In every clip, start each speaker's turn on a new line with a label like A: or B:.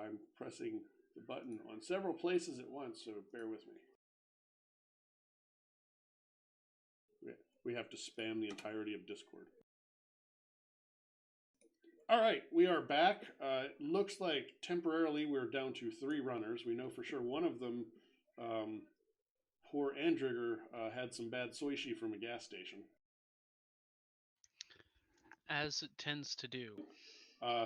A: I'm pressing the button on several places at once, so bear with me. We have to spam the entirety of Discord. All right, we are back. It looks like temporarily we're down to 3 runners. We know for sure one of them, poor Andrigger, had some bad sushi from a gas station.
B: As it tends to do.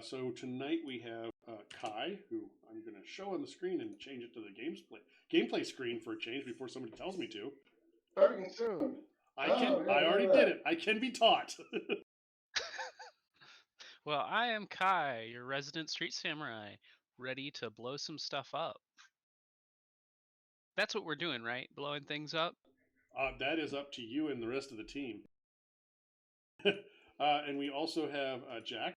A: So tonight we have Kai, who I'm going to show on the screen and change it to the gameplay screen for a change before somebody tells me to.
C: Starting soon.
A: I already did it. I can be taught.
B: Well, I am Kai, your resident street samurai, ready to blow some stuff up. That's what we're doing, right? Blowing things up?
A: That is up to you and the rest of the team. And we also have Jack.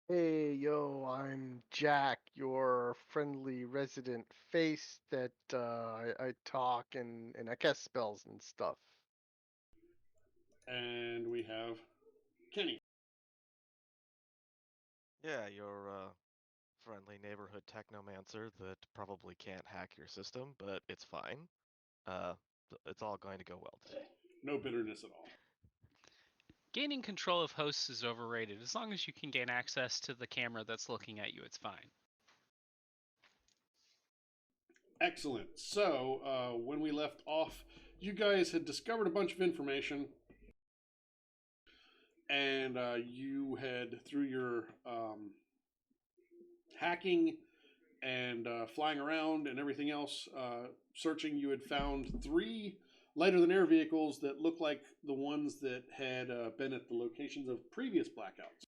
C: Hey, yo, I'm Jack, your friendly resident face that I talk and I cast spells and stuff.
A: And we have Kenny.
D: Yeah, your friendly neighborhood technomancer that probably can't hack your system, but it's fine. It's all going to go well today.
A: No bitterness at all.
B: Gaining control of hosts is overrated. As long as you can gain access to the camera that's looking at you, it's fine.
A: Excellent. So, when we left off, you guys had discovered a bunch of information, and you had, through your hacking and flying around and everything else, searching, you had found 3 lighter-than-air vehicles that looked like the ones that had been at the locations of previous blackouts.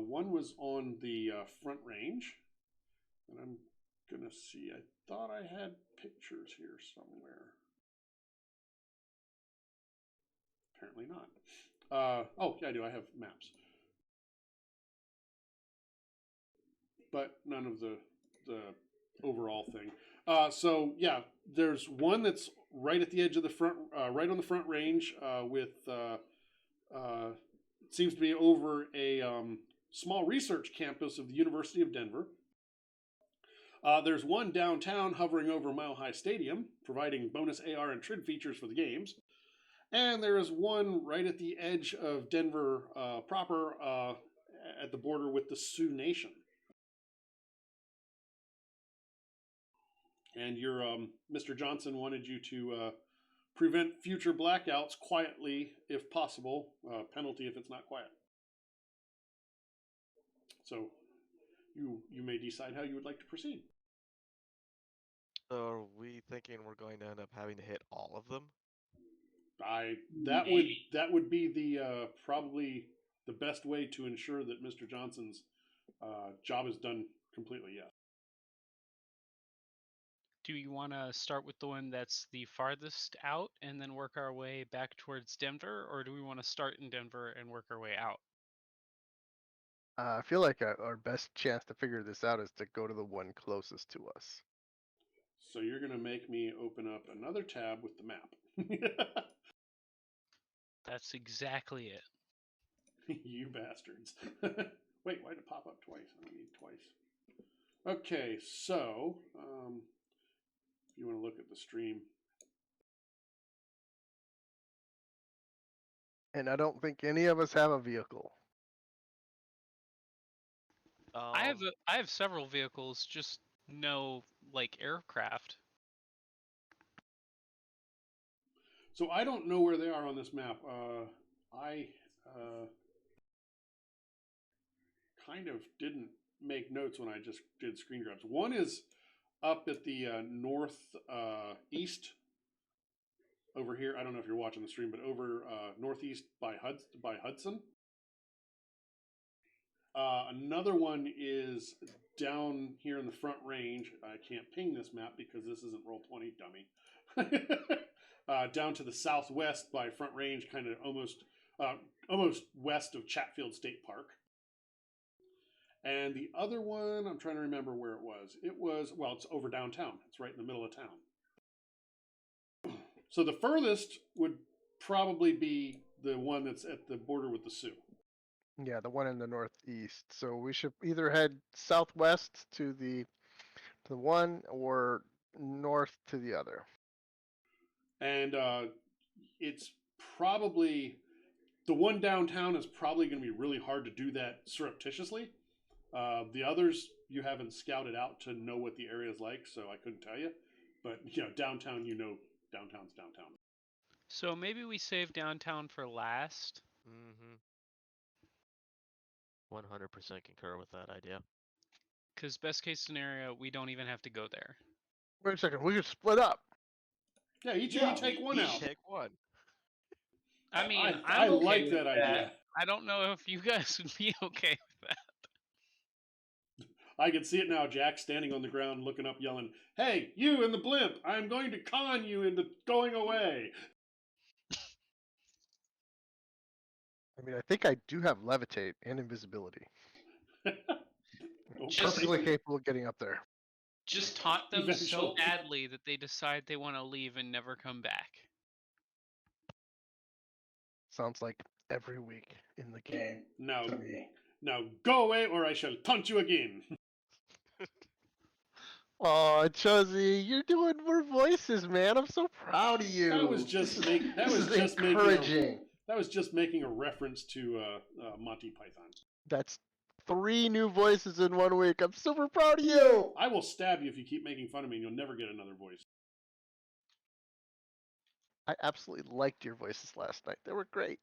A: One was on the front range, and I'm gonna see. I thought I had pictures here somewhere. Apparently not. Oh, yeah, I do. I have maps, but none of the overall thing. So yeah, there's one that's right at the edge of the front, right on the front range, with seems to be over a small research campus of the University of Denver. There's one downtown hovering over Mile High Stadium, providing bonus AR and TRID features for the games. And there is one right at the edge of Denver proper, at the border with the Sioux Nation. And your Mr. Johnson wanted you to prevent future blackouts quietly, if possible. Penalty if it's not quiet. So you may decide how you would like to proceed.
D: So are we thinking we're going to end up having to hit all of them?
A: That would be the probably the best way to ensure that Mr. Johnson's job is done completely. Yes.
B: Do you want to start with the one that's the farthest out and then work our way back towards Denver, or do we want to start in Denver and work our way out?
C: I feel like our best chance to figure this out is to go to the one closest to us.
A: So you're going to make me open up another tab with the map.
B: That's exactly it.
A: You bastards. Wait, why did it pop up twice? I don't need twice. Okay, so if you want to look at the stream.
C: And I don't think any of us have a vehicle.
B: I have several vehicles, just no like aircraft.
A: So I don't know where they are on this map. I kind of didn't make notes when I just did screen grabs. One is up at the north east over here. I don't know if you're watching the stream, but over northeast by Hudson. Another one is down here in the front range. I can't ping this map because this isn't Roll20, dummy. Down to the southwest by front range, kind of almost west of Chatfield State Park. And the other one, I'm trying to remember where it was. It's over downtown. It's right in the middle of town. So the furthest would probably be the one that's at the border with the Sioux.
C: Yeah, the one in the northeast. So we should either head southwest to the one or north to the other.
A: And it's probably the one downtown is probably going to be really hard to do that surreptitiously. The others you haven't scouted out to know what the area is like, so I couldn't tell you. But downtown, downtown's downtown.
B: So maybe we save downtown for last.
D: Mm-hmm. 100% concur with that idea.
B: Because best case scenario, we don't even have to go there.
C: Wait a second, we could split up.
A: Yeah, each of you take one out.
D: Take one.
B: I mean,
A: I
B: I'm okay
A: like
B: with
A: that idea.
B: I don't know if you guys would be okay with that.
A: I can see it now. Jack standing on the ground, looking up, yelling, "Hey, you in the blimp! I'm going to con you into going away."
C: I mean, I think I do have levitate and invisibility.
B: Just-
C: Perfectly capable of getting up there.
B: Just taunt them so
A: Eventually.
B: badly that they decide they want to leave and never come back.
C: Sounds like every week in the game.
A: Now,
C: to me.
A: now go away, or I shall taunt you again.
C: Oh, Chuzzy, you're doing more voices, man. I'm so proud of you.
A: That was just
C: encouraging.
A: That was just making a reference to Monty Python.
C: That's 3 new voices in 1 week. I'm super proud of you.
A: I will stab you if you keep making fun of me, and you'll never get another voice.
C: I absolutely liked your voices last night. They were great.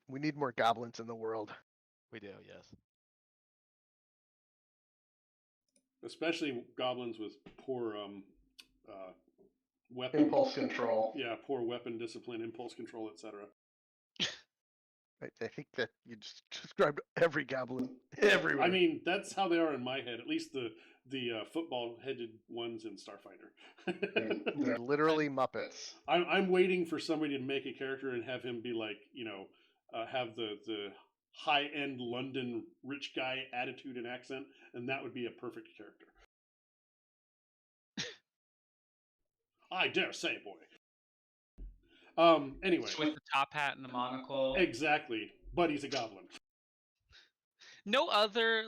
C: We need more goblins in the world.
D: We do, yes.
A: Especially goblins with poor weapon
C: Impulse control.
A: Yeah, poor weapon discipline, impulse control, etc.
C: I think that you just described every goblin everywhere.
A: I mean, that's how they are in my head. At least the football-headed ones in Starfighter.
C: They're literally Muppets.
A: I'm waiting for somebody to make a character and have him be like, have the high-end London rich guy attitude and accent, and that would be a perfect character. I dare say, boy. Anyway.
B: With the top hat and the monocle.
A: Exactly. But he's a goblin.
B: No other,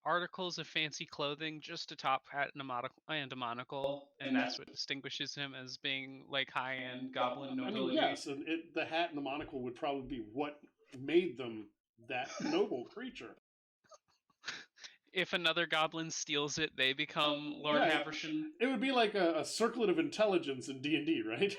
B: articles of fancy clothing, just a top hat and a monocle, and that's what distinguishes him as being, high-end goblin nobility.
A: I mean, yes, and the hat and the monocle would probably be what made them that noble creature.
B: If another goblin steals it, they become Lord Haversham.
A: It would be like a circlet of intelligence in D&D, right?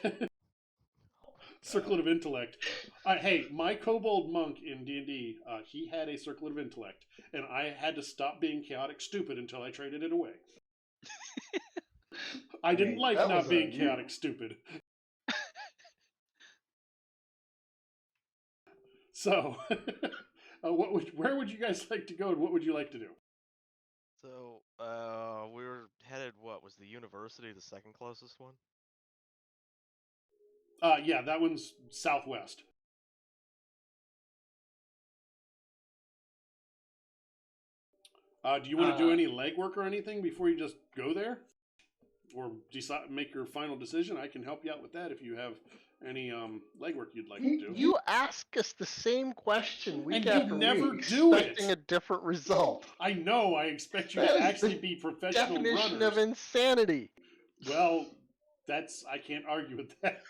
A: Circlet of intellect. Hey, my kobold monk in D&D, he had a circlet of intellect, and I had to stop being chaotic stupid until I traded it away. I didn't like not being chaotic stupid. So, where would you guys like to go, and what would you like to do?
D: So, we were headed, what, was the university the second closest one?
A: Yeah, that one's southwest. Do you want to do any legwork or anything before you just go there? Or make your final decision? I can help you out with that if you have any legwork you'd like to do.
C: You ask us the same question week
A: and
C: after
A: you never
C: week,
A: do
C: expecting
A: it.
C: a different result.
A: I know. I expect you to actually be professional
C: Definition
A: runners.
C: of insanity.
A: Well, I can't argue with that.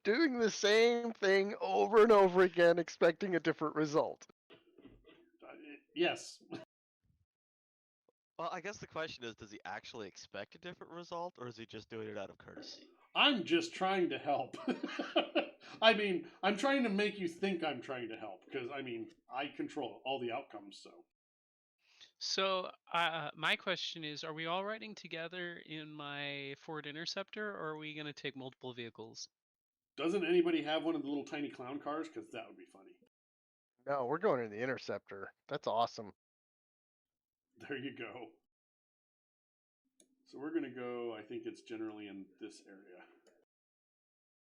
C: Doing the same thing over and over again, expecting a different result.
A: Yes.
D: Well, I guess the question is, does he actually expect a different result, or is he just doing it out of courtesy?
A: I'm just trying to help. I mean, I'm trying to make you think I'm trying to help, because, I mean, I control all the outcomes, so.
B: So, my question is, are we all riding together in my Ford Interceptor, or are we going to take multiple vehicles?
A: Doesn't anybody have one of the little tiny clown cars? Because that would be funny.
C: No, we're going in the Interceptor. That's awesome.
A: There you go. So we're going to go, I think it's generally in this area.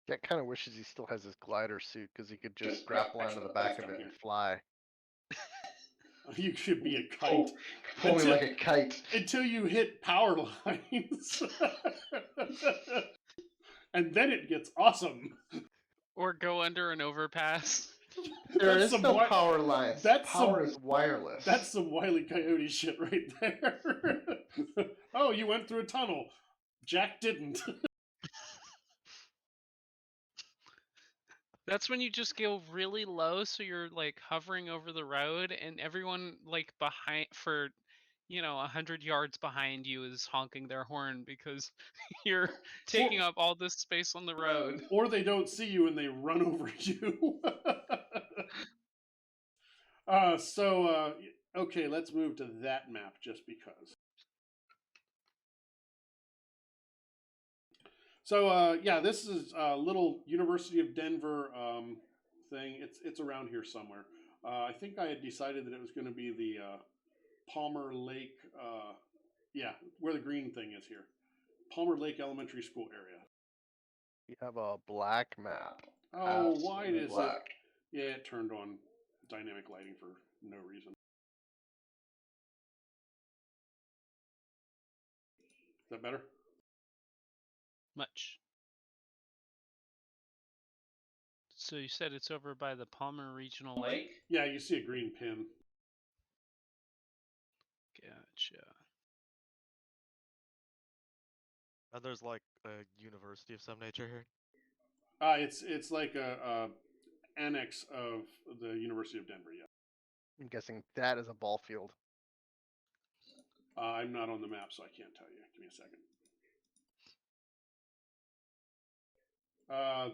C: Jack kind of wishes he still has his glider suit because he could just grapple onto the back of it and fly.
A: You could be a kite.
C: Pull me like a kite.
A: Until you hit power lines. And then it gets awesome.
B: Or go under an overpass.
C: There
A: That's
C: is no
A: wi-
C: power lines.
A: that's
C: Power
A: some-
C: is wireless.
A: That's some Wile E. Coyote shit right there. Oh, you went through a tunnel. Jack didn't.
B: That's when you just go really low, so you're like hovering over the road, and everyone like behind for 100 yards behind you is honking their horn because you're taking up all this space on the road.
A: Or they don't see you and they run over you. Okay, let's move to that map just because. So yeah, this is a little University of Denver thing. It's around here somewhere. I think I had decided that it was going to be the Palmer Lake. Yeah, where the green thing is here. Palmer Lake Elementary School area.
C: You have a black map.
A: Oh, why
C: Absolutely
A: is
C: black.
A: it? Yeah, it turned on dynamic lighting for no reason. Is that better?
B: Much. So you said it's over by the Palmer Regional Lake?
A: Yeah, you see a green pin.
B: Gotcha.
D: And there's like a university of some nature here.
A: It's like a annex of the University of Denver. Yeah.
C: I'm guessing that is a ball field.
A: I'm not on the map, so I can't tell you. Give me a second.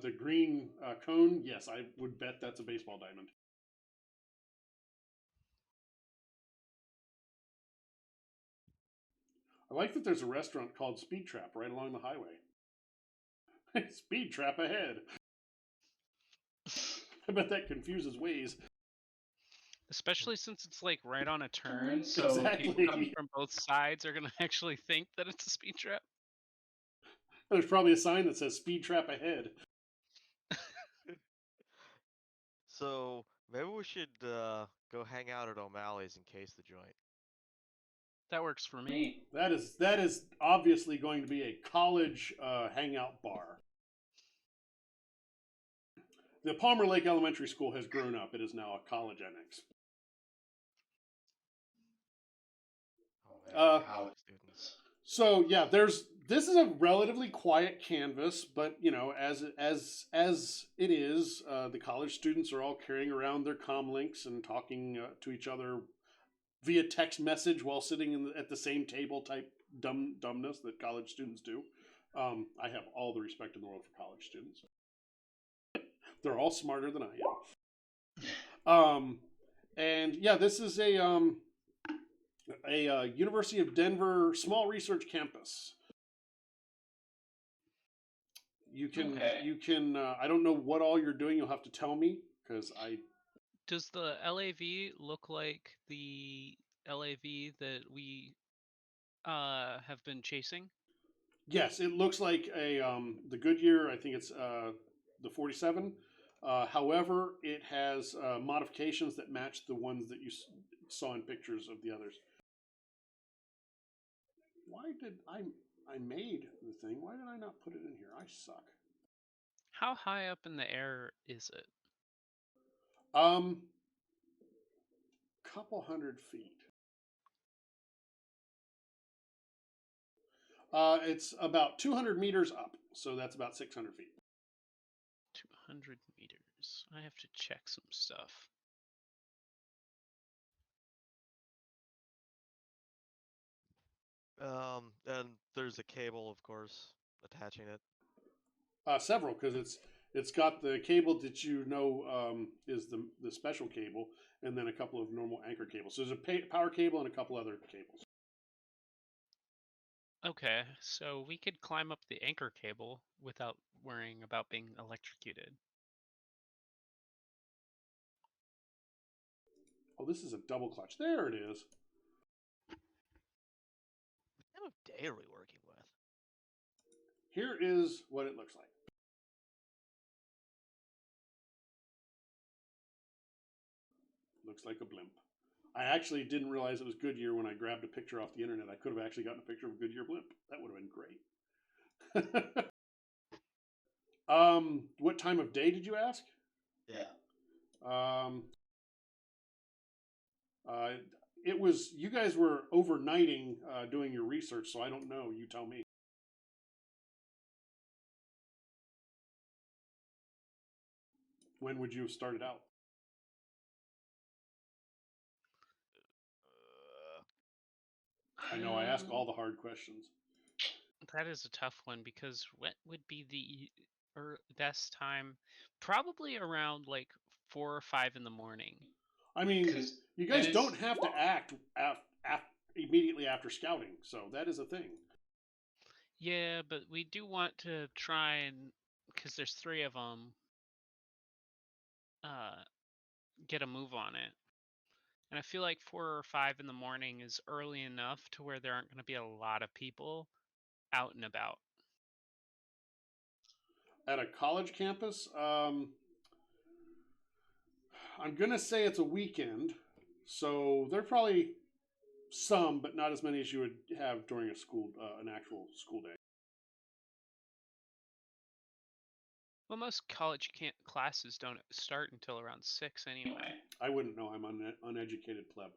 A: The green cone, yes, I would bet that's a baseball diamond. I like that there's a restaurant called Speed Trap right along the highway. Speed Trap ahead. I bet that confuses Waze.
B: Especially since it's like right on a turn, so
A: Exactly.
B: people coming from both sides are gonna actually think that it's a speed trap.
A: There's probably a sign that says Speed Trap ahead.
D: So maybe we should go hang out at O'Malley's and case the joint.
B: That works for me.
A: That is obviously going to be a college hangout bar. The Palmer Lake Elementary School has grown up. It is now a college annex.
D: Oh man, college students.
A: So yeah, this is a relatively quiet canvas, but as it is, the college students are all carrying around their comm links and talking to each other via text message while sitting at the same table type dumbness that college students do. I have all the respect in the world for college students. They're all smarter than I am. And yeah, this is a University of Denver small research campus. You can I don't know what all you're doing. You'll have to tell me because I.
B: Does the LAV look like the LAV that we have been chasing?
A: Yes, it looks like a the Goodyear. I think it's the 47. However, it has modifications that match the ones that you saw in pictures of the others. Why did I made the thing? Why did I not put it in here? I suck.
B: How high up in the air is it?
A: Couple 100 feet. It's about 200 meters up, so that's about 600 feet.
B: 200 meters. I have to check some stuff.
D: And there's a cable, of course, attaching it.
A: Several, because it's got the cable that is the special cable, and then a couple of normal anchor cables. So there's a power cable and a couple other cables.
B: Okay, so we could climb up the anchor cable without worrying about being electrocuted.
A: Oh, this is a double clutch. There it is.
D: What kind of day are we working with?
A: Here is what it looks like. Looks like a blimp. I actually didn't realize it was Goodyear when I grabbed a picture off the internet. I could have actually gotten a picture of a Goodyear blimp. That would have been great. What time of day did you ask?
E: Yeah.
A: Uh, it was, you guys were overnighting doing your research, so I don't know. You tell me. When would you have started out? I know I ask all the hard questions.
B: That is a tough one because what would be the best time? Probably around like 4 or 5 in the morning.
A: I mean, you guys don't have to act immediately after scouting, so that is a thing.
B: Yeah, but we do want to try and, because there's 3 of them, get a move on it. And I feel like 4 or 5 in the morning is early enough to where there aren't going to be a lot of people out and about.
A: At a college campus, I'm gonna say it's a weekend, so there are probably some, but not as many as you would have during a school, an actual school day.
B: Well, most college classes don't start until around 6 anyway.
A: I wouldn't know. I'm uneducated pleb.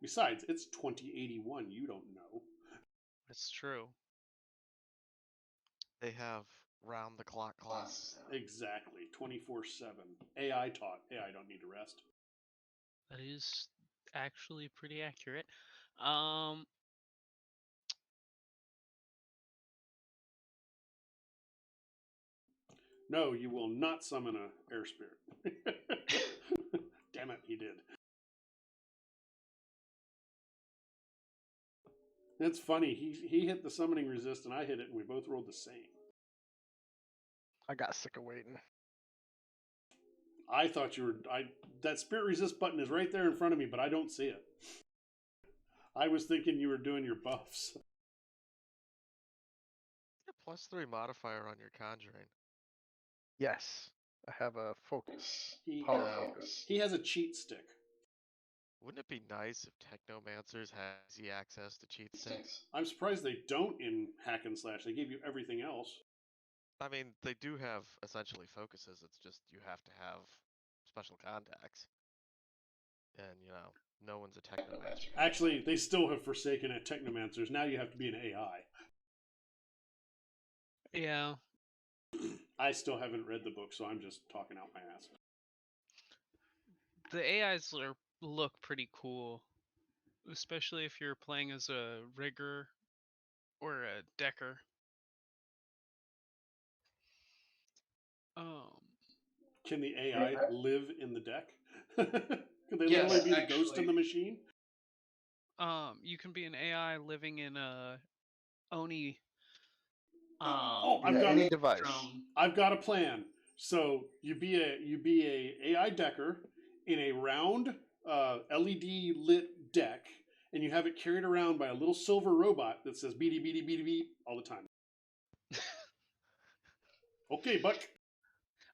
A: Besides, it's 2081. You don't know.
B: That's true.
D: They have round the clock classes.
A: Exactly. 24/7. AI taught. AI don't need to rest.
B: That is actually pretty accurate.
A: No, you will not summon a air spirit. Damn it, he did. It's funny. He hit the summoning resist and I hit it, and we both rolled the same.
C: I got sick of waiting.
A: I thought you were. That spirit resist button is right there in front of me, but I don't see it. I was thinking you were doing your buffs.
D: +3 modifier on your conjuring.
C: Yes, I have a focus.
A: He,
C: Power focus.
A: he has a cheat stick.
D: Wouldn't it be nice if technomancers had easy access to cheat sticks?
A: I'm surprised they don't in hack and slash. They gave you everything else.
D: I mean, they do have essentially focuses. It's just you have to have special contacts. And, you know, no one's a technomancer.
A: Actually, they still have forsaken at technomancers. Now you have to be an AI.
B: Yeah.
A: I still haven't read the book, so I'm just talking out my ass.
B: The AIs look pretty cool, especially if you're playing as a rigger or a decker.
A: Can the AI live in the deck? Could they literally be the ghost in the machine?
B: You can be an AI living in a Oni.
A: I've got
C: any device.
A: I've got a plan. So you be a AI decker in a round LED lit deck, and you have it carried around by a little silver robot that says beady beady beady beep all the time. Okay, Buck.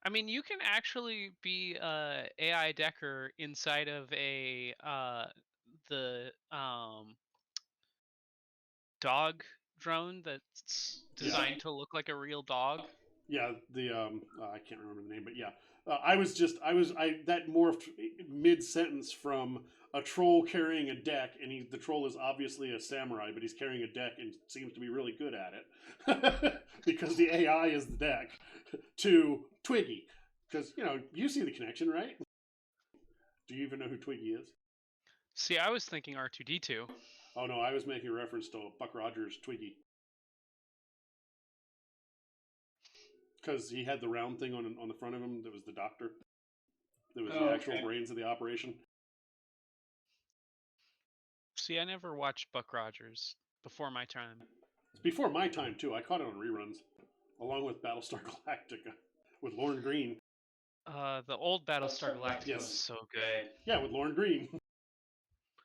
B: I mean, you can actually be a AI decker inside of a the dog drone that's designed to look like a real dog.
A: Yeah, the I can't remember the name, but yeah, I was that morphed mid sentence from a troll carrying a deck, and the troll is obviously a samurai, but he's carrying a deck and seems to be really good at it because the AI is the deck. To Twiggy, because you see the connection, right? Do you even know who Twiggy is?
B: See, I was thinking R2D2.
A: Oh no, I was making a reference to Buck Rogers' Twiggy. Because he had the round thing on the front of him that was the doctor. That was the actual brains of the operation.
B: See, I never watched Buck Rogers before my time.
A: It's before my time, too. I caught it on reruns, along with Battlestar Galactica, with Lorne Green.
B: The old Battlestar Galactica was so good.
A: Yeah, with Lorne Green.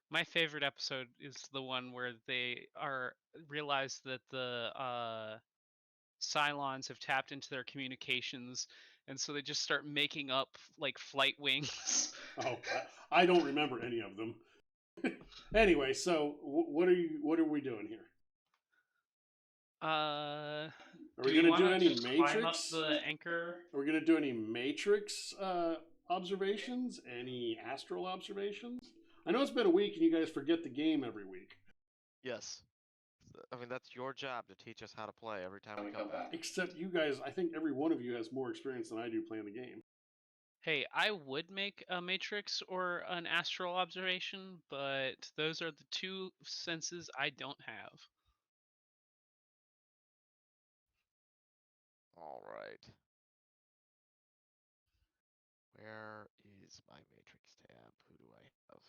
B: My favorite episode is the one where they realize that the Cylons have tapped into their communications, and so they just start making up like flight wings.
A: Oh, I don't remember any of them. Anyway, so what are we doing here?
B: Are
A: we gonna do any
B: climb up
A: Matrix?
B: the anchor?
A: Are we gonna do any Matrix observations? Any astral observations? I know it's been a week and you guys forget the game every week.
D: Yes. I mean, that's your job to teach us how to play every time we come back.
A: Except you guys, I think every one of you has more experience than I do playing the game.
B: Hey, I would make a matrix or an astral observation, but those are the two senses I don't have.
D: All right. Where is my matrix tab? Who do I have?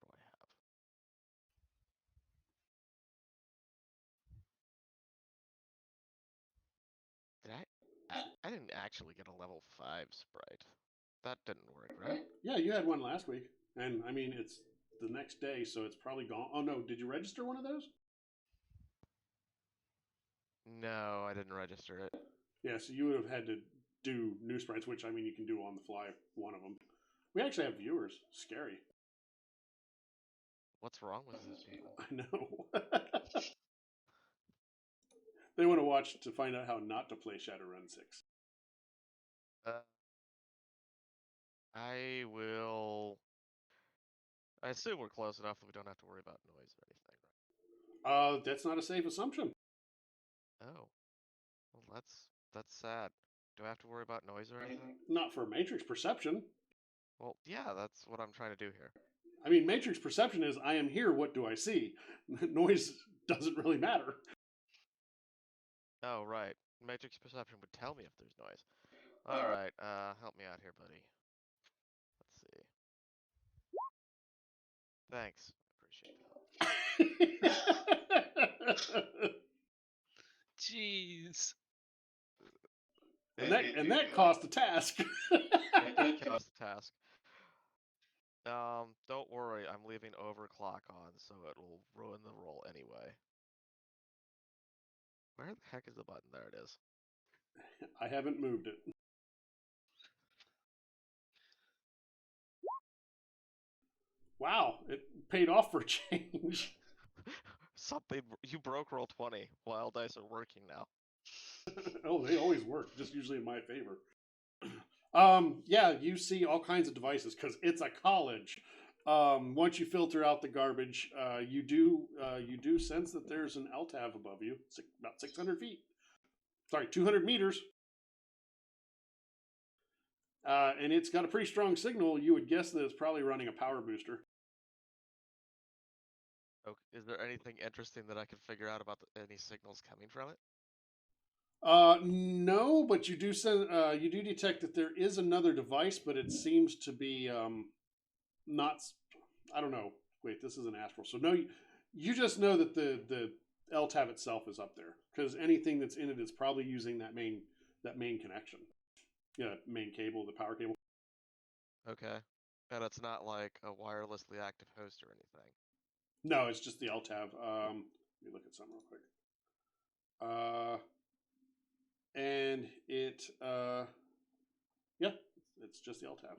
D: What do I have? Did I didn't actually get a level 5 sprite. That didn't work, right?
A: Yeah, you had one last week. And I mean, it's the next day, so it's probably gone. Oh, no. Did you register one of those?
D: No, I didn't register it.
A: Yeah, so you would have had to do new sprites, which I mean, you can do on the fly, one of them. We actually have viewers. Scary.
D: What's wrong with these people?
A: I know. They want to watch to find out how not to play Shadowrun 6.
D: I will. I assume we're close enough that we don't have to worry about noise or anything, right?
A: That's not a safe assumption.
D: Oh, well, that's sad. Do I have to worry about noise or anything?
A: Not for Matrix Perception.
D: Well, yeah, that's what I'm trying to do here.
A: I mean, Matrix Perception is I am here, what do I see? Noise doesn't really matter.
D: Oh, right. Matrix perception would tell me if there's noise. All right, help me out here, buddy. Let's see. Thanks. Appreciate the help.
B: Jeez.
A: And that cost a task.
D: It did cost a task. Don't worry, I'm leaving overclock on, so it will ruin the roll anyway. Where the heck is the button? There it is.
A: I haven't moved it. Wow, it paid off for a change.
D: Something you broke roll 20. Wild dice are working now.
A: Oh, they always work, just usually in my favor. Yeah, you see all kinds of devices because it's a college. Once you filter out the garbage, you do sense that there's an LTAV above you, about 600 feet. Sorry, 200 meters. And it's got a pretty strong signal. You would guess that it's probably running a power booster.
D: Okay. Is there anything interesting that I can figure out about any signals coming from it?
A: No, but you do detect that there is another device, but it seems to be not. I don't know. Wait, this is an astral. So no, you just know that the LTAV itself is up there because anything that's in it is probably using that main connection. Yeah, main cable, the power cable.
D: Okay. And it's not like a wirelessly active host or anything.
A: No, it's just the LTAV. Let me look at something real quick. And it, yeah, it's just the LTAB.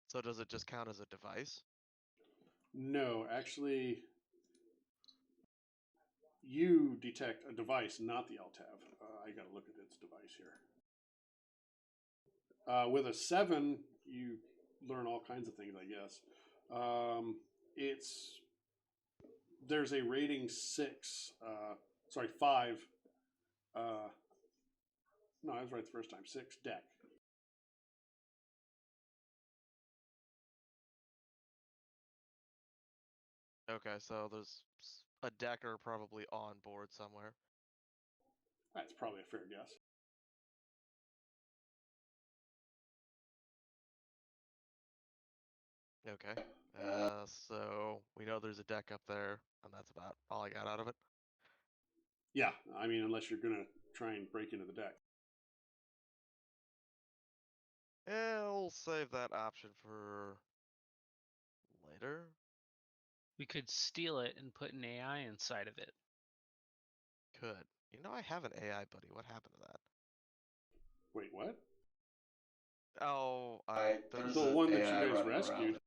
D: So does it just count as a device?
A: No, actually, you detect a device, not the LTAB. I got to look at its device here. With a 7, you learn all kinds of things, I guess. There's a rating 6. Sorry, 5. No, I was right the first time. 6 deck.
D: Okay, so there's a decker probably on board somewhere.
A: That's probably a fair guess.
D: Okay. So we know there's a deck up there, and that's about all I got out of it.
A: Yeah, I mean, unless you're gonna try and break into the deck.
D: We'll save that option for later.
B: We could steal it and put an AI inside of it.
D: Could. You know, I have an AI buddy. What happened to that?
A: Wait, what?
D: Oh, there's
A: The
D: an
A: one that you
D: AI
A: guys
D: running
A: rescued.
D: around.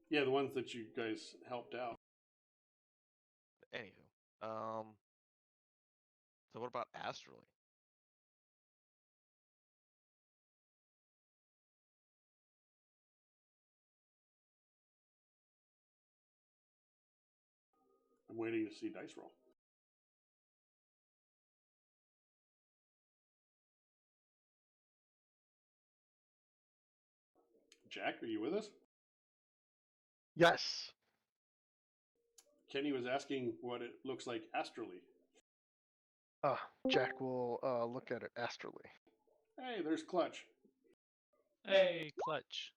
A: Yeah, the ones that you guys helped out.
D: Anywho, so what about astrally?
A: I'm waiting to see dice roll. Jack, are you with us?
C: Yes.
A: Kenny was asking what it looks like astrally.
C: Jack will look at it astrally.
A: Hey, there's Clutch.
B: Hey, Clutch.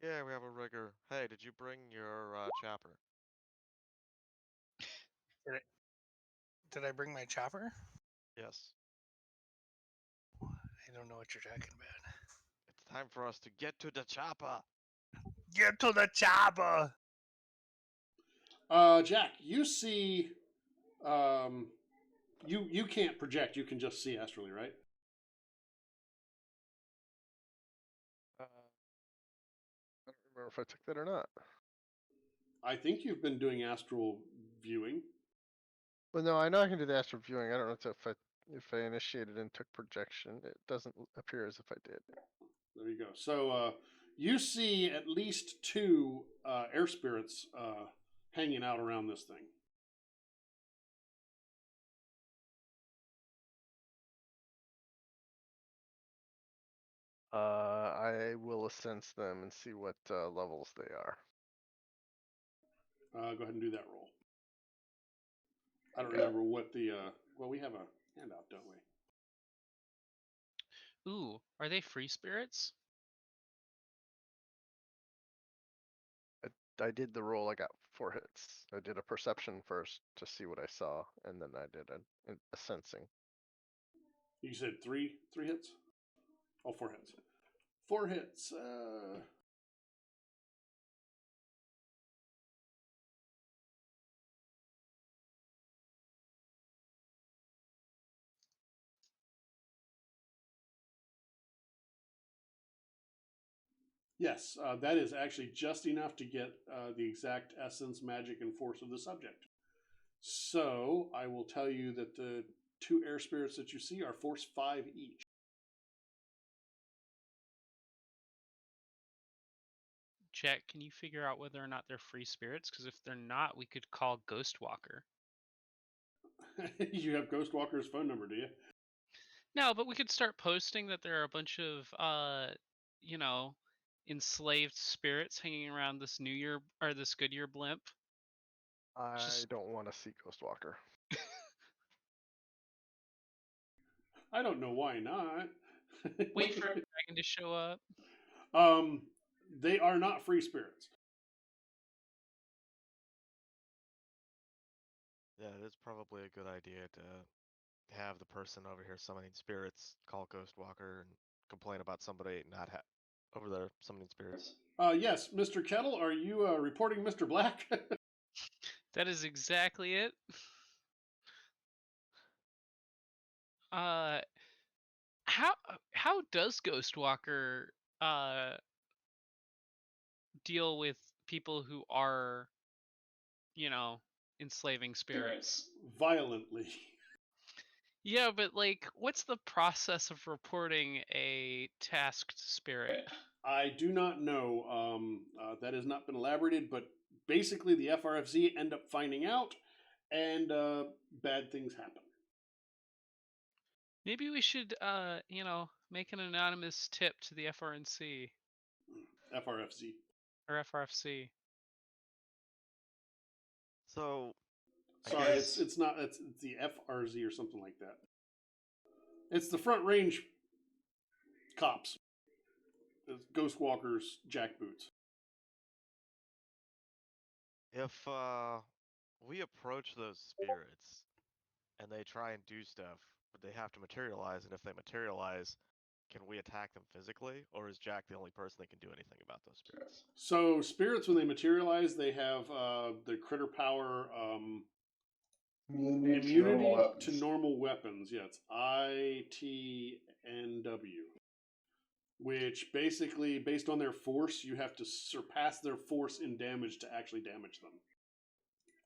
D: Yeah, we have a rigger. Hey, did you bring your chopper?
E: Did I bring my chopper?
D: Yes.
E: I don't know what you're talking about.
D: It's time for us to get to the chopper.
E: Get to the chopper!
A: Jack, you see, you can't project. You can just see astrally, right?
C: I don't remember if I took that or not.
A: I think you've been doing astral viewing.
C: Well, no, I know I can do the astral viewing. I don't know if I initiated and took projection. It doesn't appear as if I did.
A: There you go. So you see at least two air spirits hanging out around this thing.
C: I will sense them and see what levels they are.
A: Go ahead and do that roll. I don't remember what the well, we have a handout, don't we?
B: Ooh, are they free spirits?
C: I did the roll. I got 4 hits. I did a perception first to see what I saw, and then I did a sensing.
A: You said three hits? Oh, 4 hits. 4 hits. Yes, that is actually just enough to get the exact essence, magic, and force of the subject. So I will tell you that the 2 air spirits that you see are force 5 each.
B: Jack, can you figure out whether or not they're free spirits? Because if they're not, we could call Ghostwalker.
A: You have Ghostwalker's phone number, do you?
B: No, but we could start posting that there are a bunch of, you know, enslaved spirits hanging around this New Year or this Goodyear blimp.
C: I
B: Just-
C: don't want to see Ghostwalker.
A: I don't know why not.
B: Wait for a dragon to show up.
A: They are not free spirits.
D: Yeah, it is probably a good idea to have the person over here summoning spirits call Ghostwalker and complain about somebody not over there summoning spirits.
A: Yes, Mr. Kettle, are you reporting Mr. Black?
B: That is exactly it. Uh, how does Ghostwalker deal with people who are, you know, enslaving spirits?
A: Violently.
B: Yeah, but like, what's the process of reporting a tasked spirit?
A: I do not know. That has not been elaborated, but basically the FRFZ end up finding out, and bad things happen.
B: Maybe we should, you know, make an anonymous tip to the FRNC
A: FRFZ.
B: or FRFC.
D: So,
A: Sorry, it's not. It's the FRZ or something like that. It's the Front Range cops. It's Ghostwalker's jackboots.
D: if we approach those spirits and they try and do stuff, but they have to materialize, and if they materialize, can we attack them physically, or is Jack the only person that can do anything about those spirits?
A: So spirits, when they materialize, they have the critter power. Immunity to normal weapons. Yeah, it's ITNW. Which basically, based on their force, you have to surpass their force in damage to actually damage them.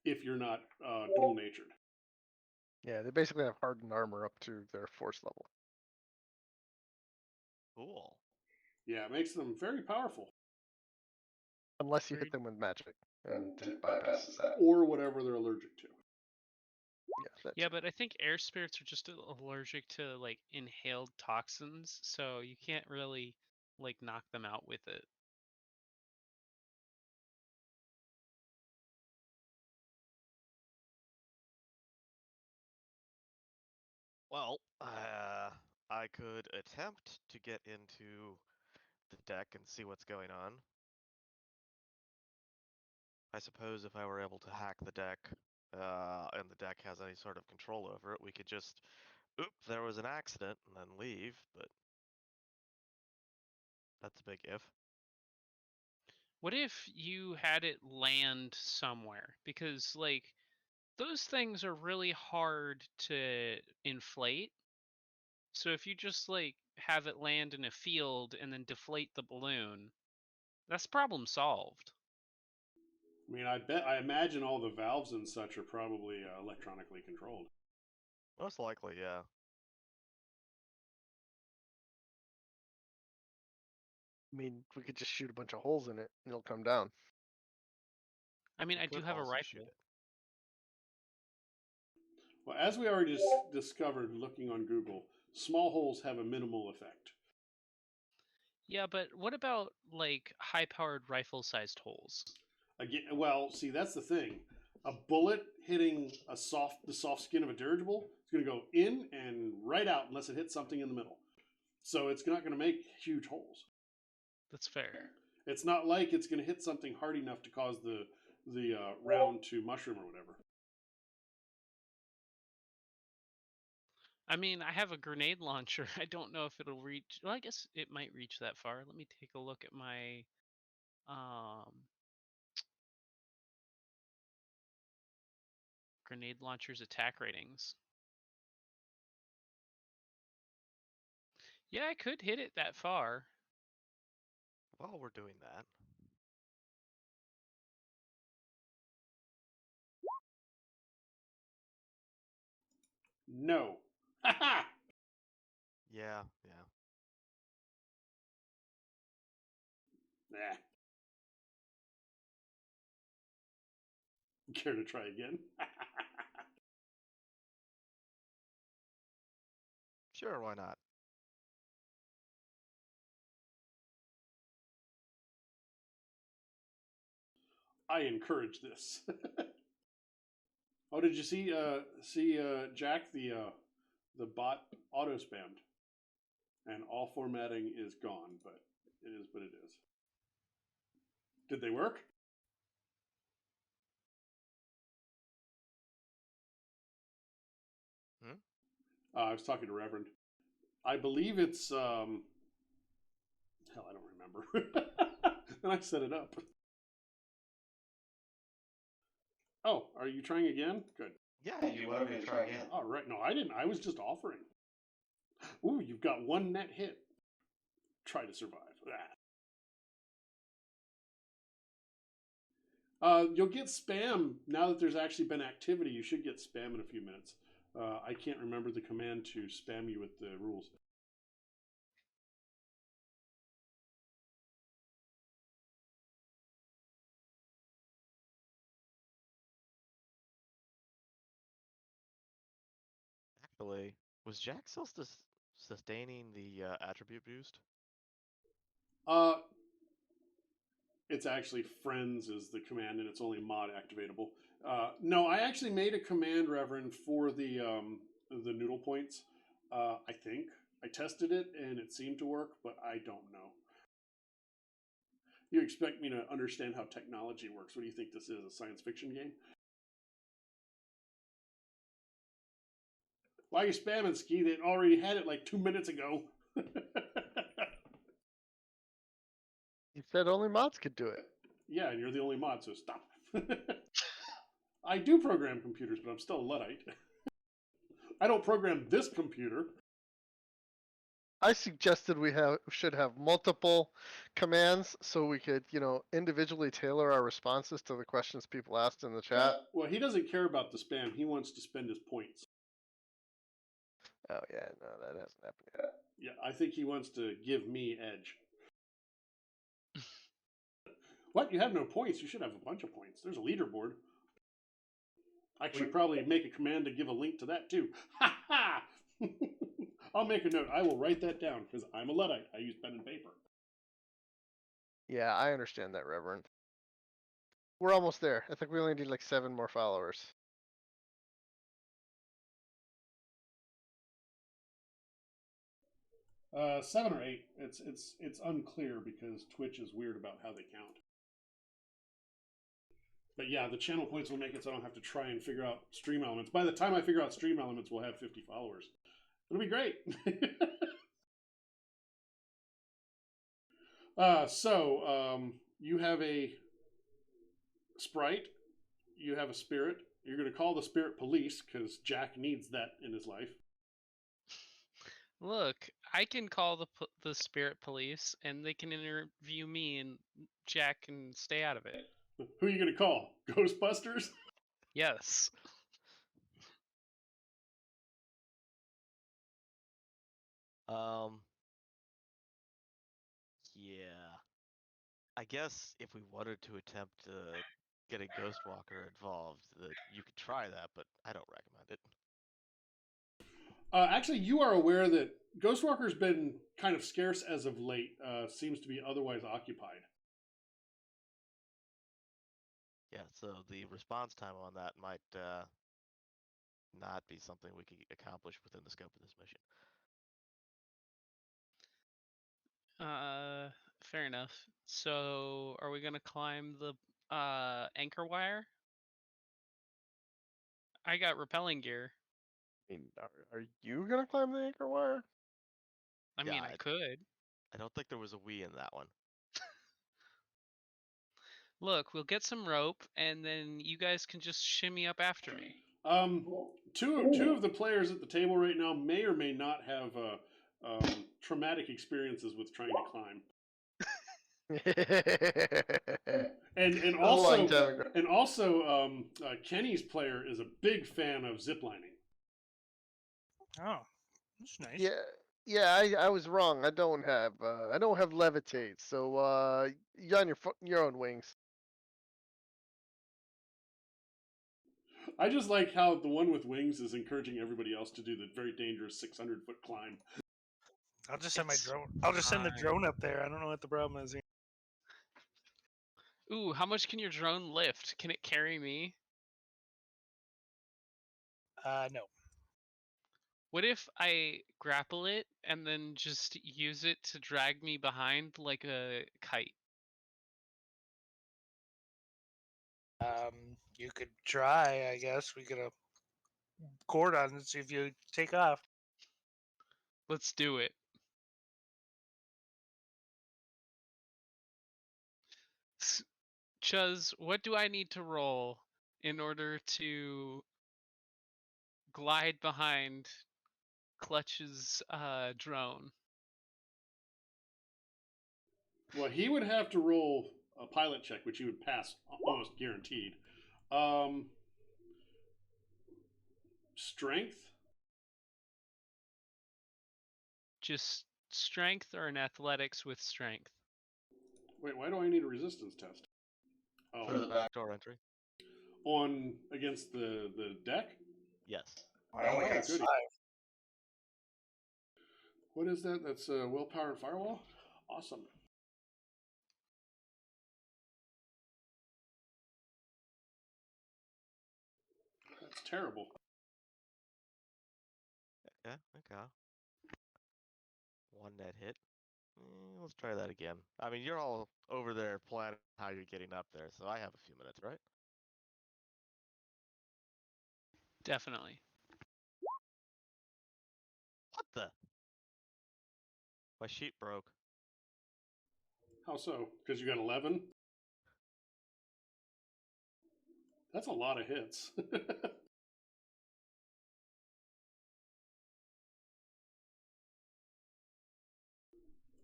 A: If you're not dual natured.
C: Yeah, they basically have hardened armor up to their force level.
D: Cool.
A: Yeah, it makes them very powerful.
C: Unless you hit them with magic, and it bypasses that.
A: Or whatever they're allergic to.
B: Yeah, but I think air spirits are just allergic to like inhaled toxins, so you can't really like knock them out with it.
D: Well, I could attempt to get into the deck and see what's going on. I suppose if I were able to hack the deck, and the deck has any sort of control over it, we could just, oop, there was an accident, and then leave, but that's a big if.
B: What if you had it land somewhere? Because like those things are really hard to inflate. So if you just like have it land in a field and then deflate the balloon, that's problem solved.
A: I mean, I imagine all the valves and such are probably electronically controlled.
D: Most likely, yeah.
C: I mean, we could just shoot a bunch of holes in it, and it'll come down.
B: I mean,
D: We
B: I do
D: could
B: have a
D: also shoot
B: rifle.
D: it.
A: Well, as we already discovered looking on Google, small holes have a minimal effect.
B: Yeah, but what about like high-powered rifle-sized holes?
A: Again, well, see, that's the thing. A bullet hitting the soft skin of a dirigible is going to go in and right out unless it hits something in the middle. So it's not going to make huge holes.
B: That's fair.
A: It's not like it's going to hit something hard enough to cause the round to mushroom or whatever.
B: I mean, I have a grenade launcher. I don't know if it'll reach. Well, I guess it might reach that far. Let me take a look at my grenade launcher's attack ratings. Yeah, I could hit it that far.
D: While we're doing that,
A: No. Ha
D: yeah.
A: Nah. Care to try again?
D: Sure, why not?
A: I encourage this. Oh, did you see Jack the bot auto spammed, and all formatting is gone, but it is what it is. Did they work? I was talking to Reverend. I believe it's hell, I don't remember. And I set it up. Oh, are you trying again? Good.
D: Yeah, you wanted me to try again.
A: All right. No, I didn't. I was just offering. Ooh, you've got one net hit. Try to survive that. You'll get spam now that there's actually been activity. You should get spam in a few minutes. I can't remember the command to spam you with the rules.
D: Actually, was Jack still sustaining the attribute boost?
A: It's actually friends is the command, and it's only mod activatable. No, I actually made a command, Reverend, for the noodle points. I think I tested it and it seemed to work, but I don't know. You expect me to understand how technology works? What do you think this is? A science fiction game? Why are you spamming, Ski? They already had it like 2 minutes ago.
C: You said only mods could do it.
A: Yeah, and you're the only mod, so stop. I do program computers, but I'm still a Luddite. I don't program this computer.
C: I suggested we should have multiple commands so we could, individually tailor our responses to the questions people asked in the chat.
A: Well, he doesn't care about the spam. He wants to spend his points.
C: Oh yeah, no, that hasn't happened yet.
A: Yeah, I think he wants to give me edge. What? You have no points? You should have a bunch of points. There's a leaderboard. I should probably make a command to give a link to that too. Ha ha! I'll make a note. I will write that down because I'm a Luddite. I use pen and paper.
C: Yeah, I understand that, Reverend. We're almost there. I think we only need like 7 more followers.
A: Seven or eight. It's unclear because Twitch is weird about how they count. But yeah, the channel points will make it so I don't have to try and figure out stream elements. By the time I figure out stream elements, we'll have 50 followers. It'll be great. You have a sprite, you have a spirit. You're going to call the spirit police because Jack needs that in his life.
B: Look, I can call the spirit police, and they can interview me, and Jack can stay out of it.
A: Who are you going to call? Ghostbusters?
B: Yes.
D: Yeah. I guess if we wanted to attempt to get a Ghostwalker involved, that you could try that, but I don't recommend it.
A: Actually, you are aware that Ghostwalker's been kind of scarce as of late. Seems to be otherwise occupied.
D: Yeah, so the response time on that might not be something we could accomplish within the scope of this mission.
B: Fair enough. So, are we gonna climb the anchor wire? I got repelling gear.
C: I mean, are you gonna climb the anchor wire?
B: I mean, I could.
D: I don't think there was a we in that one.
B: Look, we'll get some rope, and then you guys can just shimmy up after me.
A: Two of the players at the table right now may or may not have traumatic experiences with trying to climb. and also Kenny's player is a big fan of ziplining.
E: Oh, that's nice.
C: Yeah, I was wrong. I don't have levitate. So you're on your own wings.
A: I just like how the one with wings is encouraging everybody else to do the very dangerous 600-foot climb.
E: I'll just send my drone. I'll just send the drone up there. I don't know what the problem is here.
B: Ooh, how much can your drone lift? Can it carry me?
E: No.
B: What if I grapple it and then just use it to drag me behind like a kite?
E: You could try. I guess we could have cord on and see if you take off.
B: Let's do it. Chuz, what do I need to roll in order to glide behind Clutch's drone?
A: Well, he would have to roll a pilot check, which he would pass almost guaranteed. Strength?
B: Just strength or an athletics with strength?
A: Wait, why do I need a resistance test? Oh,
D: For the backdoor entry?
A: On against the deck?
D: Yes.
E: I only got
A: goody.
E: 5.
A: What is that? That's willpower and firewall? Awesome. That's terrible.
D: Yeah, okay. 1 net hit. Let's try that again. I mean, you're all over there planning how you're getting up there, so I have a few minutes, right?
B: Definitely.
D: What the? My sheet broke.
A: How so? Because you got 11? That's a lot of hits.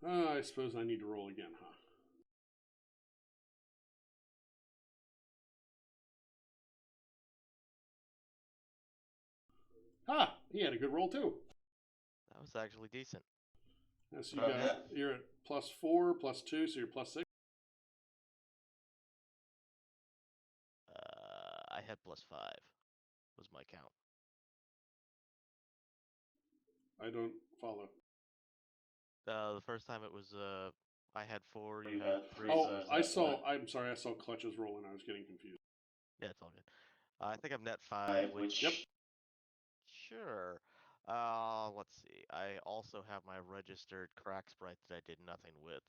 A: I suppose I need to roll again, huh? Ah, he had a good roll too.
D: That was actually decent.
A: So you're at +4, +2, so you're +6.
D: I had +5. Was my count.
A: I don't follow.
D: The first time it was I had 4, you had 3.
A: Oh,
D: so
A: I saw. I'm sorry, I saw Clutch's roll and I was getting confused.
D: Yeah, it's all good. I think I'm net 5, which
A: Yep.
D: Sure. Let's see. I also have my registered crack sprite that I did nothing with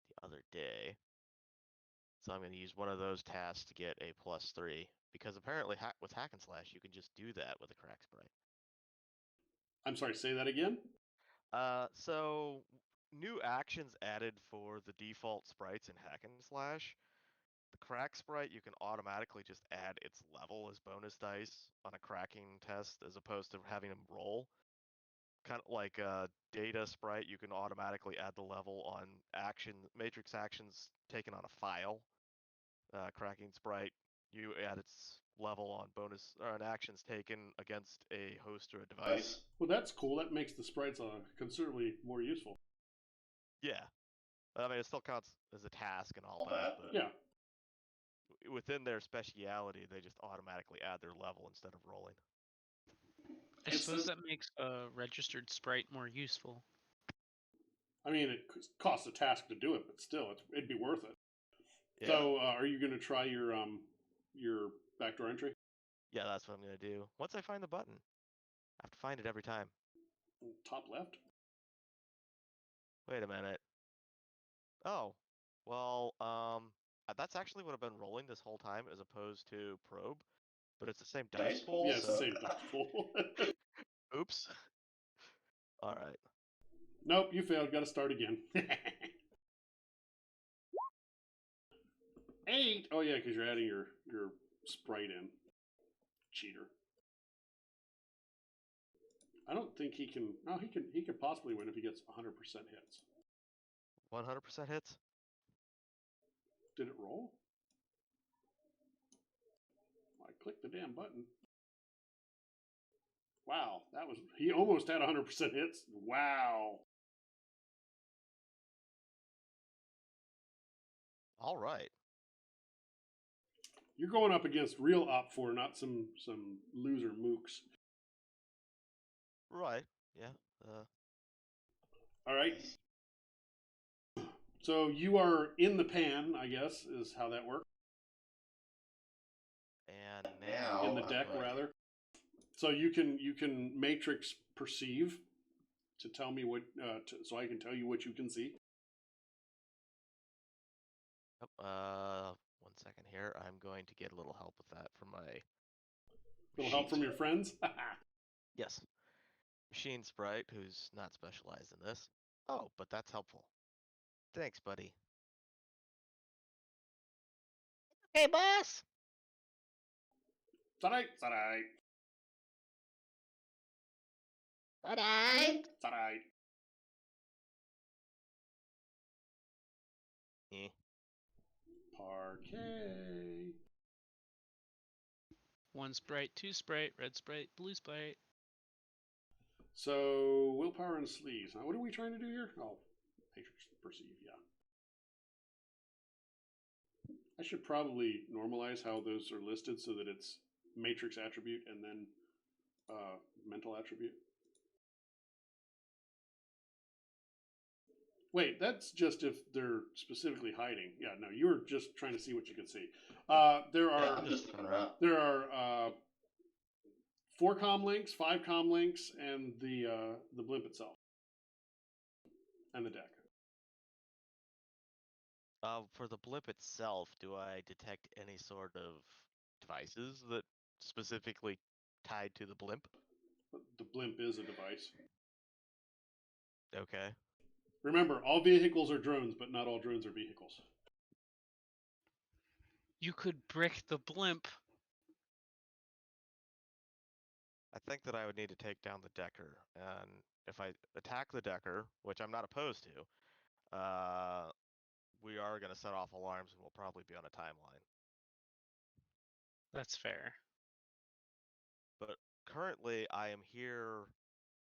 D: the other day. So I'm going to use one of those tasks to get a +3. Because apparently with hack and slash, you can just do that with a crack sprite.
A: I'm sorry, say that again?
D: So new actions added for the default sprites in hack and slash. The crack sprite, you can automatically just add its level as bonus dice on a cracking test as opposed to having them roll. Kind of like a data sprite, you can automatically add the level on matrix actions taken on a file. Cracking sprite, you add its level on bonus or on actions taken against a host or a device.
A: Well, that's cool. That makes the sprites considerably more useful.
D: Yeah, I mean it still counts as a task and all that, but
A: yeah,
D: within their speciality, they just automatically add their level instead of rolling.
B: I suppose that makes a registered sprite more useful.
A: I mean, it costs a task to do it, but still, it'd be worth it.
D: Yeah.
A: So, are you going to try your backdoor entry?
D: Yeah, that's what I'm going to do. Once I find the button. I have to find it every time.
A: Top left?
D: Wait a minute. Oh, well, that's actually what I've been rolling this whole time as opposed to probe, but it's the same dice pool.
A: Yeah, it's the same dice pool.
D: Oops. All right.
A: Nope, you failed. Got to start again. 8. Oh yeah, because you're adding your sprite in. Cheater. I don't think he can. No, he can. He could possibly win if he gets 100% hits.
D: 100% hits.
A: Did it roll? I clicked the damn button. Wow, that was. He almost had 100% hits. Wow.
D: All right.
A: You're going up against real op4, not some loser mooks.
D: Right. Yeah.
A: All right. So you are in the pan, I guess, is how that works.
D: And now
A: In the deck, rather. So you can matrix perceive to tell me what, so I can tell you what you can see.
D: One second here. I'm going to get a little help with that from my.
A: Little help from your friends.
D: Yes. Machine sprite, who's not specialized in this. Oh, but that's helpful. Thanks, buddy. Hey, boss!
A: Sarai, sarai,
D: Alright.
A: sarai.
D: Eh.
A: Parquet.
B: 1 sprite, 2 sprite, red sprite, blue sprite.
A: So willpower and sleeves. Now, what are we trying to do here? Oh, matrix perceive. Yeah. I should probably normalize how those are listed so that it's matrix attribute and then mental attribute. Wait, that's just if they're specifically hiding. Yeah, no, you were just trying to see what you could see. There are 4 comm links, 5 comm links, and the blimp itself, and the deck.
D: For the blip itself, do I detect any sort of devices that specifically tied to the blimp?
A: The blimp is a device.
D: Okay.
A: Remember, all vehicles are drones, but not all drones are vehicles.
B: You could brick the blimp.
D: I think that I would need to take down the Decker, and if I attack the Decker, which I'm not opposed to, we are going to set off alarms and we'll probably be on a timeline.
B: That's fair.
D: But currently, I am here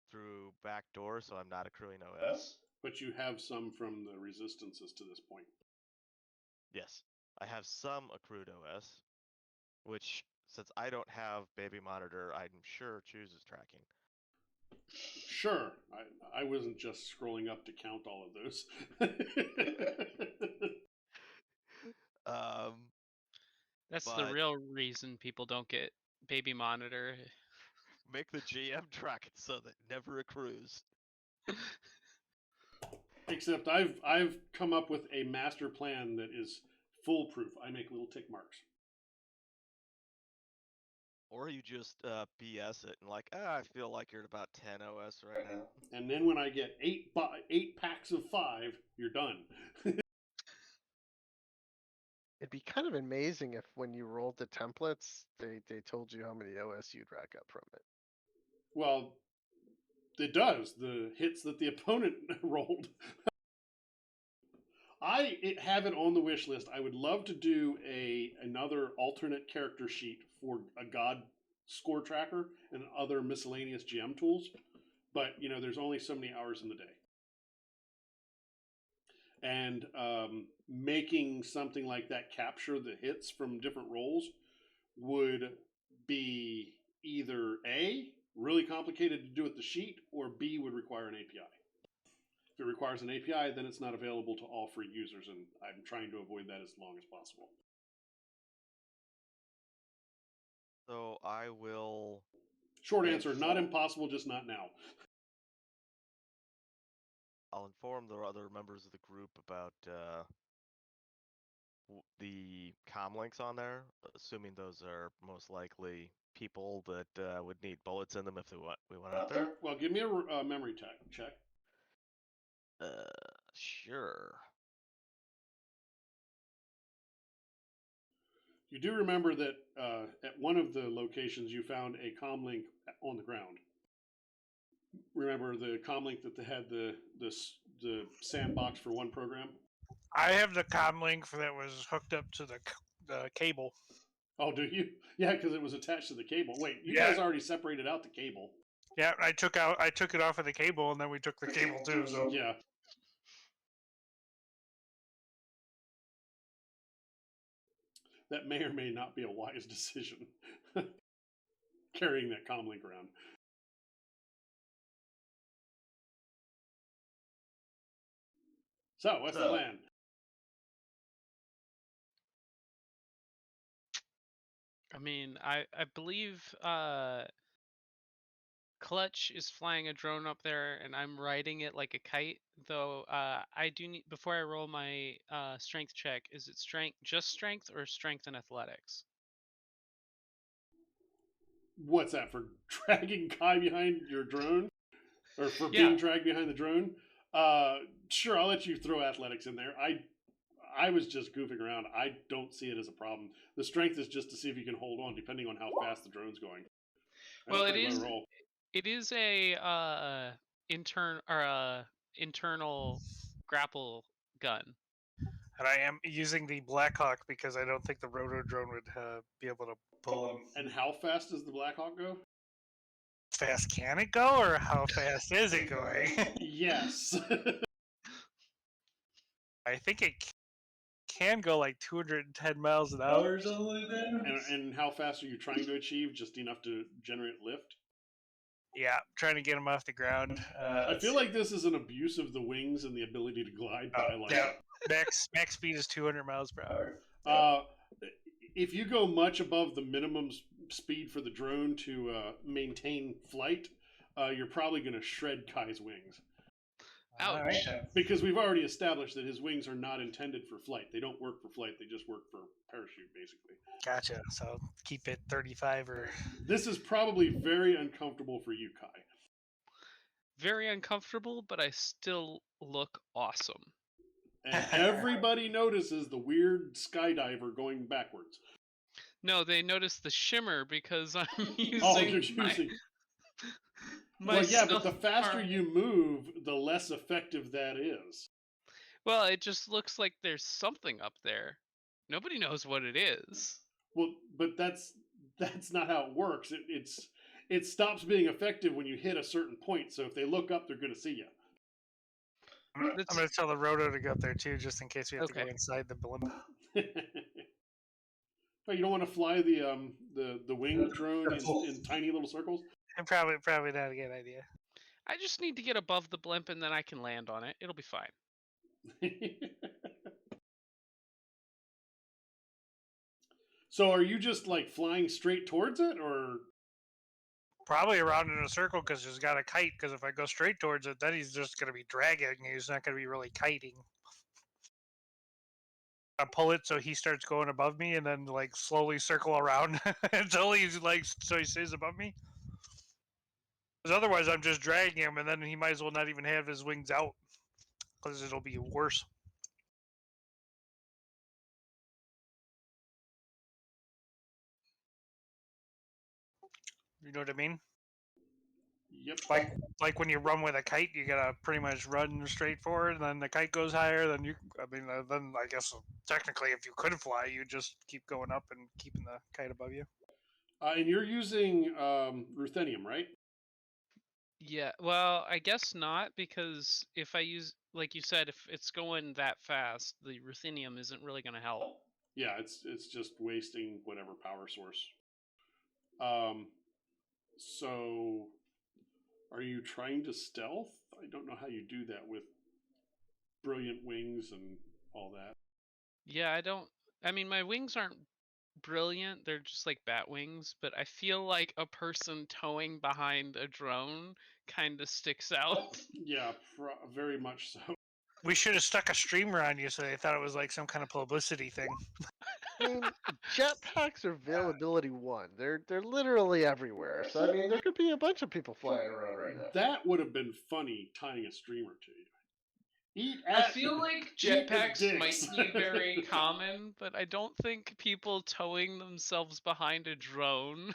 D: through back door, so I'm not accruing OS.
A: But you have some from the resistances to this point.
D: Yes, I have some accrued OS, which, since I don't have baby monitor, I'm sure chooses tracking.
A: Sure, I wasn't just scrolling up to count all of those.
B: That's the
D: But-
B: real reason people don't get baby monitor.
D: Make the GM track it so that it never accrues.
A: Except I've come up with a master plan that is foolproof. I make little tick marks.
D: Or you just BS it and like, I feel like you're at about 10 OS right now.
A: And then when I get eight packs of 5, you're done.
C: It'd be kind of amazing if when you rolled the templates, they told you how many OS you'd rack up from it.
A: Well, it does. The hits that the opponent rolled. I have it on the wish list. I would love to do another alternate character sheet for a god score tracker and other miscellaneous GM tools. But, there's only so many hours in the day. And making something like that capture the hits from different rolls would be either A, really complicated to do with the sheet, or B, would require an API. If it requires an API, then it's not available to all free users, and I'm trying to avoid that as long as possible.
D: So I will...
A: Short answer, not impossible, just not now.
D: I'll inform the other members of the group about the comm links on there, assuming those are most likely people that would need bullets in them if we went out there.
A: Well, give me a memory check.
D: Sure.
A: You do remember that at one of the locations you found a comm link on the ground. Remember the comm link that had the sandbox for one program?
E: I have the comm link that was hooked up to the cable.
A: Oh, do you? Yeah, because it was attached to the cable. Wait, you
E: Yeah.
A: guys already separated out the cable.
E: Yeah, I took it off of the cable, and then we took the cable too. So
A: Yeah. That may or may not be a wise decision. Carrying that comm link around. So, what's the plan?
B: I mean, I believe Clutch is flying a drone up there, and I'm riding it like a kite. Though I do need, before I roll my strength check, is it just strength, or strength and athletics?
A: What's that, for dragging Kai behind your drone? Or for being dragged behind the drone? Sure, I'll let you throw athletics in there. I was just goofing around. I don't see it as a problem. The strength is just to see if you can hold on, depending on how fast the drone's going.
B: Well, it is a internal grapple gun.
E: And I am using the Blackhawk because I don't think the roto drone would be able to pull him.
A: And how fast does the Blackhawk go?
E: Fast can it go, or how fast is it going?
A: Yes.
E: I think it can go like 210 miles an hour or something like that.
A: And how fast are you trying to achieve? Just enough to generate lift?
E: Yeah, trying to get him off the ground.
A: I feel like this is an abuse of the wings and the ability to glide by.
E: Max speed is 200 miles per hour.
A: If you go much above the minimum speed for the drone to maintain flight, you're probably going to shred Kai's wings.
B: Ouch.
E: Right.
A: Because we've already established that his wings are not intended for flight. They don't work for flight. They just work for parachute, basically.
E: Gotcha. So keep it 35 or...
A: This is probably very uncomfortable for you, Kai.
B: Very uncomfortable, but I still look awesome.
A: And everybody notices the weird skydiver going backwards.
B: No, they notice the shimmer because I'm using.
A: Oh, you're using.
B: My
A: Well, yeah, but the
B: stealth
A: faster
B: arm.
A: you move, the less effective that is.
B: Well, it just looks like there's something up there. Nobody knows what it is.
A: Well, but that's not how it works. It stops being effective when you hit a certain point. So if they look up, they're going to see you.
E: I'm going to tell the roto to go up there too, just in case we have to
B: Okay.
E: go inside the blimp.
A: But you don't want to fly the winged drone in tiny little circles.
E: And probably not a good idea.
B: I just need to get above the blimp and then I can land on it. It'll be fine.
A: So are you just like flying straight towards it, or
E: Probably around in a circle because he's got a kite. Because if I go straight towards it, then he's just going to be dragging. He's not going to be really kiting. I pull it so he starts going above me, and then like slowly circle around until he's like so he stays above me. Because otherwise, I'm just dragging him, and then he might as well not even have his wings out, because it'll be worse. You know what I mean?
A: Yep.
E: Like when you run with a kite, you gotta pretty much run straight forward, and then the kite goes higher. Then then I guess technically, if you could fly, you just keep going up and keeping the kite above you.
A: And you're using ruthenium, right?
B: Yeah, well, I guess not, because if I use, like you said, if it's going that fast, the ruthenium isn't really going to help.
A: Yeah, it's just wasting whatever power source. So are you trying to stealth? I don't know how you do that with brilliant wings and all that.
B: Yeah, I mean, my wings aren't brilliant. They're just like bat wings, but I feel like a person towing behind a drone kind of sticks out.
A: Yeah, very much so.
E: We should have stuck a streamer on you so they thought it was like some kind of publicity thing.
C: I mean, jetpacks are availability 1. They're literally everywhere. So I mean, there could be a bunch of people flying around right now.
A: That would have been funny tying a streamer to you.
B: I feel like jetpacks might be very common, but I don't think people towing themselves behind a drone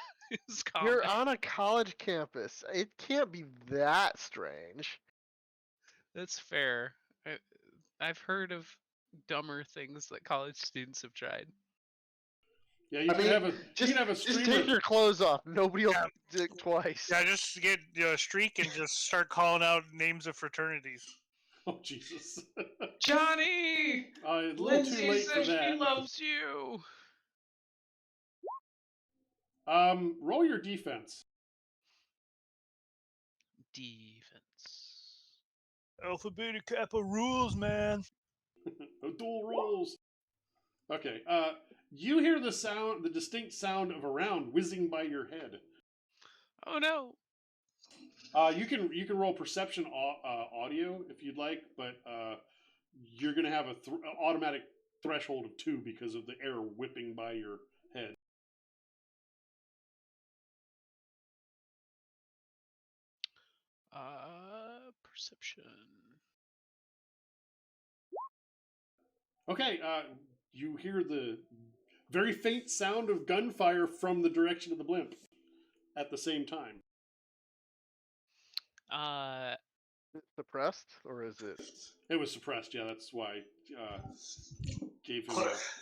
B: is common.
C: You're on a college campus. It can't be that strange.
B: That's fair. I've heard of dumber things that college students have tried.
A: Yeah, you can have a streamer.
C: Just take your clothes off. Nobody will think twice.
E: Yeah, just get a streak and just start calling out names of fraternities.
A: Oh Jesus,
B: Johnny!
A: a little
B: Lindsay
A: too late for
B: says
A: that.
B: she loves you.
A: Roll your defense.
B: Defense.
E: Alpha Beta Kappa rules, man.
A: Dual rules. Okay. You hear the distinct sound of a round whizzing by your head.
B: Oh no.
A: You can roll perception audio if you'd like, but you're gonna have a automatic threshold of 2 because of the air whipping by your head.
B: Perception.
A: Okay. You hear the very faint sound of gunfire from the direction of the blimp at the same time.
C: Is it suppressed, or is it?
A: It was suppressed. Yeah, that's why gave him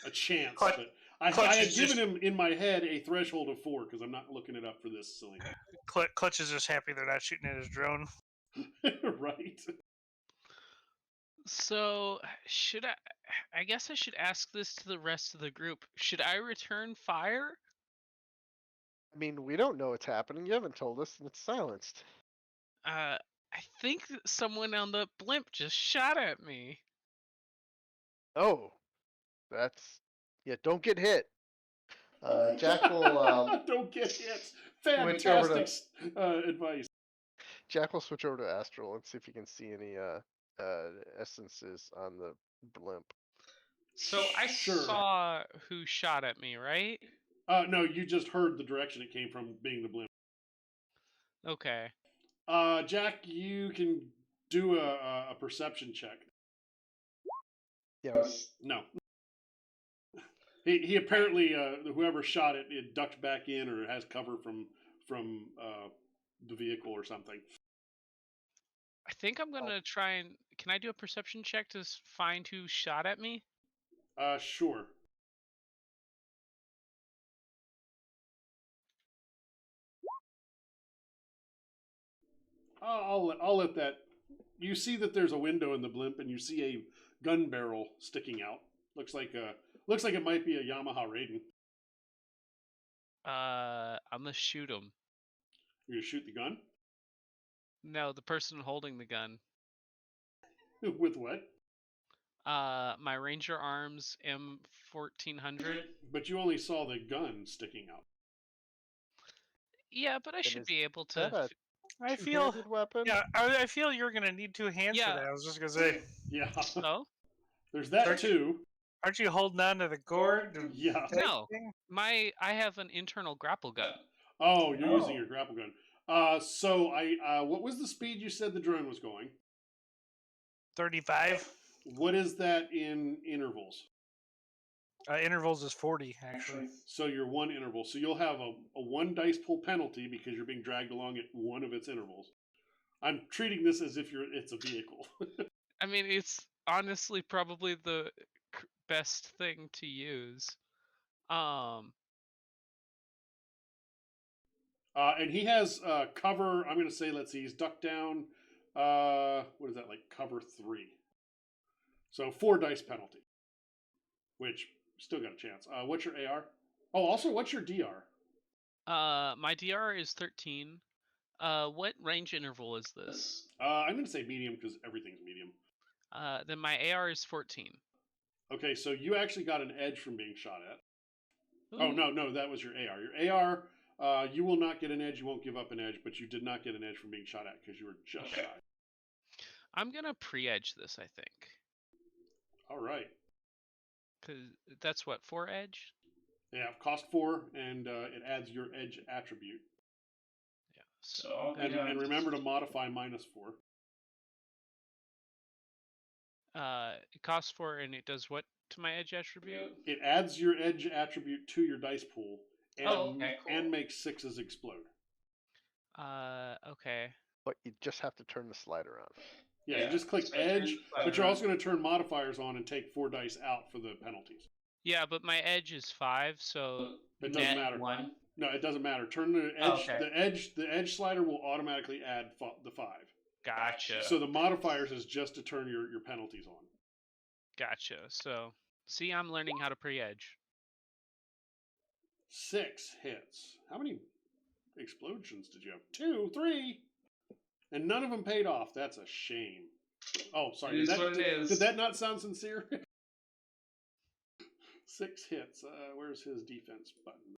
A: a chance.
E: Clutch-
A: But I had given him in my head a threshold of 4 because I'm not looking it up for this silly.
E: Clutch is just happy they're not shooting at his drone.
A: Right.
B: So should I guess I should ask this to the rest of the group. Should I return fire?
C: I mean, we don't know what's happening. You haven't told us, and it's silenced.
B: I think that someone on the blimp just shot at me.
C: Oh, that's Don't get hit. Jack will
A: Don't get hit.
C: switch over
A: Fantastic advice.
C: Jack will switch over to Astral and see if he can see any essences on the blimp.
B: So I saw who shot at me, right?
A: No, you just heard the direction it came from being the blimp.
B: Okay.
A: Jack, you can do a perception check.
C: Yes.
A: No. He apparently whoever shot it, it ducked back in or has cover from the vehicle or something.
B: I think I'm gonna try and. Can I do a perception check to find who shot at me?
A: Sure. I'll let that. You see that there's a window in the blimp, and you see a gun barrel sticking out. Looks like it might be a Yamaha Raiden.
B: I'm gonna shoot him.
A: You're gonna shoot the gun
B: No, the person holding the gun.
A: with what?
B: My Ranger Arms M1400.
A: But you only saw the gun sticking out.
B: Yeah, but I
C: And
B: should
C: is
B: be able
C: that
B: to.
C: a
E: I feel,
C: two-handed weapon?
E: yeah, I feel you're gonna need 2 hands
B: Yeah.
E: for that. I was just gonna say,
A: Yeah.
B: So
A: There's that
E: Search-
A: too.
E: aren't you holding on to the gourd?
A: Yeah.
E: type
B: No.
E: thing?
B: I have an internal grapple gun.
A: Oh, you're using your grapple gun. So what was the speed you said the drone was going?
E: 35.
A: What is that in intervals?
E: Intervals is 40 actually.
A: So you're one interval. So you'll have a one dice pool penalty because you're being dragged along at one of its intervals. I'm treating this as if it's a vehicle.
B: I mean, it's honestly probably the best thing to use.
A: And he has cover. I'm going to say, let's see, he's ducked down. What is that, like cover 3? So 4 dice penalty, which still got a chance. What's your AR? Oh, also, what's your DR?
B: My DR is 13. What range interval is this?
A: I'm going to say medium because everything's medium.
B: Then my AR is 14.
A: Okay, so you actually got an edge from being shot at.
B: Ooh.
A: Oh, no, that was your AR. Your AR, you will not get an edge. You won't give up an edge, but you did not get an edge from being shot at because you were just shy.
B: I'm gonna pre-edge this, I think.
A: All right.
B: Cause that's what, 4 edge?
A: Yeah, cost 4, and it adds your edge attribute.
B: Yeah. So
A: And remember to modify -4.
B: it costs 4 and it does what to my edge attribute?
A: It adds your edge attribute to your dice pool, and
B: okay, cool.
A: and makes 6s explode.
B: Okay.
C: But you just have to turn the slider on.
A: Yeah, you just click edge, but you're also going to turn modifiers on and take 4 dice out for the penalties.
B: Yeah, but my edge is 5, so
A: It doesn't
B: net
A: matter.
B: 1.
A: No, it doesn't matter. Turn the edge. The edge slider will automatically add the 5.
B: Gotcha.
A: So the modifiers is just to turn your penalties on.
B: Gotcha. So, see, I'm learning how to pre-edge.
A: 6 hits. How many explosions did you have? 2, 3, and none of them paid off. That's a shame. Oh, sorry. Did that not sound sincere? 6 hits. Where's his defense button?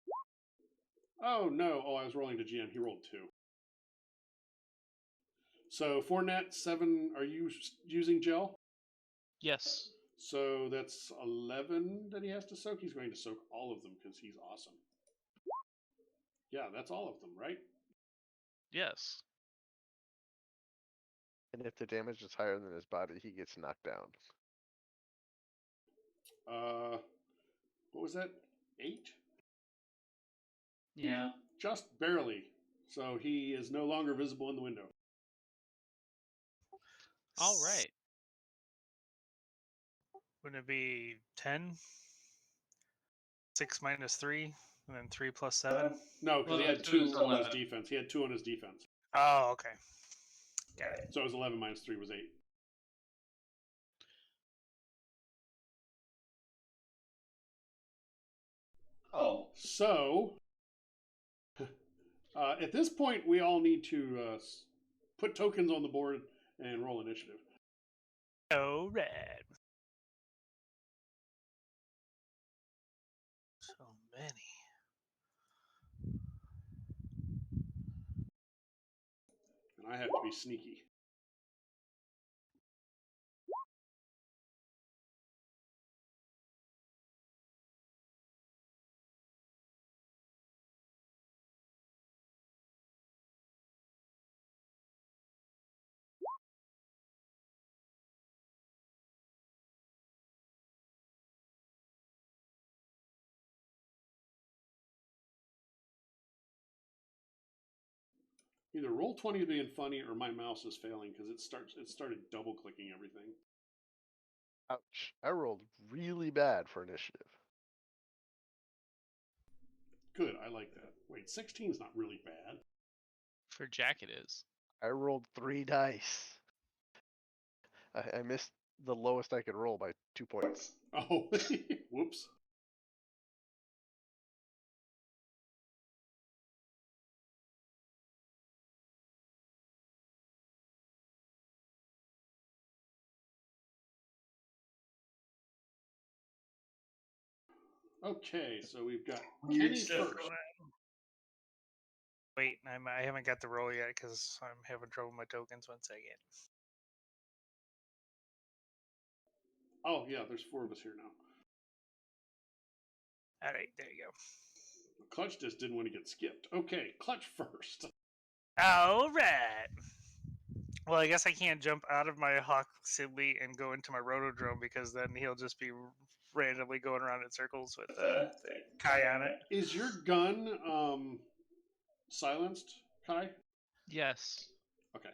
A: Oh no! Oh, I was rolling to GM. He rolled 2. So 4 net 7. Are you using gel?
B: Yes.
A: So that's 11 that he has to soak. He's going to soak all of them because he's awesome. Yeah, that's all of them, right?
B: Yes.
C: And if the damage is higher than his body, he gets knocked down.
A: What was that? 8?
B: Yeah.
A: Just barely. So he is no longer visible in the window.
B: All right.
E: Wouldn't it be 10? 6 minus 3, and then 3 plus 7?
A: No, because he had 2 on his defense. He had 2 on his defense.
E: Oh, okay. Got it.
A: So it was 11 minus 3 was 8.
B: Oh.
A: So, at this point, we all need to put tokens on the board and roll initiative.
E: Oh, red. So many.
A: And I have to be sneaky. Either roll 20 being funny or my mouse is failing because it started double clicking everything.
C: Ouch. I rolled really bad for initiative.
A: Good, I like that. Wait, 16 is not really bad.
B: For Jack, it is.
C: I rolled 3 dice. I missed the lowest I could roll by 2 points.
A: Oh, whoops. Okay, so we've got Kenny
E: Stuff
A: first.
E: going on. Wait, I haven't got the roll yet because I'm having trouble with my tokens. 1 second.
A: Oh, yeah, there's 4 of us here now.
E: All right, there you go.
A: Clutch just didn't want to get skipped. Okay, Clutch first.
E: All right. Well, I guess I can't jump out of my Hawk Sidley and go into my Rotodrome because then he'll just be randomly going around in circles with the Kai on it.
A: Is your gun silenced, Kai?
B: Yes.
A: Okay.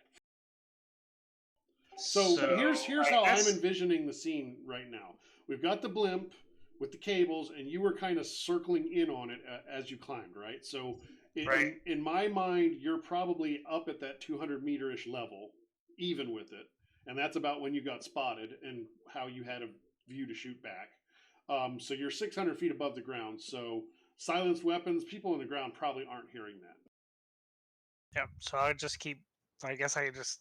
A: So here's how I'm
E: guess-
A: envisioning the scene right now. We've got the blimp with the cables, and you were kind of circling in on it as you climbed, right? So
E: Right.
A: in my mind, you're probably up at that 200 meter-ish level, even with it, and that's about when you got spotted and how you had a view to shoot back. So you're 600 feet above the ground. So silenced weapons, people on the ground probably aren't hearing that.
E: Yep. So I just keep. I guess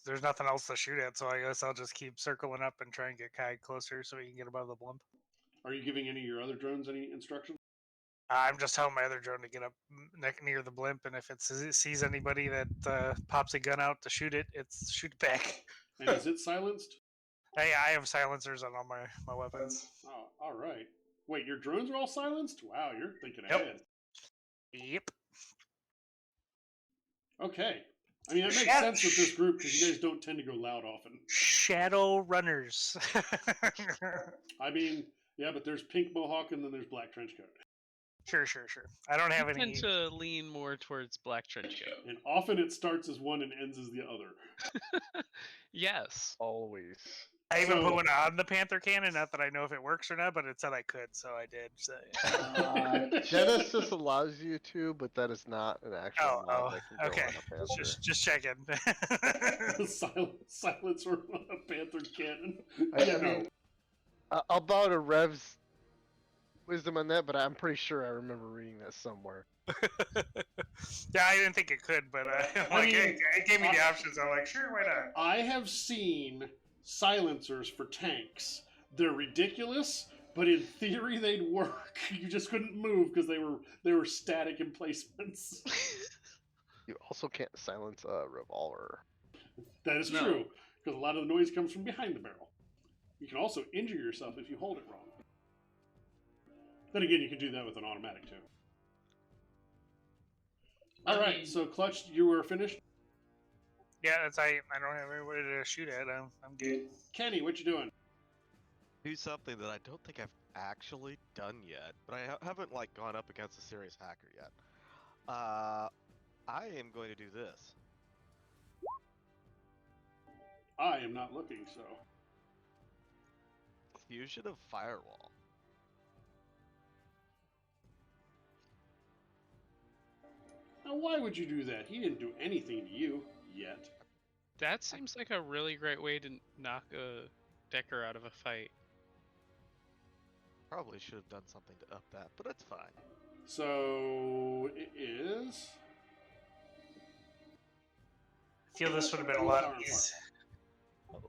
E: there's nothing else to shoot at, so I guess I'll just keep circling up and try and get Kai closer so we can get above the blimp.
A: Are you giving any of your other drones any instructions?
E: I'm just telling my other drone to get up near the blimp, and if it sees anybody that pops a gun out to shoot it, shoot it back.
A: And is it silenced?
E: Hey, I have silencers on all my weapons.
A: Oh, all right. Wait, your drones are all silenced? Wow, you're thinking
E: Yep.
A: ahead.
E: Yep.
A: Okay. I mean, that makes sense with this group because you guys don't tend to go loud often.
E: Shadowrunners.
A: I mean, yeah, but there's pink mohawk and then there's black trench coat.
E: Sure. I don't have
B: I
E: any.
B: tend to lean more towards black trench coat.
A: And often it starts as one and ends as the other.
B: Yes.
C: Always.
E: I even
A: So-
E: put one on the Panther cannon. Not that I know if it works or not, but it said I could, so I did. So.
C: Genesis allows you to, but that is not an actual mod that can go
E: okay.
C: on a Panther.
E: Just checking.
A: Silencer on a panther cannon.
C: I mean, I'll bow to Rev's wisdom on that, but I'm pretty sure I remember reading that somewhere.
E: Yeah, I didn't think it could, but it gave me the options. I'm like, sure, why not?
A: I have seen silencers for tanks. They're ridiculous, but in theory they'd work. You just couldn't move because they were static emplacements.
C: You also can't silence a revolver.
A: That is
B: No.
A: true, because a lot of the noise comes from behind the barrel. You can also injure yourself if you hold it wrong. Then again, you can do that with an automatic too. All right, so Clutch, you were finished.
E: Yeah, I don't have anybody to shoot at. I'm good.
A: Kenny, what you doing?
D: Do something that I don't think I've actually done yet, but I haven't gone up against a serious hacker yet. I am going to do this.
A: I am not looking, so.
D: Fusion of Firewall.
A: Now, why would you do that? He didn't do anything to you yet.
B: That seems like a really great way to knock a Decker out of a fight.
D: Probably should have done something to up that, but it's fine.
A: So it is.
E: I feel this would have been a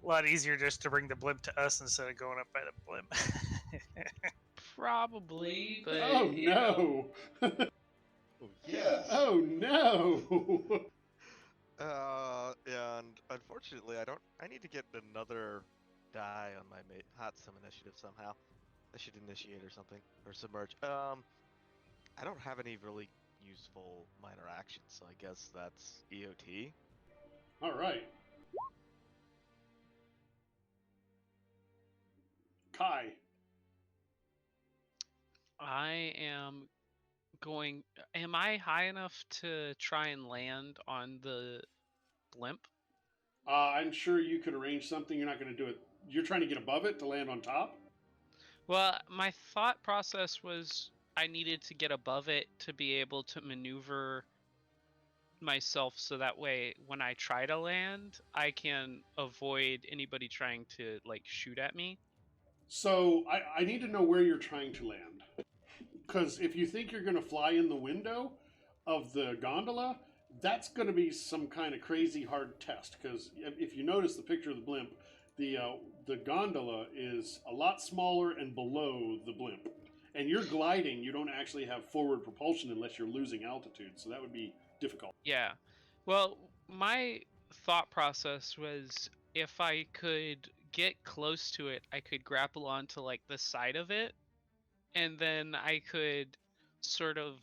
E: lot easier just to bring the blimp to us instead of going up by the blimp.
B: Probably, but
A: Oh no!
D: Oh yes.
A: Oh no!
D: And unfortunately, I need to get another die on my hot sim initiative somehow. I should initiate or something, or submerge. I don't have any really useful minor actions, so I guess that's EOT.
A: All right. Kai.
B: I am going. Am I high enough to try and land on the blimp?
A: I'm sure you could arrange something. You're not going to do it. You're trying to get above it to land on top?
B: Well, my thought process was I needed to get above it to be able to maneuver myself so that way when I try to land, I can avoid anybody trying to like shoot at me.
A: So I need to know where you're trying to land. Because if you think you're going to fly in the window of the gondola, that's going to be some kind of crazy hard test. Because if you notice the picture of the blimp, the gondola is a lot smaller and below the blimp. And you're gliding, you don't actually have forward propulsion unless you're losing altitude. So that would be difficult.
B: Yeah. Well, my thought process was if I could get close to it, I could grapple onto like the side of it, and then I could sort of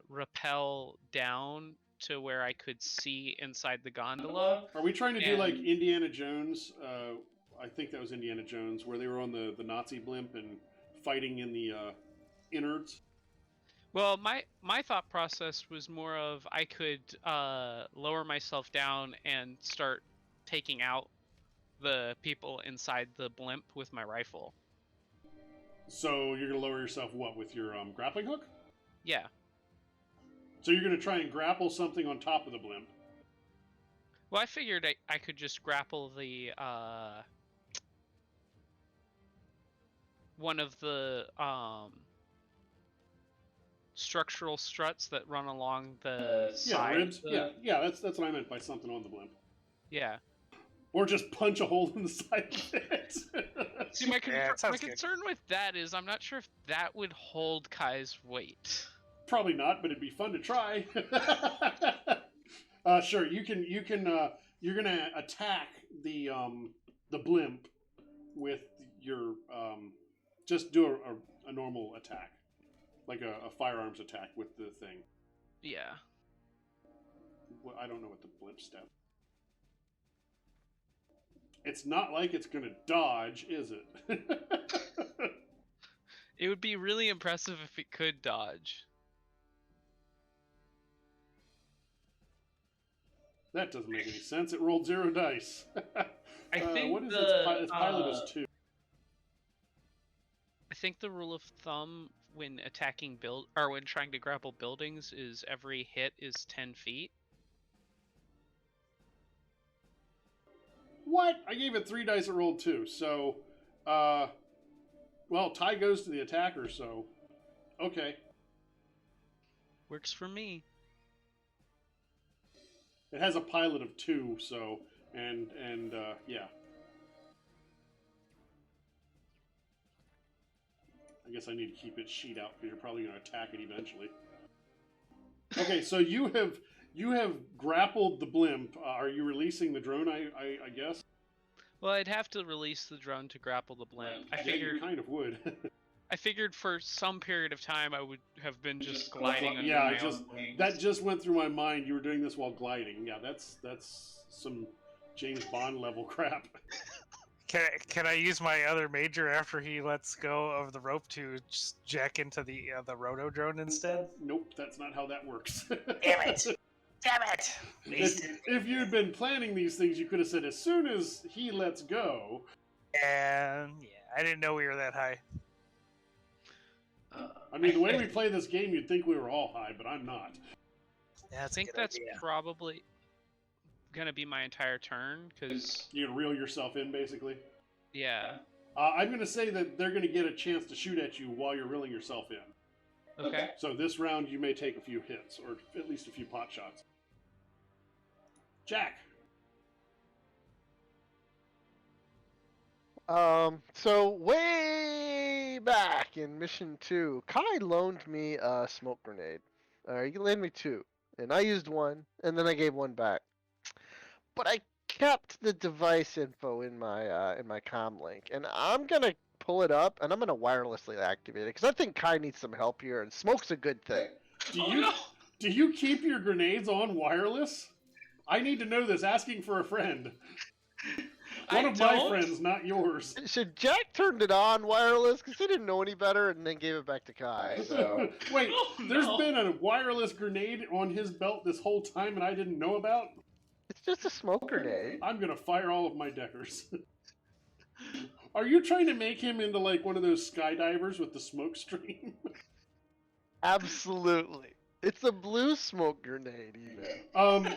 B: rappel down to where I could see inside the gondola.
A: Are we trying to do like
B: And-
A: Indiana Jones? I think that was Indiana Jones, where they were on the Nazi blimp and fighting in the innards.
B: Well, my thought process was more of I could lower myself down and start taking out the people inside the blimp with my rifle.
A: So you're going to lower yourself what with your grappling hook?
B: Yeah.
A: So you're going to try and grapple something on top of the blimp.
B: Well, I figured I could just grapple the one of the structural struts that run along the side.
A: Ribs. Yeah. That's what I meant by something on the blimp.
B: Yeah.
A: Or just punch a hole in the side of it.
B: See, my
E: sounds good.
B: concern with that is I'm not sure if that would hold Kai's weight.
A: Probably not, but it'd be fun to try. Sure, you can. You're gonna attack the blimp with your just do a normal attack, like a firearms attack with the thing.
B: Yeah.
A: Well, I don't know what the blimp step. It's not like it's gonna dodge, is it?
B: It would be really impressive if it could dodge.
A: That doesn't make any sense. It rolled 0 dice.
B: I think
A: what is
B: the,
A: its pilot is 2.
B: I think the rule of thumb when attacking when trying to grapple buildings is every hit is 10 feet.
A: What? I gave it 3 dice. It rolled 2. So, well, tie goes to the attacker. So, okay.
B: Works for me.
A: It has a pilot of 2. So, and yeah. I guess I need to keep its sheet out because you're probably going to attack it eventually. Okay, so you have grappled the blimp. Are you releasing the drone? I guess.
B: Well, I'd have to release the drone to grapple the blimp. I
A: Yeah,
B: figured.
A: you kind of would.
B: I figured for some period of time I would have been just gliding under
A: Yeah,
B: my own wings.
A: that just went through my mind. You were doing this while gliding. Yeah, that's some James Bond level crap.
E: Can I use my other major after he lets go of the rope to just jack into the roto drone instead?
A: Nope, that's not how that works.
E: Damn it! Damn it!
A: If you'd been planning these things, you could have said as soon as he lets go.
E: And yeah, I didn't know we were that high.
A: I mean, the way we play this game, you'd think we were all high, but I'm not.
E: Yeah,
B: I think that's probably gonna be my entire turn because
A: You can reel yourself in, basically.
B: yeah.
A: I'm gonna say that they're gonna get a chance to shoot at you while you're reeling yourself in.
B: Okay.
A: So this round, you may take a few hits, or at least a few pot shots. Jack.
C: So way back in Mission 2, Kai loaned me a smoke grenade. He lent me 2, and I used 1, and then I gave 1 back. But I kept the device info in my comm link, and I'm gonna pull it up, and I'm gonna wirelessly activate it because I think Kai needs some help here, and smoke's a good thing.
A: Do you keep your grenades on wireless? I need to know this. Asking for a friend. One of my friends, not yours.
C: Should Jack turned it on wireless because he didn't know any better, and then gave it back to Kai. So.
A: Wait,
B: Oh,
A: there's
B: no.
A: been a wireless grenade on his belt this whole time, and I didn't know about.
C: It's just a smoke grenade.
A: I'm gonna fire all of my deckers. Are you trying to make him into like one of those skydivers with the smoke stream?
C: Absolutely. It's a blue smoke grenade, even.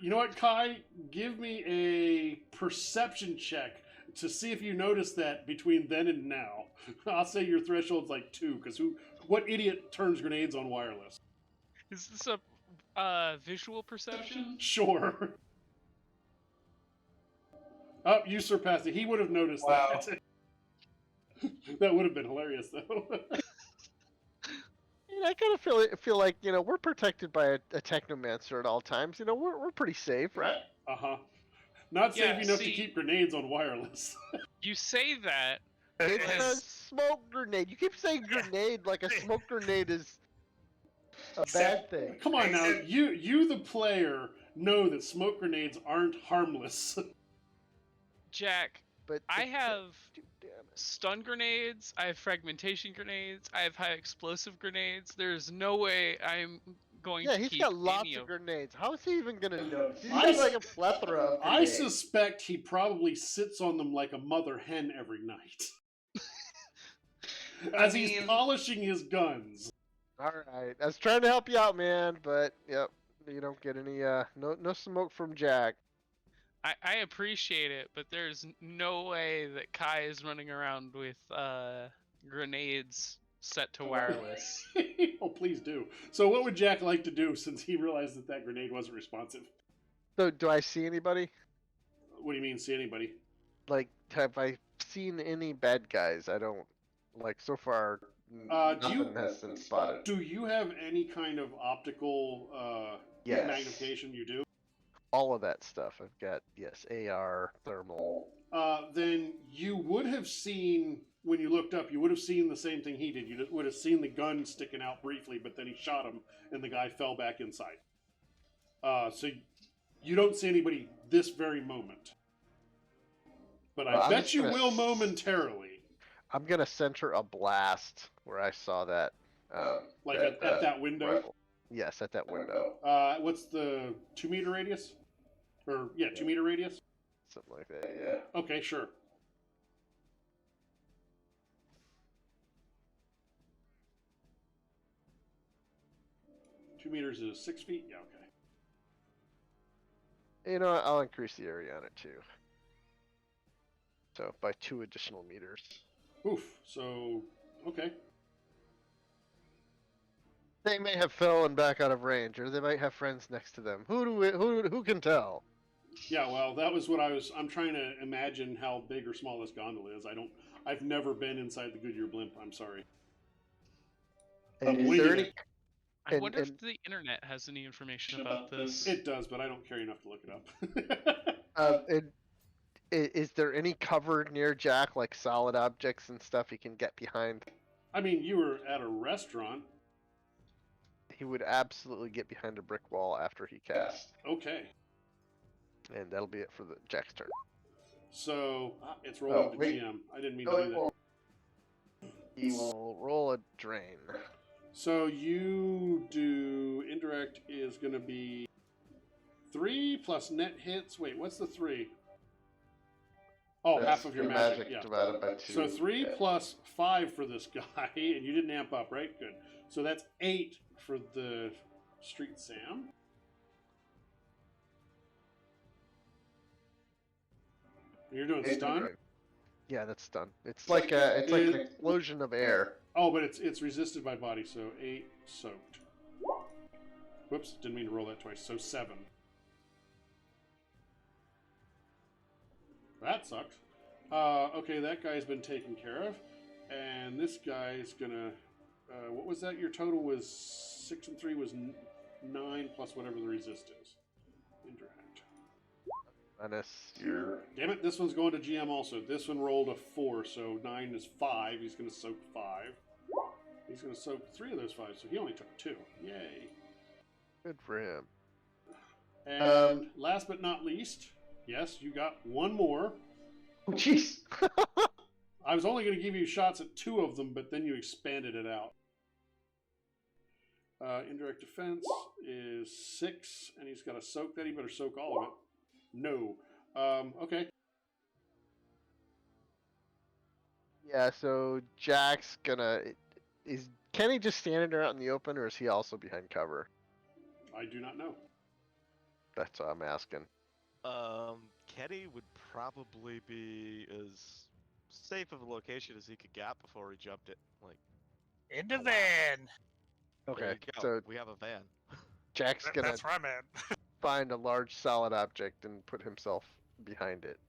A: You know what, Kai? Give me a perception check to see if you notice that between then and now. I'll say your threshold's like 2, because what idiot turns grenades on wireless?
B: Is this a visual perception?
A: Sure. Oh, you surpassed it. He would have noticed that. That would have been hilarious, though.
C: I kind of feel like we're protected by a technomancer at all times. We're pretty safe, right?
A: Uh-huh. Not
B: Yeah,
A: safe enough to
B: see-
A: keep grenades on wireless.
B: You say that.
C: It's a
B: Yes.
C: smoke grenade. You keep saying grenade like a smoke grenade is a bad thing.
A: Come on now, you the player know that smoke grenades aren't harmless.
B: Jack,
C: But
B: I have
C: damn it.
B: stun grenades, I have fragmentation grenades, I have high explosive grenades. There's no way I'm going
C: Yeah,
B: to
C: he's
B: keep
C: got lots
B: any
C: of
B: of
C: grenades. How is he even gonna notice? He's
A: I
C: got like a plethora of
A: I
C: grenades.
A: suspect he probably sits on them like a mother hen every night. As he's polishing his guns.
C: All right, I was trying to help you out, man, but yep, you don't get any no smoke from Jack.
B: I appreciate it, but there's no way that Kai is running around with grenades set to wireless.
A: Oh, please do. So what would Jack like to do since he realized that grenade wasn't responsive?
C: So, do I see anybody?
A: What do you mean, see anybody?
C: Like, have I seen any bad guys? I don't. Like, so far, nothing has been spotted.
A: Do you have any kind of optical
C: Yes.
A: magnification? You do?
C: All of that stuff. I've got, yes, AR, thermal.
A: Then you would have seen, when you looked up, you would have seen the same thing he did. You would have seen the gun sticking out briefly, but then he shot him, and the guy fell back inside. So you don't see anybody this very moment. But I
C: Well, I'm
A: bet
C: just
A: you
C: gonna
A: will momentarily.
C: I'm gonna center a blast where I saw that.
A: Like at that window?
C: rifle. Yes, at that window.
A: What's the 2 meter radius? Or, yeah, 2 meter radius?
C: Something like that, yeah.
A: Okay, sure. Two meters is 6 feet? Yeah, okay.
C: You know what? I'll increase the area on it too. So, by 2 additional meters.
A: Oof. So, okay.
C: They may have fallen back out of range, or they might have friends next to them. Who can tell?
A: Yeah, well, that was what I'm trying to imagine how big or small this gondola is. I've never been inside the Goodyear blimp. I'm sorry.
C: And is
A: winging
C: there
A: it.
C: any?
B: I
C: And-
B: wonder
C: and-
B: if the internet has any information about this.
A: It does, but I don't care enough to look it up.
C: Is there any cover near Jack, like solid objects and stuff he can get behind?
A: I mean, you were at a restaurant.
C: He would absolutely get behind a brick wall after he casts,
A: Okay.
C: and that'll be it for the Jack's turn.
A: So, it's rolling to
C: wait.
A: GM. I didn't mean to do that.
C: He will roll a drain.
A: So you do indirect is going to be 3 plus net hits. Wait, what's the 3? Oh, half of your magic. Yeah.
C: divided by 2.
A: So 3 plus 5 for this guy, and you didn't amp up, right? Good. So that's 8 for the Street Sam. You're doing stun?
C: Yeah, that's stun. It's like an explosion of air.
A: Oh, but it's resisted by body, so 8 soaked. Whoops, didn't mean to roll that twice. So 7. That sucks. Okay, that guy's been taken care of. And this guy's gonna... what was that? Your total was 6 and 3 was 9 plus whatever the resist is. Indirect.
C: Minus your...
A: Damn it, this one's going to GM also. This one rolled a 4, so 9 is 5. He's gonna soak 5. He's gonna soak 3 of those 5, so he only took 2. Yay.
C: Good for him.
A: And last but not least, yes, you got one more.
C: Oh, jeez.
A: I was only going to give you shots at 2 of them, but then you expanded it out. Indirect defense is 6, and he's got to soak that. He better soak all of it. No. Okay.
C: Yeah, so Jack's gonna. Is Kenny just standing there out in the open, or is he also behind cover?
A: I do not know.
C: That's what I'm asking.
D: Kenny would probably be as safe of a location as he could get before he jumped it. Like,
E: In the
D: Oh, wow.
E: van.
D: there
C: Okay,
D: you go.
C: so
D: We have a van.
C: Jack's gonna
E: That's where I'm at.
C: find a large solid object and put himself behind it.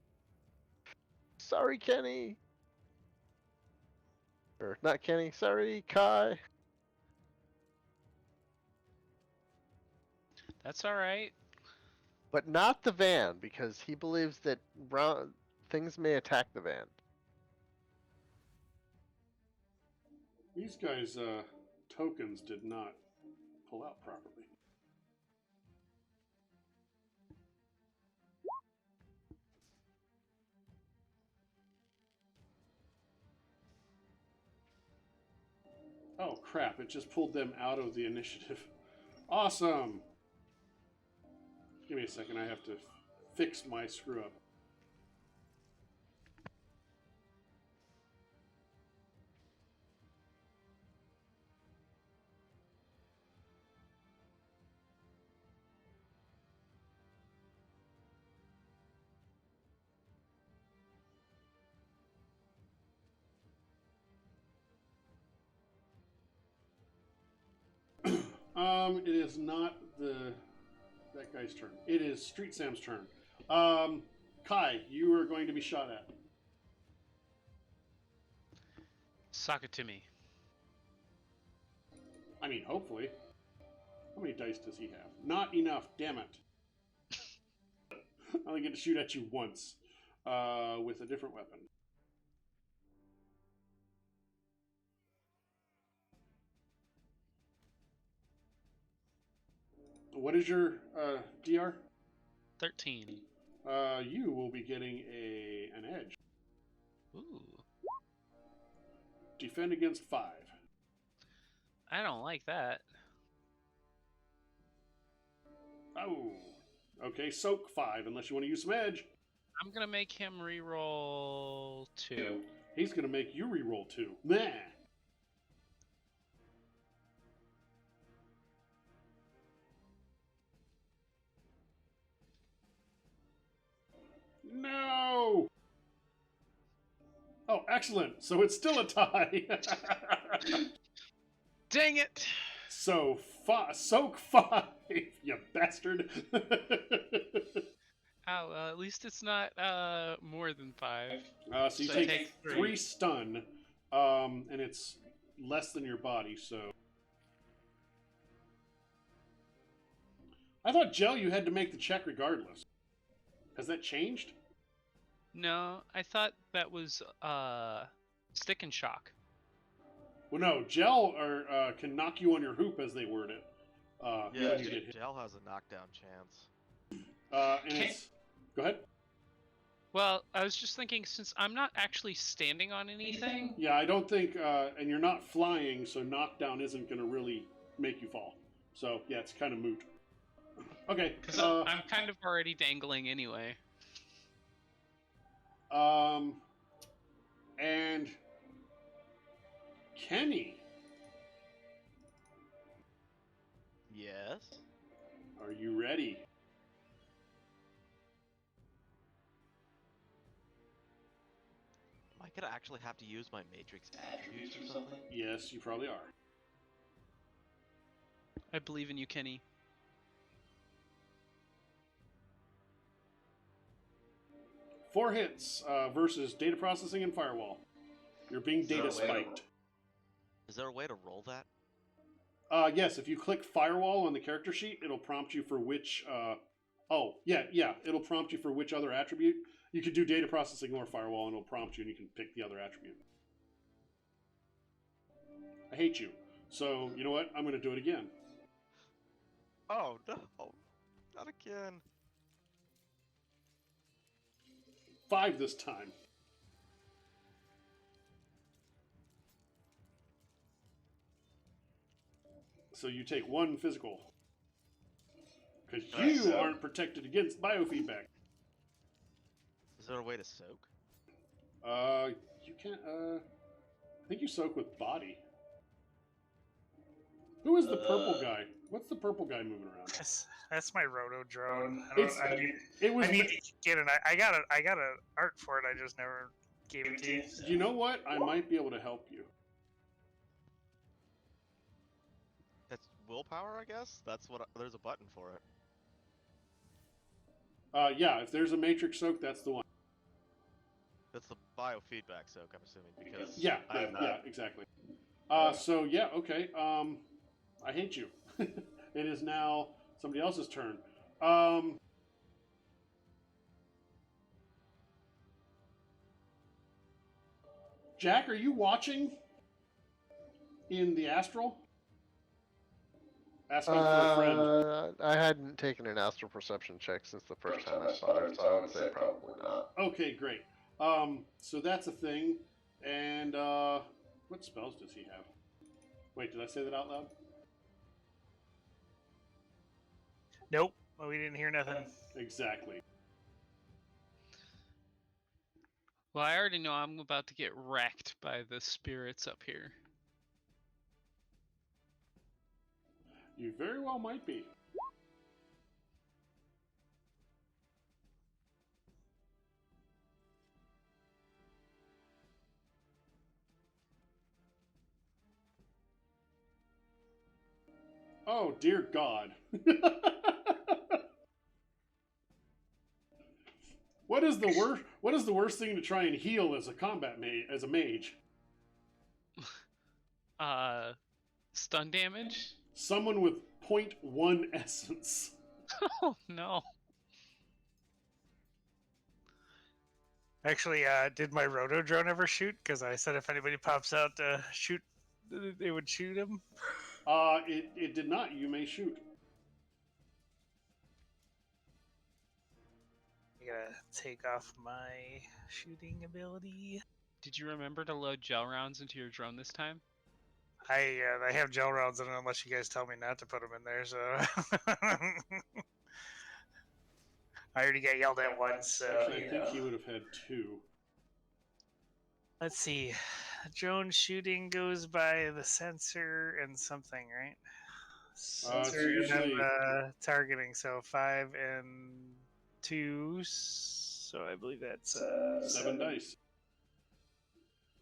C: Sorry, Kenny. Or not Kenny. Sorry, Kai.
B: That's all right.
C: But not the van, because he believes that things may attack the van.
A: These guys' tokens did not pull out properly. Oh crap, it just pulled them out of the initiative. Awesome! Give me a second, I have to fix my screw up. It is not that guy's turn. It is Street Sam's turn. Kai, you are going to be shot at.
B: Sock it to me.
A: I mean, hopefully. How many dice does he have? Not enough, damn it. I only get to shoot at you once with a different weapon. What is your DR?
B: 13.
A: You will be getting an edge.
B: Ooh.
A: Defend against 5.
B: I don't like that.
A: Oh. Okay, soak 5, unless you want to use some edge.
B: I'm gonna make him re-roll 2.
A: He's going to make you re-roll 2. Meh. No! Oh, excellent. So it's still a tie.
B: Dang it!
A: So, soak 5, you bastard.
B: Oh, well, at least it's not more than 5.
A: So you
B: So
A: take
B: take
A: 3 stun, and it's less than your body, so. I thought, Gel, you had to make the check regardless. Has that changed?
B: No, I thought that was stick and shock.
A: Well, no, Gel can knock you on your hoop, as they word it.
D: Yeah,
A: when you get hit.
D: Gel has a knockdown chance.
A: And it's. Go ahead.
B: Well, I was just thinking, since I'm not actually standing on anything.
A: Yeah, I don't think, and you're not flying, so knockdown isn't going to really make you fall. So, yeah, it's kind of moot. Okay.
B: Because I'm kind of already dangling anyway.
A: And Kenny,
D: Yes.
A: are you ready?
D: Am I gonna actually have to use my Matrix attributes or something?
A: Yes, you probably are.
B: I believe in you, Kenny.
A: 4 hits versus data processing and firewall. You're being data spiked.
D: Is there a way to roll that?
A: Yes, if you click firewall on the character sheet, it'll prompt you for which. It'll prompt you for which other attribute. You could do data processing or firewall, and it'll prompt you, and you can pick the other attribute. I hate you. So, you know what? I'm going to do it again.
D: Oh no! Not again.
A: 5 this time. So you take 1 physical. Because you aren't protected against biofeedback.
D: Is there a way to soak?
A: You can't. I think you soak with body. Who is the purple guy? What's the purple guy moving around?
E: That's my roto drone.
A: It's- It was.
E: I need to get it. I got a art for it. I just never gave it to you.
A: You know what? I might be able to help you.
D: It's willpower, I guess. That's what. There's a button for it.
A: Yeah, if there's a matrix soak, that's the one.
D: That's the biofeedback soak, I'm assuming, because
A: Yeah,
D: I have
A: yeah,
D: that.
A: exactly. So yeah, okay. I hate you. It is now somebody else's turn. Jack, are you watching in the astral? Asking for a friend.
C: I hadn't taken an astral perception check since the first time I spotted, so I would say probably not.
A: Okay, great. So that's a thing. And what spells does he have? Wait, did I say that out loud?
E: Nope. Well, we didn't hear nothing.
A: Exactly.
B: Well, I already know I'm about to get wrecked by the spirits up here.
A: You very well might be. Oh dear God! What is the worst? What is the worst thing to try and heal as a combat as a mage?
B: Stun damage?
A: Someone with 0.1 essence.
B: Oh no.
E: Actually, did my roto drone ever shoot? Because I said if anybody pops out to shoot, they would shoot him.
A: It did not. You may shoot.
E: I gotta take off my shooting ability.
B: Did you remember to load gel rounds into your drone this time?
E: I have gel rounds in it unless you guys tell me not to put them in there. So I already got yelled at once. So
A: Actually, I think he would have had 2.
E: let's see. Drone shooting goes by the sensor and something, right? Sensor and then
A: usually-
E: targeting. So 5 and 2. So I believe that's
A: 7 dice.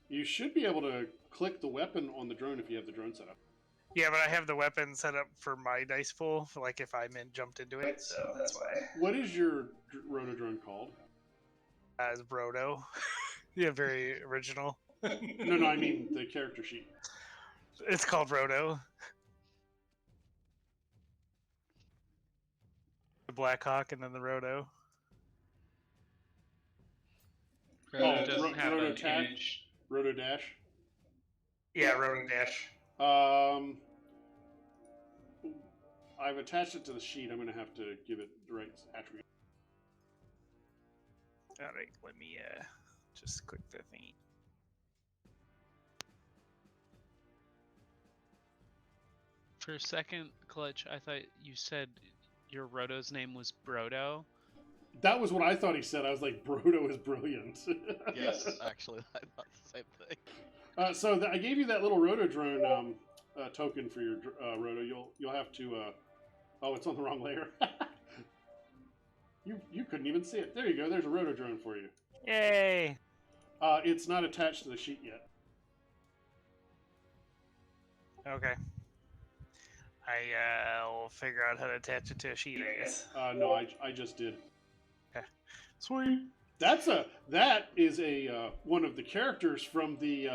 A: You should be able to click the weapon on the drone if you have the drone set up.
E: Yeah, but I have the weapon set up for my dice pool, for like if I jumped into it, so that's why.
A: What is your roto drone called?
E: As Brodo. Yeah, very original.
A: No, I mean the character sheet.
E: It's called Roto. The Blackhawk and then the Roto.
B: Roto doesn't
A: Ro-
B: have
A: Roto
B: an
A: Tag?
B: image.
A: Roto Dash.
E: Yeah, Roto Dash.
A: I've attached it to the sheet. I'm going to have to give it the right attribute.
E: Alright, let me just click the thing.
B: For a second, Clutch, I thought you said your Roto's name was Brodo.
A: That was what I thought he said. I was like, Brodo is brilliant.
D: Yes, actually, I thought the same thing.
A: So I gave you that little roto drone token for your roto. You'll have to. Oh, it's on the wrong layer. You couldn't even see it. There you go. There's a roto drone for you.
E: Yay!
A: It's not attached to the sheet yet.
E: Okay. I'll figure out how to attach it to a sheet, I guess.
A: No, I just did.
E: Sweet.
A: That is a one of the characters from the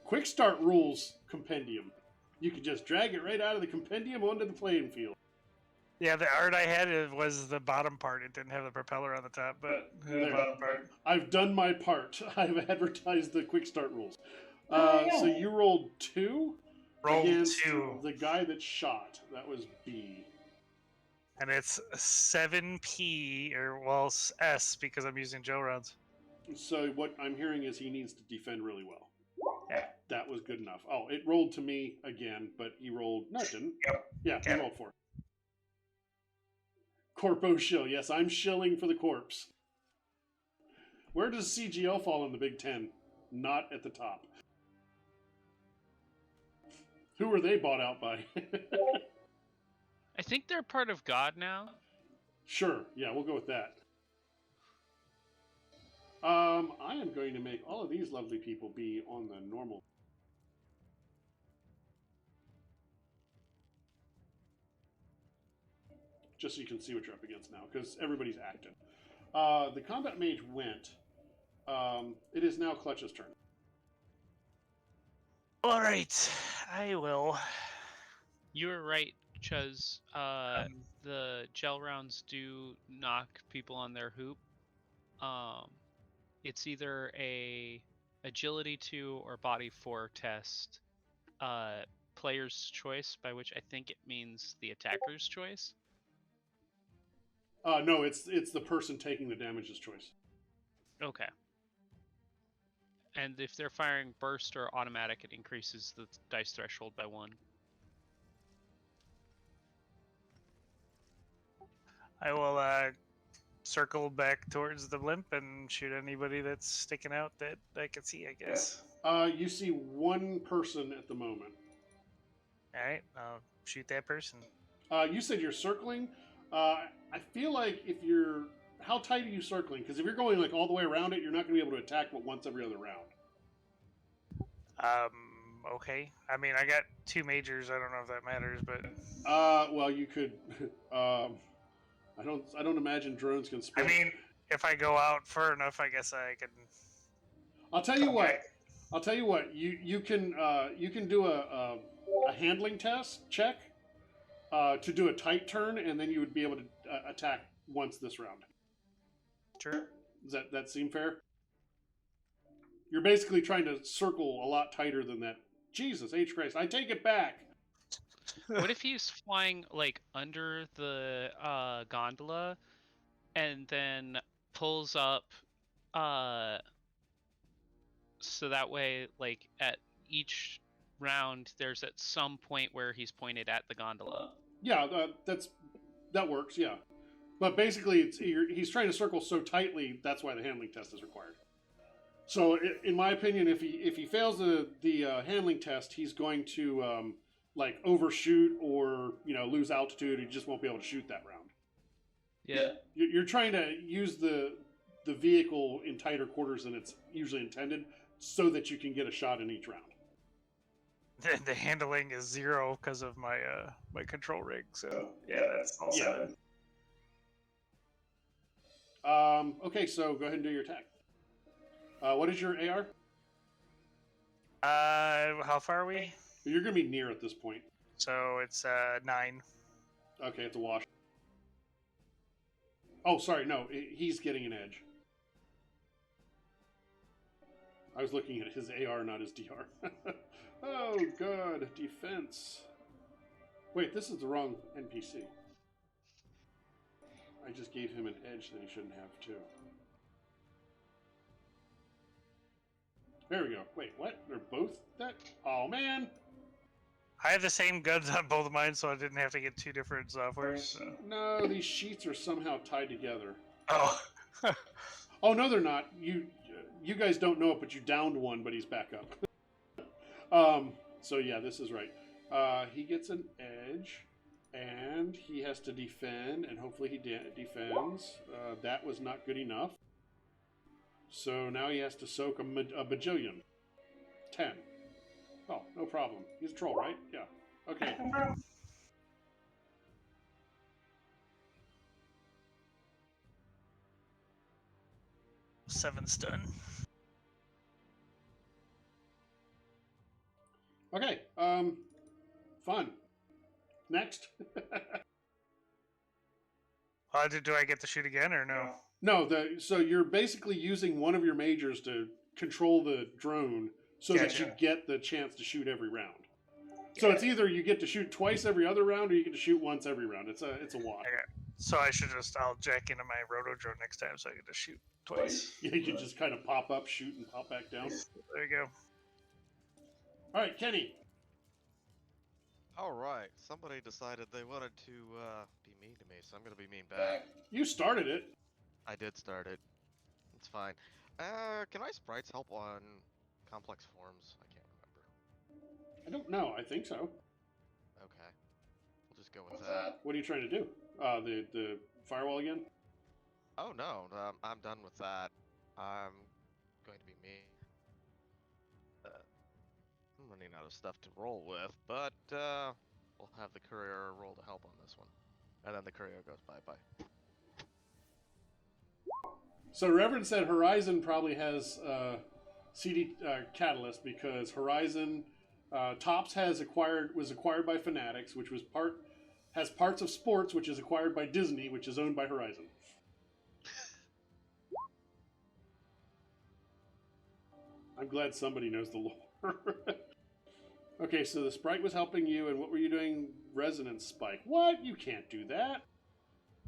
A: Quick Start Rules compendium. You can just drag it right out of the compendium onto the playing field.
E: Yeah, the art I had was the bottom part. It didn't have the propeller on the top, but the
A: There.
E: bottom part.
A: I've done my part. I've advertised the Quick Start Rules. So you rolled 2
E: Roll
A: against
E: 2.
A: the guy that shot. That was B.
E: And it's 7P, or well, S, because I'm using Joe rounds.
A: So what I'm hearing is he needs to defend really well.
E: Yeah.
A: That was good enough. Oh, it rolled to me again, but he rolled... No, it didn't.
E: Yep.
A: Yeah, he
E: Yep.
A: rolled 4. Corpo shill. Yes, I'm shilling for the corpse. Where does CGL fall in the Big Ten? Not at the top. Who were they bought out by?
B: I think they're part of God now.
A: Sure, yeah, we'll go with that. I am going to make all of these lovely people be on the normal. Just so you can see what you're up against now, because everybody's active. The combat mage went. It is now Clutch's turn.
E: All right, I will.
B: You were right, Chuz. The gel rounds do knock people on their hoop. It's either a agility 2 or body 4 test. Player's choice, by which I think it means the attacker's choice.
A: No, it's the person taking the damage's choice.
B: Okay. And if they're firing burst or automatic, it increases the dice threshold by 1.
E: I will circle back towards the blimp and shoot anybody that's sticking out that I can see, I guess.
A: You see one person at the moment.
E: All right, I'll shoot that person.
A: You said you're circling. I feel like if you're... How tight are you circling? Because if you're going like all the way around it, you're not going to be able to attack but once every other round.
E: Okay. I mean, I got 2 majors. I don't know if that matters, but...
A: Well, you could... I don't imagine drones can split.
E: I mean, if I go out far enough, I guess I can...
A: I'll tell you what. You can do a handling test check to do a tight turn, and then you would be able to attack once this round.
E: Sure.
A: Does that seem fair? You're basically trying to circle a lot tighter than that. Jesus H. Christ! I take it back.
B: What if he's flying like under the gondola, and then pulls up, so that way, like at each round, there's at some point where he's pointed at the gondola.
A: Yeah, that works. Yeah, but basically, he's trying to circle so tightly. That's why the handling test is required. So, in my opinion, if he fails the handling test, he's going to like overshoot or lose altitude. He just won't be able to shoot that round.
B: Yeah.
A: You're trying to use the vehicle in tighter quarters than it's usually intended, so that you can get a shot in each round.
E: The handling is 0 because of my my control rig. So yeah, that's all set.
A: Okay, so go ahead and do your attack. What is your AR?
E: How far are we?
A: You're going to be near at this point.
E: So it's 9.
A: Okay, it's a wash. Oh, sorry, no, he's getting an edge. I was looking at his AR, not his DR. Oh, God, defense. Wait, this is the wrong NPC. I just gave him an edge that he shouldn't have, too. There we go. Wait, what? They're both that? Oh, man!
E: I have the same guns on both of mine, so I didn't have to get 2 different softwares. So.
A: No, these sheets are somehow tied together.
E: Oh.
A: Oh, no, they're not. You guys don't know it, but you downed one, but he's back up. So, yeah, this is right. He gets an edge, and he has to defend, and hopefully he defends. That was not good enough. So now he has to soak a bajillion. 10. Oh, no problem. He's a troll, right? Yeah. Okay.
E: 7 stun.
A: Okay. Fun. Next.
E: Do I get to shoot again or no?
A: No, so you're basically using one of your majors to control the drone so that you get the chance to shoot every round. So it's either you get to shoot twice every other round or you get to shoot once every round. It's a wash.
E: Okay. So I'll jack into my roto drone next time so I get to shoot twice.
A: Yeah, you can just kind of pop up, shoot, and pop back down.
E: There you go.
A: All right, Kenny.
D: All right, somebody decided they wanted to be mean to me, so I'm gonna be mean back.
A: You started it.
D: I did start it. It's fine. Can my sprites help on complex forms? I can't remember.
A: I don't know. I think so.
D: Okay. We'll just go with that.
A: What are you trying to do? The firewall again?
D: Oh no, I'm done with that. I'm going to be me. I'm running out of stuff to roll with, but we'll have the courier roll to help on this one. And then the courier goes bye-bye.
A: So Reverend said Horizon probably has CD Catalyst because Horizon Tops was acquired by Fanatics, which has parts of Sports, which is acquired by Disney, which is owned by Horizon. I'm glad somebody knows the lore. Okay, so the sprite was helping you, and what were you doing? Resonance spike. What? You can't do that.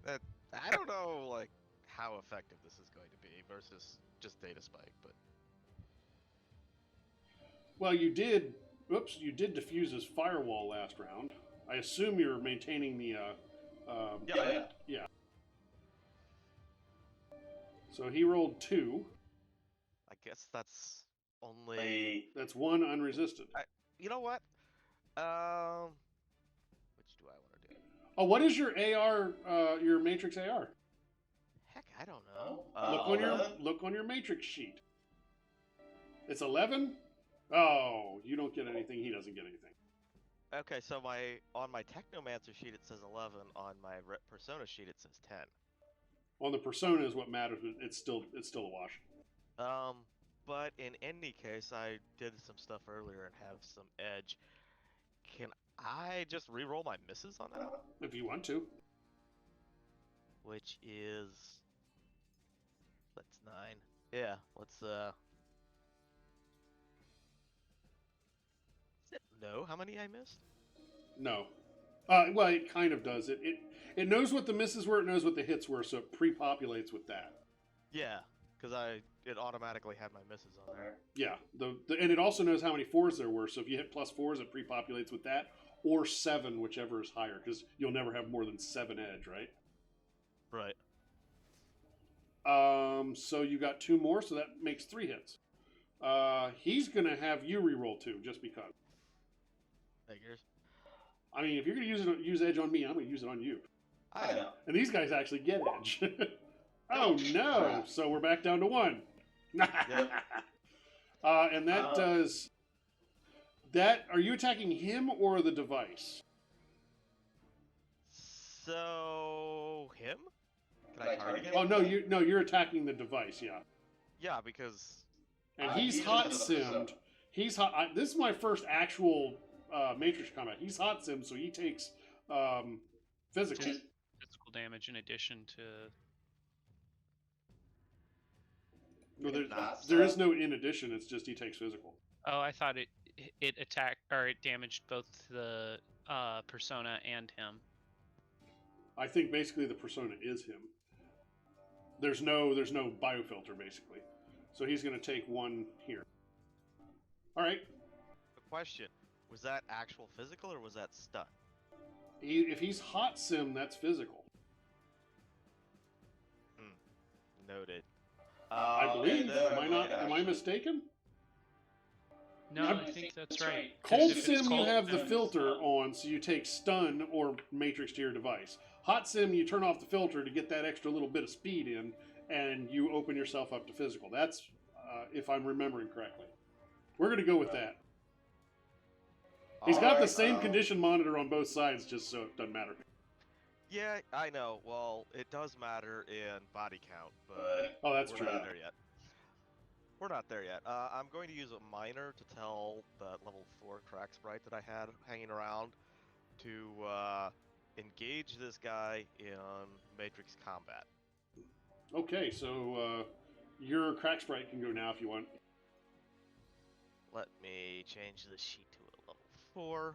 D: I don't know, like, how effective this is going to be versus just data spike, but
A: Well, you did defuse his firewall last round. I assume you're maintaining the. Yeah. So he rolled 2.
D: I guess that's only.
A: That's 1 unresisted.
D: You know what? Which do I want to do?
A: Oh, what is your AR? Your Matrix AR?
D: Heck, I don't know.
A: Look on your Matrix sheet. It's 11. Oh, you don't get anything. He doesn't get anything.
D: Okay, so on my Technomancer sheet it says 11. On my Persona sheet it says 10.
A: On the Persona is what matters. But it's still a wash.
D: But in any case, I did some stuff earlier and have some edge. Can I just re-roll my misses on that?
A: If you want to.
D: Which is... That's 9. Yeah, let's, No, how many I missed?
A: No. Well, it kind of does. It knows what the misses were, it knows what the hits were, so it pre-populates with that.
D: Yeah, because it automatically had my misses on there.
A: Yeah, and it also knows how many 4s there were, so if you hit +4s, it pre-populates with that, or 7, whichever is higher, because you'll never have more than 7 edge, right?
D: Right.
A: So you got 2 more, so that makes 3 hits. He's going to have you re-roll 2, just because.
D: Figures.
A: I mean, if you're going to use edge on me, I'm going to use it on you.
D: I know.
A: And these guys actually get edge. Oh no! So we're back down to 1.
D: Yep.
A: And that does that. Are you attacking him or the device?
D: So him? Can I target him?
A: Oh no, you're attacking the device. Yeah.
D: Yeah, because.
A: And he's hot simmed. He's hot. This is my first actual Matrix combat. He's hot simmed, so he takes physical
B: damage in addition to.
A: No, there is no in addition. It's just he takes physical.
B: Oh, I thought it attacked or it damaged both the persona and him.
A: I think basically the persona is him. There's no biofilter basically, so he's going to take 1 here. All right.
D: A question: was that actual physical or was that stun?
A: If he's hot sim, that's physical.
D: Noted.
A: I believe. Am I mistaken?
B: No, I think that's right.
A: Cold sim, you have the filter on, so you take stun or matrix to your device. Hot sim, you turn off the filter to get that extra little bit of speed in, and you open yourself up to physical. That's if I'm remembering correctly. We're going to go with that. He's got the same condition monitor on both sides, just so it doesn't matter.
D: Yeah, I know. Well, it does matter in body count, but
A: that's
D: we're
A: true.
D: not there yet. We're not there yet. I'm going to use a miner to tell the level 4 crack sprite that I had hanging around to engage this guy in Matrix combat.
A: Okay, so your crack sprite can go now if you want.
D: Let me change the sheet to a level 4.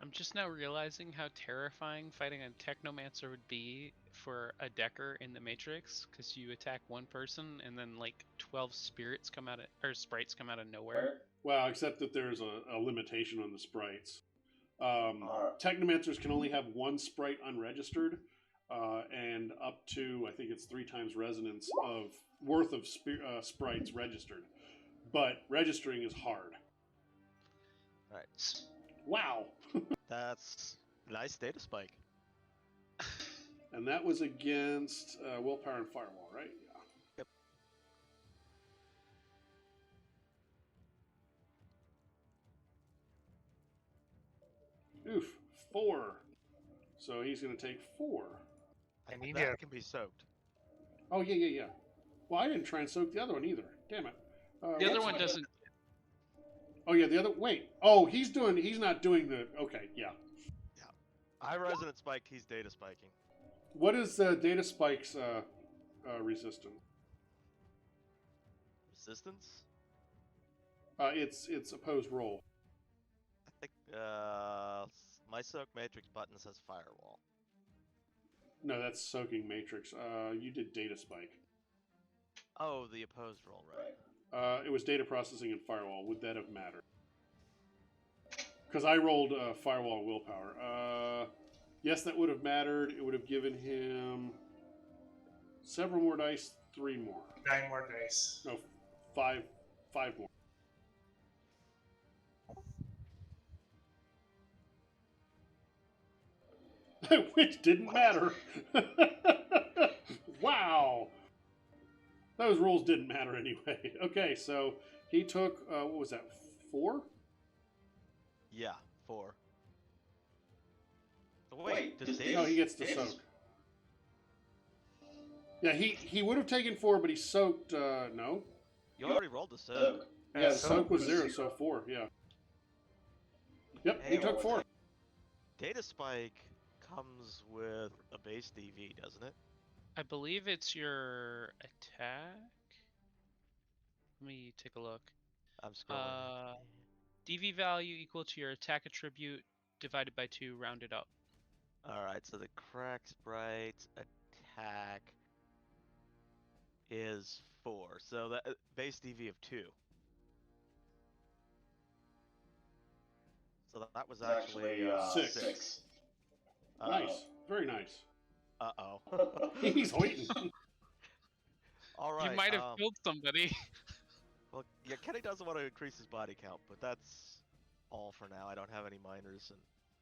B: I'm just now realizing how terrifying fighting a Technomancer would be for a Decker in the Matrix, because you attack one person and then like 12 sprites come out of nowhere.
A: Well, except that there's a limitation on the sprites. Technomancers can only have 1 sprite unregistered, and up to, I think it's 3 times resonance of worth of sprites registered. But registering is hard.
D: All right.
A: Wow.
D: That's nice data spike.
A: And that was against willpower and firewall, right? Yeah. Yep. Oof, 4. So he's going to take 4.
E: I need
D: that
E: to-
D: can be soaked.
A: Oh, yeah. Well, I didn't try and soak the other one either. Damn it.
B: The other one doesn't.
A: Oh, yeah, the other... Wait. Oh, he's not doing the... Okay, yeah.
D: I resonant spiked, he's data spiking.
A: What is Data Spike's resistance?
D: Resistance?
A: It's opposed roll.
D: I think my soak matrix button says firewall.
A: No, that's soaking matrix. You did Data Spike.
D: Oh, the opposed roll, right?
A: It was data processing and firewall. Would that have mattered? Because I rolled firewall willpower. Yes, that would have mattered. It would have given him several more dice, 3 more.
E: 9 more dice.
A: No, 5 more. Which didn't matter. Wow. Those rolls didn't matter anyway. Okay, so he took, what was that, 4?
D: Yeah, 4. Wait, does
A: No, he gets to soak. Yeah, he would have taken 4, but he soaked, no?
D: You already rolled the soak.
A: Yeah, the soak was 0, so 4, yeah. Yep, he took 4.
D: Data spike comes with a base DV, doesn't it?
B: I believe it's your attack. Let me take a look.
D: I'm scrolling.
B: DV value equal to your attack attribute divided by 2, rounded up.
D: Alright, so the crack sprite attack is 4. So that base DV of 2. So that was actually
A: 6. Nice. Very nice.
D: Uh-oh.
A: He's waiting.
D: Alright.
B: You might have killed somebody.
D: Well, yeah, Kenny doesn't want to increase his body count, but that's all for now. I don't have any minors, and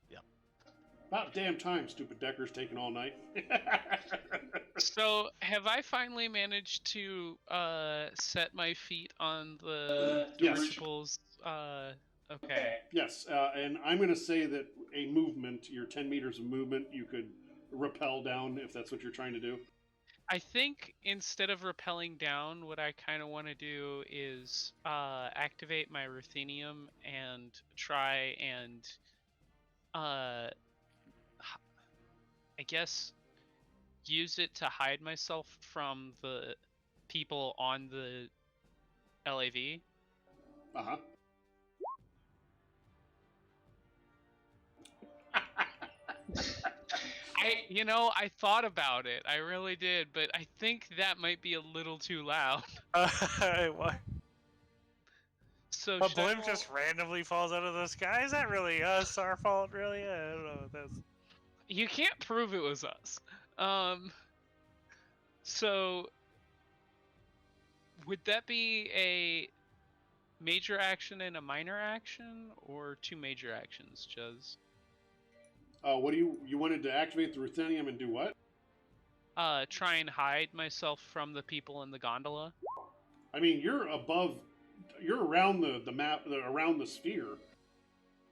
D: yeah.
A: About damn time, stupid Decker's taking all night.
B: So, have I finally managed to set my feet on the
A: Yes.
B: dirigibles? Okay.
A: Yes, and I'm going to say that a movement, your 10 meters of movement, you could rappel down if that's what you're trying to do.
B: I think instead of rappelling down, what I kind of want to do is activate my ruthenium and try and, I guess, use it to hide myself from the people on the LAV.
A: Uh-huh.
B: I thought about it. I really did, but I think that might be a little too loud.
E: What?
B: So
E: A
B: should I
E: blimp
B: roll-
E: just randomly falls out of the sky? Is that really us? Our fault, really? I don't know. That's...
B: You can't prove it was us. So would that be a major action and a minor action, or 2 major actions, Juz?
A: What do you wanted to activate the ruthenium and do what?
B: Try and hide myself from the people in the gondola.
A: I mean, you're around the map, around the sphere.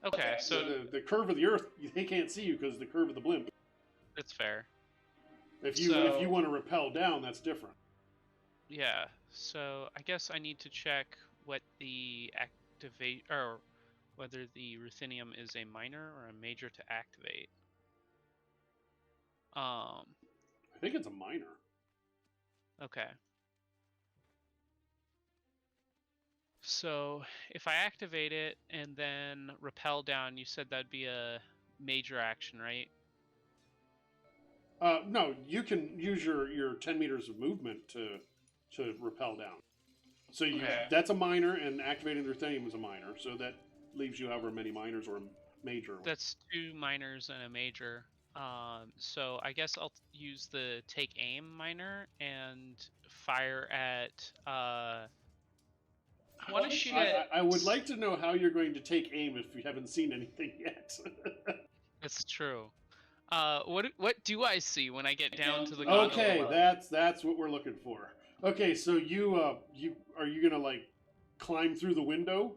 B: Okay, so
A: the curve of the Earth, they can't see you because of the curve of the blimp.
B: that's fair.
A: If you want to rappel down, that's different.
B: Yeah, so I guess I need to check what the or whether the ruthenium is a minor or a major to activate.
A: I think it's a minor.
B: Okay. So if I activate it and then rappel down, you said that'd be a major action, right?
A: No, you can use your 10 meters of movement to rappel down. So that's a minor, and activating the ruthenium is a minor. So that leaves you however many minors or a major.
B: That's 2 minors and a major. So I guess I'll use the take aim minor and fire at. I want to shoot at.
A: I would like to know how you're going to take aim if you haven't seen anything yet.
B: That's true. What do I see when I get down to the gondola?
A: Okay, that's what we're looking for. Okay, so you are you gonna like climb through the window?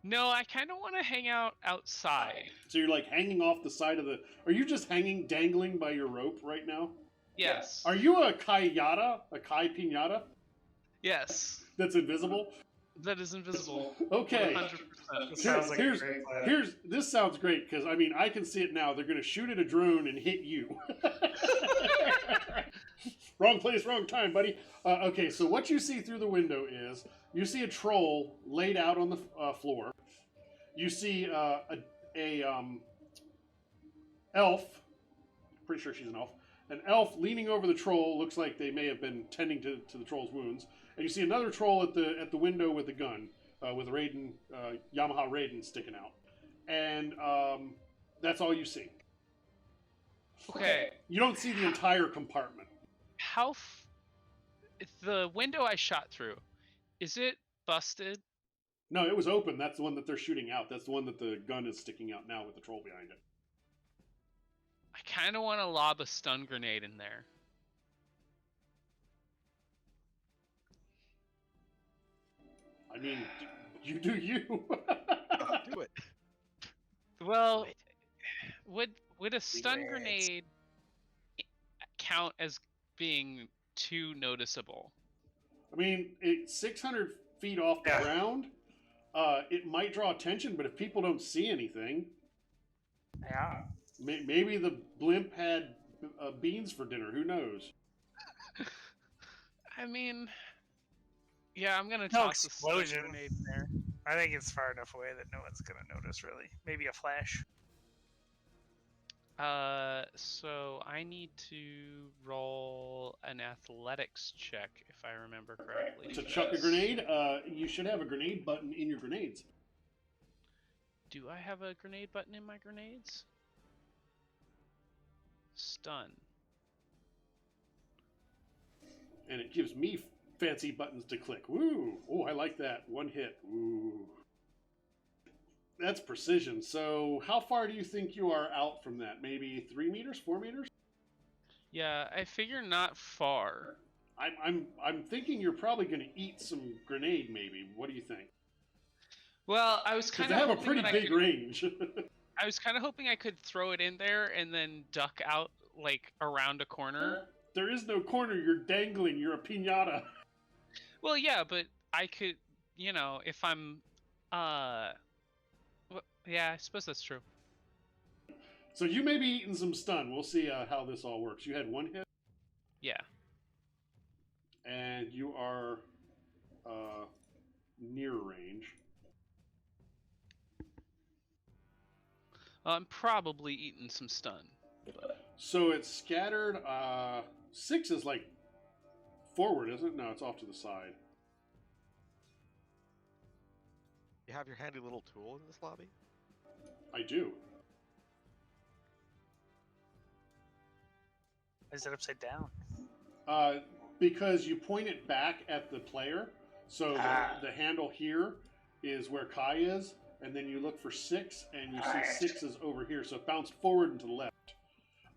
B: No, I kind of want to hang out outside.
A: So you're like hanging off the side of the. Are you just hanging, dangling by your rope right now?
B: Yes.
A: Are you a kayada, a kai pinata
B: Yes.
A: that's invisible?
B: That is invisible.
A: Okay.
B: 100%.
E: Sounds like a great plan.
A: This sounds great because I mean I can see it now. They're gonna shoot at a drone and hit you. Wrong place, wrong time, buddy. Okay, so what you see through the window is you see a troll laid out on the floor. You see a elf. Pretty sure she's an elf. An elf leaning over the troll. Looks like they may have been tending to the troll's wounds. And you see another troll at the window with a gun, with a Raiden, Yamaha Raiden sticking out. And that's all you see.
B: Okay.
A: You don't see the entire compartment.
B: The window I shot through, is it busted?
A: No, it was open. That's the one that they're shooting out. That's the one that the gun is sticking out now with the troll behind it.
B: I kind of want to lob a stun grenade in there.
A: I mean, you do you.
D: Do it.
B: Well, would a stun grenade count as being too noticeable?
A: I mean, it's 600 feet off the ground. It might draw attention, but if people don't see anything,
E: Yeah.
A: maybe the blimp had beans for dinner. Who knows?
B: I mean, yeah, I'm gonna
E: No
B: toss the stun
E: explosion.
B: grenade in there.
E: I think it's far enough away that no one's gonna notice, really. Maybe a flash.
B: So I need to roll an athletics check if I remember correctly.
A: To
B: for
A: chuck a
B: this.
A: grenade, you should have a grenade button in your grenades.
B: Do I have a grenade button in my grenades? Stun.
A: And it gives me fancy buttons to click. Woo! Oh, I like that. One hit. Ooh. That's precision. So how far do you think you are out from that? Maybe 3 meters, 4 meters?
B: Yeah, I figure not far.
A: I'm thinking you're probably going to eat some grenade. Maybe. What do you think?
B: Well, I was
A: Because
B: kind
A: they
B: of
A: have a pretty big range.
B: I was kind of hoping I could throw it in there and then duck out like around a corner.
A: There is no corner. You're dangling. You're a pinata.
B: Well, yeah, but I could, if I'm, yeah, I suppose that's true.
A: So you may be eating some stun. We'll see how this all works. You had one hit,
B: Yeah.
A: and you are near range.
B: I'm probably eating some stun.
A: So it's scattered. 6 is like forward, isn't it? No, it's off to the side.
D: You have your handy little tool in this lobby?
A: I do.
E: Is it upside down?
A: Because you point it back at the player. So the handle here is where Kai is, and then you look for 6, and you see 6 is over here. So it bounced forward and to the left.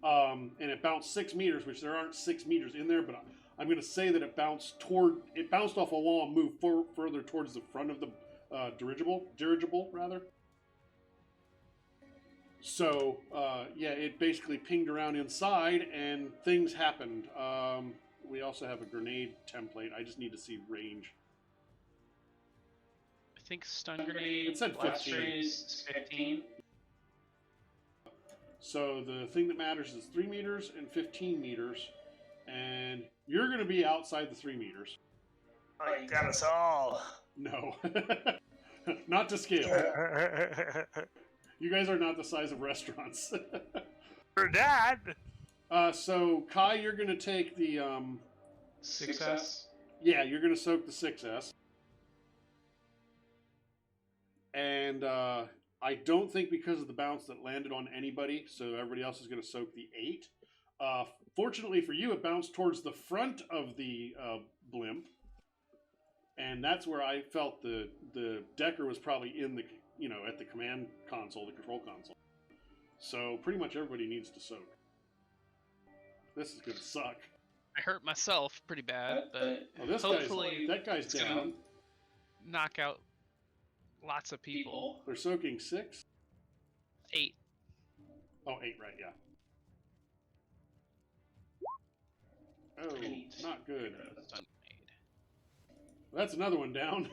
A: And it bounced 6 meters, which there aren't 6 meters in there, but I'm going to say that it bounced off a wall and moved further towards the front of the dirigible rather. So yeah, it basically pinged around inside, and things happened. We also have a grenade template. I just need to see range.
B: I think stun grenade.
A: It said
B: blast
A: 15.
B: rate is 15.
A: So the thing that matters is 3 meters and 15 meters, and you're going to be outside the 3 meters.
E: Oh, you got us all.
A: No, not to scale. You guys are not the size of restaurants.
E: For that.
A: So Kai, you're going to take the
B: 6S.
A: yeah, you're going to soak the 6S, and I don't think because of the bounce that landed on anybody, so everybody else is going to soak the 8. Fortunately for you, it bounced towards the front of the blimp, and that's where I felt the Decker was probably in the at the command console, the control console. So pretty much everybody needs to soak. This is gonna suck.
B: I hurt myself pretty bad, but
A: Hopefully that guy's
B: it's gonna
A: down.
B: knock out lots of people.
A: They're soaking 6.
B: 8.
A: Oh, 8, right? Yeah. Oh, not good. That's another one down.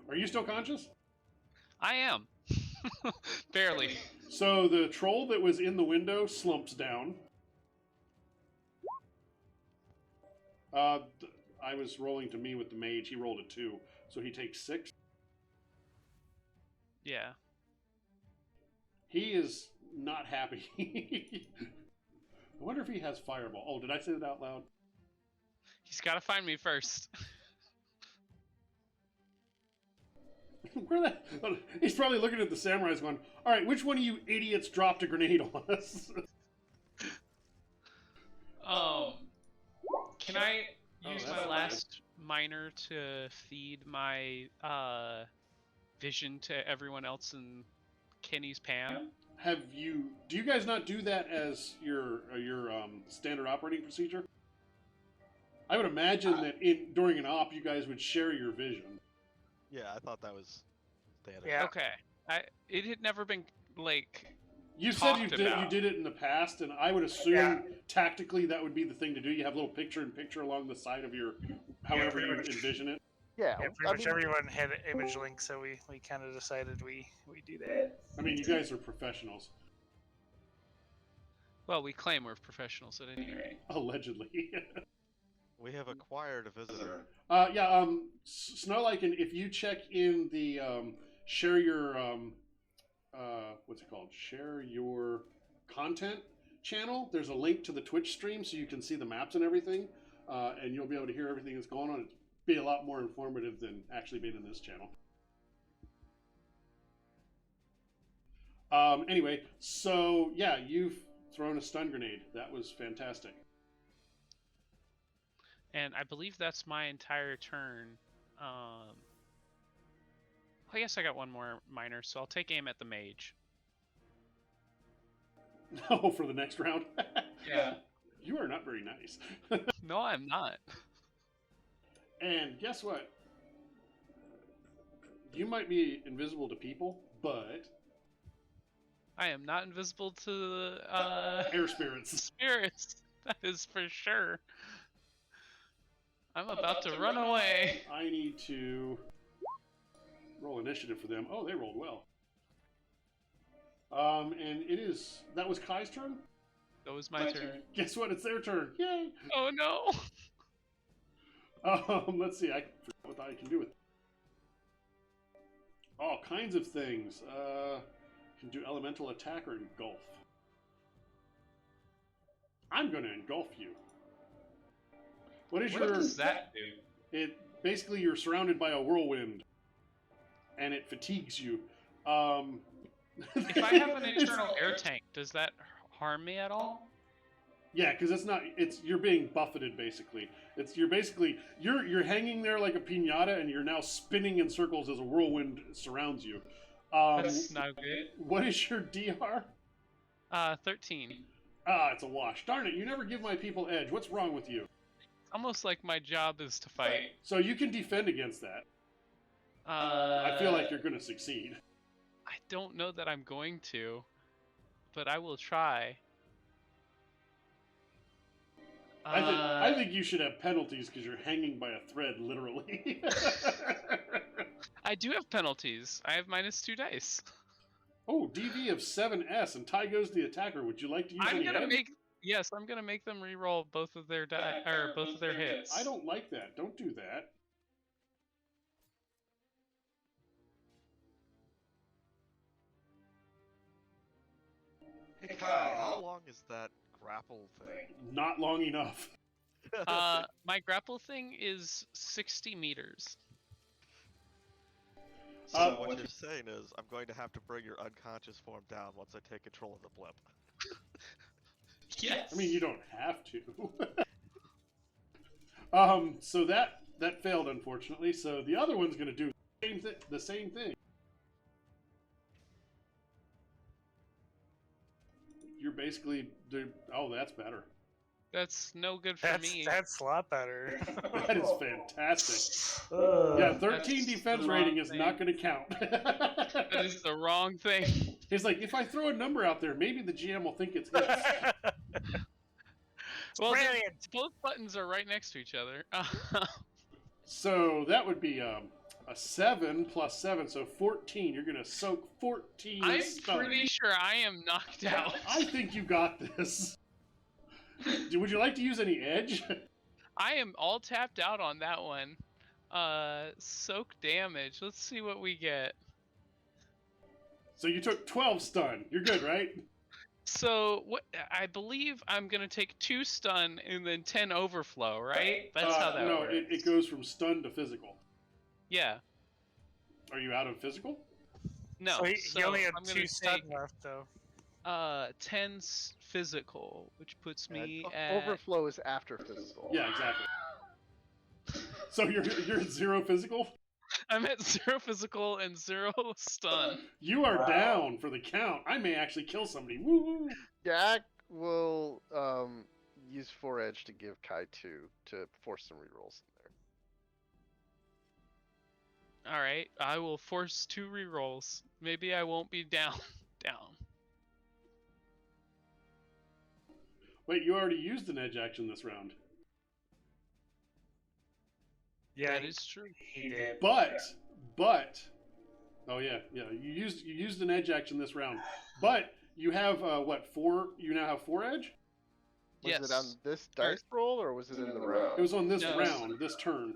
A: Are you still conscious?
B: I am. Barely.
A: So the troll that was in the window slumps down. I was rolling to me with the mage. He rolled a 2, so he takes 6.
B: Yeah.
A: He is not happy. I wonder if he has fireball. Oh, did I say that out loud?
B: He's got to find me first.
A: Where that? He's probably looking at the samurais going, all right, which one of you idiots dropped a grenade on us?
B: Can I use my last miner to feed my vision to everyone else in Kenny's Pam?
A: Do you guys not do that as your standard operating procedure? I would imagine that during an op, you guys would share your vision.
D: Yeah, I thought that was standard.
E: Yeah.
B: Okay. It had never been like.
A: You said you did it in the past, and I would assume tactically that would be the thing to do. You have a little picture-in-picture along the side of your, however you envision it.
C: Yeah,
E: Yeah, pretty much everyone had an image link, so we kind of decided we do that.
A: I mean, you guys are professionals.
B: Well, we claim we're professionals at any rate.
A: Allegedly.
D: We have acquired a visitor.
A: Snowlycan, if you check in the share your what's it called? Share your content channel. There's a link to the Twitch stream, so you can see the maps and everything, and you'll be able to hear everything that's going on. It'd be a lot more informative than actually being in this channel. Anyway, so yeah, you've thrown a stun grenade. That was fantastic.
B: And I believe that's my entire turn. I guess I got one more miner, so I'll take aim at the mage.
A: Oh, for the next round?
B: Yeah.
A: You are not very nice.
B: No, I'm not.
A: And guess what? You might be invisible to people, but
B: I am not invisible to
A: air spirits.
B: spirits. That is for sure. I'm about to run away.
A: I need to roll initiative for them. Oh, they rolled well. And that was Kai's turn?
B: That was my turn.
A: Guess what? It's their turn. Yay!
B: Oh no!
A: Let's see. I forgot what I can do with all kinds of things. Can do elemental attack or engulf. I'm going to engulf you. What
B: does that do?
A: It basically you're surrounded by a whirlwind, and it fatigues you.
B: If I have an internal air tank, does that harm me at all?
A: Yeah, because you're being buffeted basically. You're hanging there like a piñata, and you're now spinning in circles as a whirlwind surrounds you.
B: That's not good.
A: What is your DR?
B: 13.
A: It's a wash. Darn it! You never give my people edge. What's wrong with you?
B: Almost like my job is to fight.
A: So you can defend against that. I feel like you're going to succeed.
B: I don't know that I'm going to, but I will try.
A: I think you should have penalties because you're hanging by a thread, literally.
B: I do have penalties. I have -2 dice.
A: Oh, DV of 7S, and tie goes to the attacker. Would you like to use any edge?
B: Yes, I'm gonna make them re-roll both of their both of their hits.
A: I don't like that. Don't do that.
D: Hey Kai, how long is that grapple thing?
A: Not long enough.
B: My grapple thing is 60 meters.
D: So what you're saying is, I'm going to have to bring your unconscious form down once I take control of the blip.
B: Yes.
A: I mean, you don't have to. So that failed, unfortunately. So the other one's going to do the same thing. You're basically oh, that's better.
B: That's no good for me.
E: That's a lot better.
A: That is fantastic.
E: Uh,
A: Yeah, 13
B: That's
A: defense
B: the
A: rating
B: wrong
A: is not
B: thing.
A: going to count.
B: That is the wrong thing.
A: He's like, if I throw a number out there, maybe the GM will think it's hits.
B: Well,
E: Brilliant.
B: both buttons are right next to each other.
A: So that would be a 7 plus 7, so 14. You're going to soak 14
B: I'm
A: stun.
B: pretty sure I am knocked out.
A: I think you got this. Would you like to use any edge?
B: I am all tapped out on that one. Soak damage. Let's see what we get.
A: So you took 12 stun. You're good, right?
B: So what? I believe I'm gonna take 2 stun and then 10 overflow, right? That's how that
A: no,
B: works.
A: it goes from stun to physical.
B: Yeah.
A: Are you out of physical?
B: No.
E: So he only had
B: I'm
E: 2
B: gonna
E: stun
B: take
E: left, though.
B: 10 physical, which puts me at
C: Overflow is after physical.
A: Yeah, exactly. So you're at 0 physical?
B: I'm at 0 physical and 0 stun.
A: You are down for the count. I may actually kill somebody. Woo!
C: Jack will use 4 edge to give Kai 2 to force some rerolls in there.
B: All right, I will force 2 rerolls. Maybe I won't be down.
A: Wait, you already used an edge action this round.
E: Yeah,
B: That is true.
E: he did.
A: But oh yeah, you used an edge action this round. But you have 4? You now have 4 edge?
C: Was
B: Yes.
C: it on this dice roll or was it in the round?
A: It was on this
B: No.
A: round, this turn.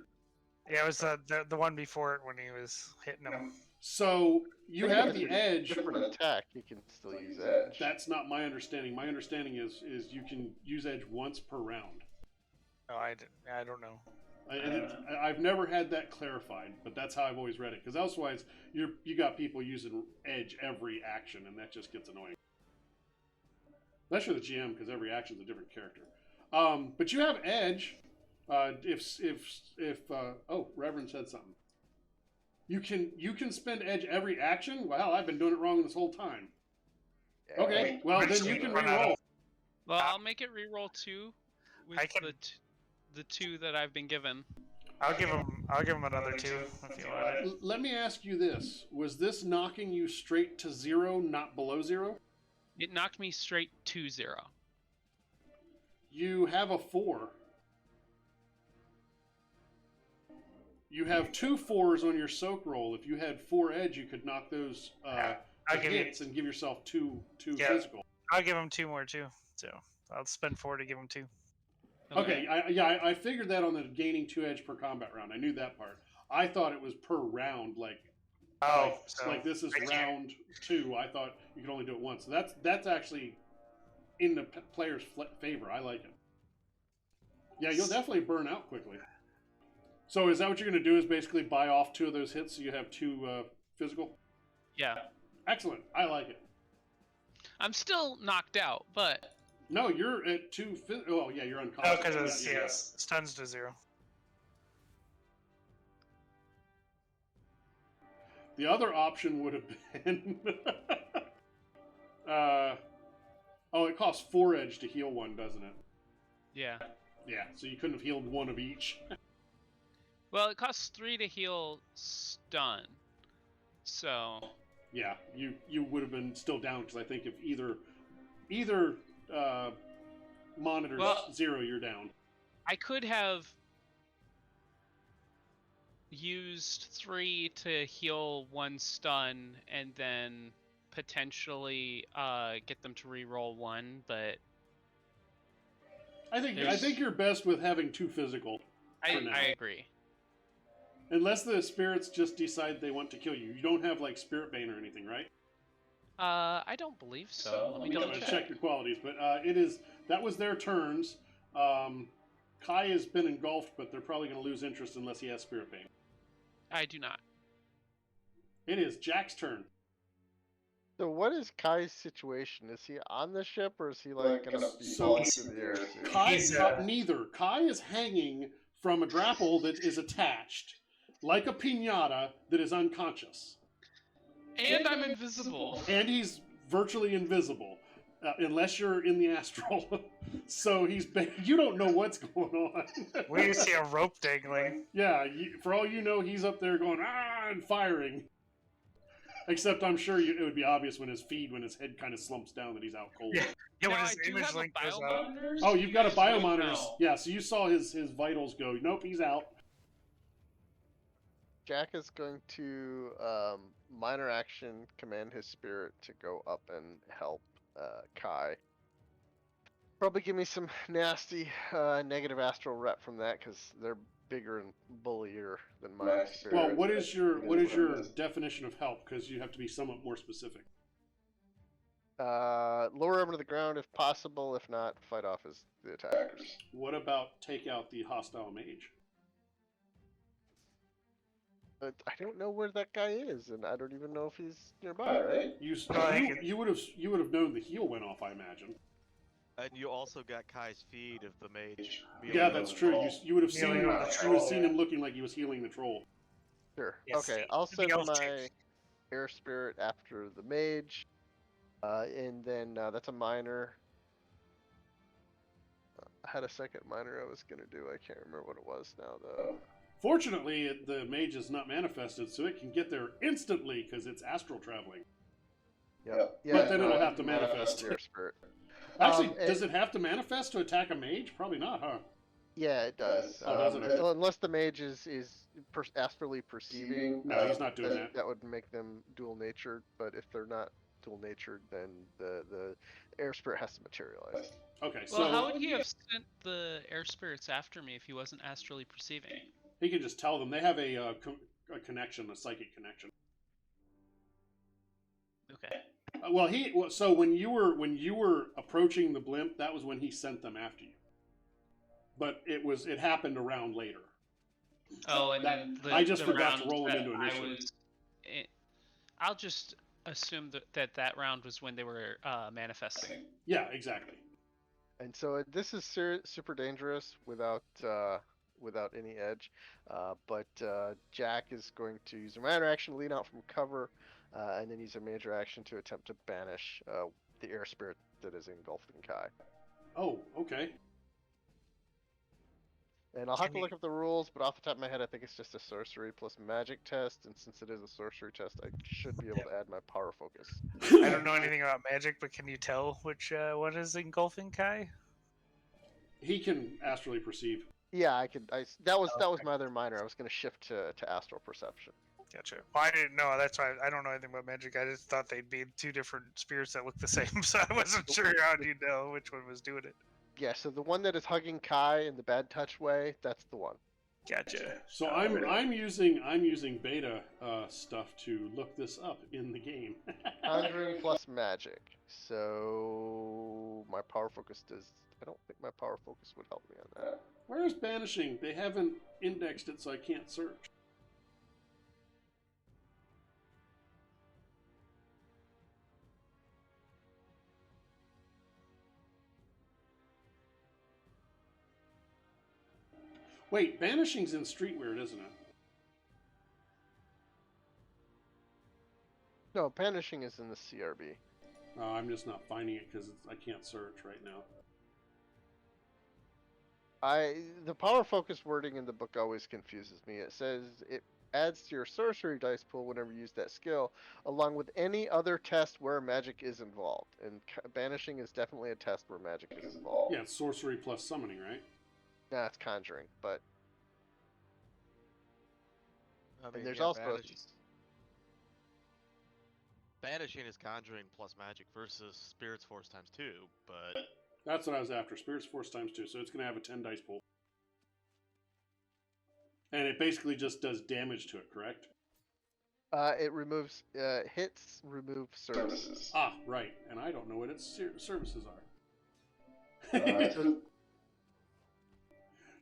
E: Yeah, it was the one before it when he was hitting him.
A: So you
C: Even
A: have
C: if
A: the
C: it's a
A: edge.
C: Different attack, you can still use edge.
A: That's not my understanding. My understanding is you can use edge once per round.
E: No, I don't know.
A: I've never had that clarified, but that's how I've always read it. Because otherwise, you got people using edge every action, and that just gets annoying. That's for the GM because every action is a different character. But you have edge. Oh, Reverend said something. You can spend edge every action. Wow, I've been doing it wrong this whole time. Okay, well then you can reroll.
B: Well, I'll make it reroll 2 with
E: I can-
B: the 2 that I've been given.
E: I'll give him another 2 if you want it.
A: Let me ask you this: was this knocking you straight to 0, not below 0?
B: It knocked me straight to 0.
A: You have a 4. You have 2 4s on your soak roll. If you had 4 edge, you could knock those
E: I'll
A: to
E: give you-
A: hits and give yourself 2
E: Yeah.
A: physical.
E: I'll give him 2 more too. So I'll spend 4 to give him 2.
A: Okay, I figured that on the gaining 2 edge per combat round. I knew that part. I thought it was per round, like this is
E: I can't-
A: round 2. I thought you could only do it once. So that's actually in the player's favor. I like it. Yeah, you'll definitely burn out quickly. So is that what you're going to do? Is basically buy off 2 of those hits so you have 2 physical?
B: Yeah.
A: Excellent. I like it.
B: I'm still knocked out, but
A: No, you're at 2. Oh yeah, you're
E: Oh,
A: unconscious.
E: because it's
A: Yeah.
E: stuns to 0.
A: The other option would have been. It costs 4 edge to heal 1, doesn't it?
B: yeah.
A: Yeah, so you couldn't have healed 1 of each.
B: Well, it costs 3 to heal stun. So
A: Yeah, you would have been still down because I think if either monitors 0, you're down.
B: I could have used 3 to heal 1 stun and then potentially get them to reroll 1, but
A: I think you're best with having 2 physical. for now.
B: I agree.
A: Unless the spirits just decide they want to kill you. You don't have like Spirit Bane or anything, right?
B: I don't believe so. Let me
A: You
B: double
A: gotta
B: check.
A: check your qualities, but that was their turns. Kai has been engulfed, but they're probably going to lose interest unless he has Spirit Bane.
B: I do not.
A: It is Jack's turn.
C: So what is Kai's situation? Is he on the ship, or is he like gonna be
A: So
C: falling through the air soon?
A: Neither. Kai is hanging from a grapple that is attached, like a pinata that is unconscious.
B: And I'm invisible.
A: And he's virtually invisible, unless you're in the astral. So you don't know what's going on.
E: We see a rope dangling.
A: Yeah, for all you know, he's up there going, ah, and firing. Except I'm sure it would be obvious when his head kind of slumps down that he's out cold.
E: Yeah,
B: Now,
E: when
B: I
E: his
B: do
E: image
B: have a
E: link goes out.
B: biomonitor.
A: Oh, you've got a
B: You guys won't
A: biomonitor.
B: know.
A: Yeah, so you saw his vitals go. Nope, he's out.
C: Jack is going to minor action command his spirit to go up and help Kai. Probably give me some nasty negative astral rep from that because they're bigger and bullier than my spirit.
A: Well, what is your definition of help? Because you have to be somewhat more specific.
C: Lower him to the ground if possible. If not, fight off as the attackers.
A: What about take out the hostile mage?
C: I don't know where that guy is, and I don't even know if he's nearby. Right?
A: You would have known the heal went off, I imagine.
D: And you also got Kai's feed of the mage.
A: Yeah, that's true. You would have seen
E: Healing the troll.
A: him looking like he was healing the troll.
C: Sure.
E: Yes.
C: Okay, I'll send
E: Everything else
C: my
E: changed.
C: air spirit after the mage, and then that's a minor. I had a second minor I was gonna do. I can't remember what it was now though.
A: Fortunately, the mage is not manifested, so it can get there instantly because it's astral traveling.
C: Yep. Yeah,
A: But then
C: no,
A: it'll
C: I
A: have to
C: can manifest
A: manifest.
C: the air spirit.
A: Actually, does it have to manifest to attack a mage? Probably not, huh?
C: Yeah, it does.
A: Oh, does it?
C: Unless the mage is astrally perceiving.
A: No, he's not doing that.
C: That would make them dual natured. But if they're not dual natured, then the air spirit has to materialize.
A: Okay,
B: Well,
A: so
B: how would he have sent the air spirits after me if he wasn't astrally perceiving?
A: he can just tell them they have a connection, a psychic connection.
B: Okay.
A: So when you were approaching the blimp, that was when he sent them after you. But it happened around later.
B: Oh, and then
A: I just
B: the
A: forgot to
B: round
A: roll him
B: that
A: into initiative.
B: I'll just assume that round was when they were manifesting.
A: Yeah, exactly.
C: And so this is super dangerous without any edge. But Jack is going to use a minor action to lean out from cover, and then use a major action to attempt to banish the air spirit that is engulfing Kai.
A: Oh, okay.
C: And I'll have to look up the rules, but off the top of my head, I think it's just a sorcery plus magic test. And since it is a sorcery test, I should be able to add my power focus.
E: I don't know anything about magic, but can you tell which one is engulfing Kai?
A: He can astrally perceive.
C: Yeah, I could. That was my other minor. I was going to shift to astral perception.
E: Gotcha. Well, I didn't know. That's why I don't know anything about magic. I just thought they'd be two different spirits that look the same, so I wasn't sure how do you know which one was doing it.
C: Yeah, so the one that is hugging Kai in the bad touch way, that's the one.
E: Gotcha.
A: So I'm using beta stuff to look this up in the game.
C: Conjuring plus magic. So my power focus does. I don't think my power focus would help me on that.
A: Where's banishing? They haven't indexed it, so I can't search. Wait, banishing's in Street Weird, isn't it?
C: No, banishing is in the CRB.
A: I'm just not finding it because I can't search right now.
C: The power focus wording in the book always confuses me. It says it adds to your sorcery dice pool whenever you use that skill, along with any other test where magic is involved. And banishing is definitely a test where magic is involved.
A: Yeah, it's sorcery plus summoning, right?
C: Nah, it's conjuring, but
D: I mean,
C: and there's
D: yeah,
C: also
D: banishing is conjuring plus magic versus spirits force times 2, but
A: That's what I was after. Spirits Force times 2, so it's going to have a 10 dice pool. And it basically just does damage to it, correct?
C: it removes hits, remove services.
A: Ah, right. And I don't know what its services are.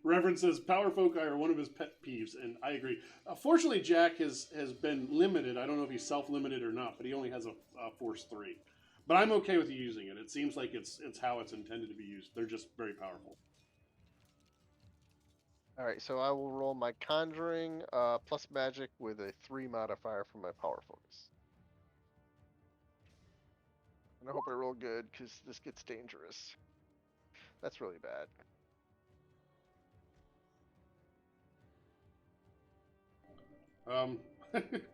A: Reverend says power foci are one of his pet peeves, and I agree. Fortunately, Jack has been limited. I don't know if he's self-limited or not, but he only has a Force 3. But I'm okay with using it. It seems like it's how it's intended to be used. They're just very powerful.
C: All right, so I will roll my Conjuring plus Magic with a 3 modifier for my Power Focus. And I hope I roll good, because this gets dangerous. That's really bad.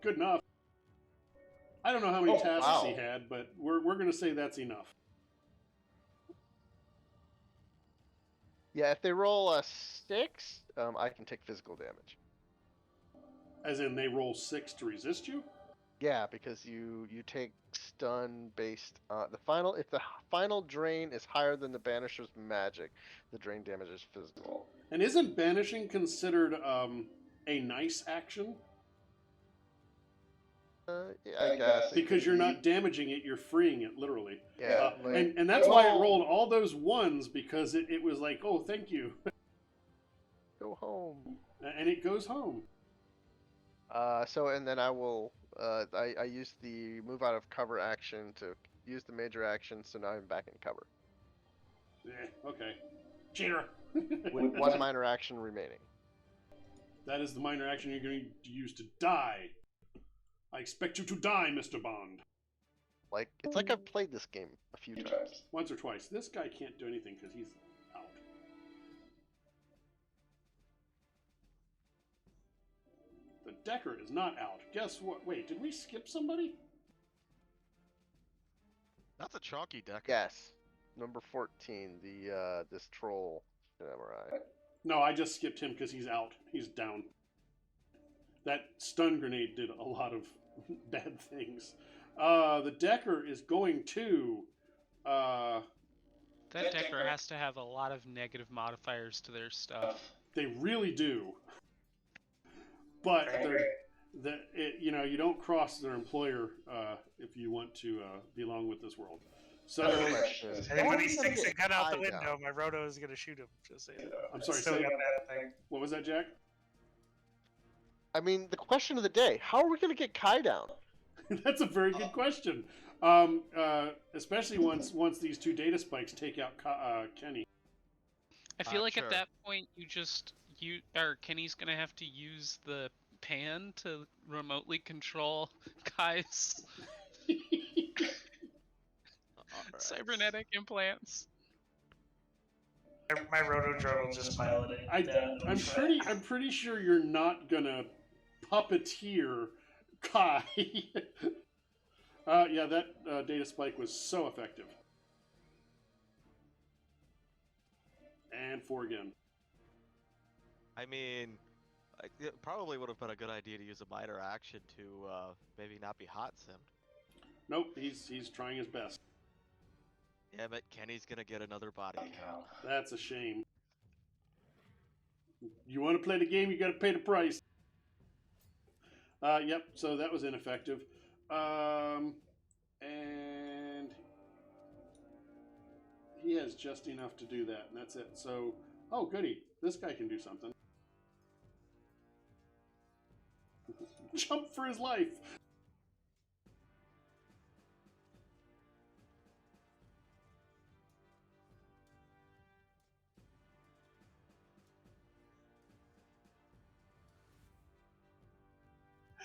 A: Good enough. I don't know how many tasks
C: wow.
A: he had, but we're going to say that's enough.
C: Yeah, if they roll a 6, I can take physical damage.
A: As in, they roll 6 to resist you?
C: Yeah, because you take stun based if the final drain is higher than the banisher's magic, the drain damage is physical.
A: And isn't banishing considered a nice action?
C: Yeah, I guess.
A: Because you're not damaging it, you're freeing it, literally.
C: Yeah.
A: And that's why it rolled all those 1s, because it was like, oh, thank you.
C: Go home.
A: And it goes home.
C: And then I will, I use the move out of cover action to use the major action, so now I'm back in cover.
A: Okay. Cheater!
C: With 1 minor action remaining.
A: That is the minor action you're going to use to die. I expect you to die, Mr. Bond.
C: It's like I've played this game a few times.
A: Once or twice. This guy can't do anything because he's out. The Decker is not out. Guess what? Wait, did we skip somebody?
D: That's a chalky Decker.
C: Yes. Number 14, this troll in MRI.
A: No, I just skipped him because he's out. He's down. That stun grenade did a lot of bad things. The Decker is going to...
B: That Decker has to have a lot of negative modifiers to their stuff.
A: They really do. But you don't cross their employer if you want to belong with this world. So,
E: and when he sticks a gun out the window, my Roto is going to shoot him. Just so you know.
A: I'm sorry.
E: Still got that thing.
A: What was that, Jack?
C: I mean, the question of the day: how are we going to get Kai down?
A: That's a very good question. Especially once these 2 data spikes take out Kenny.
B: I feel like
D: sure.
B: at that point Kenny's gonna have to use the pan to remotely control Kai's cybernetic implants.
E: My Roto drone will just pilot it.
A: I'm pretty sure you're not gonna puppeteer Kai. Yeah, that data spike was so effective. And 4 again.
D: I mean, it probably would have been a good idea to use a minor action to maybe not be hot simmed.
A: Nope, he's trying his best.
D: Yeah, but Kenny's gonna get another body count.
A: That's a shame. You want to play the game, you got to pay the price. Yep. So that was ineffective, and he has just enough to do that, and that's it. So, oh goody, this guy can do something. Jump for his life.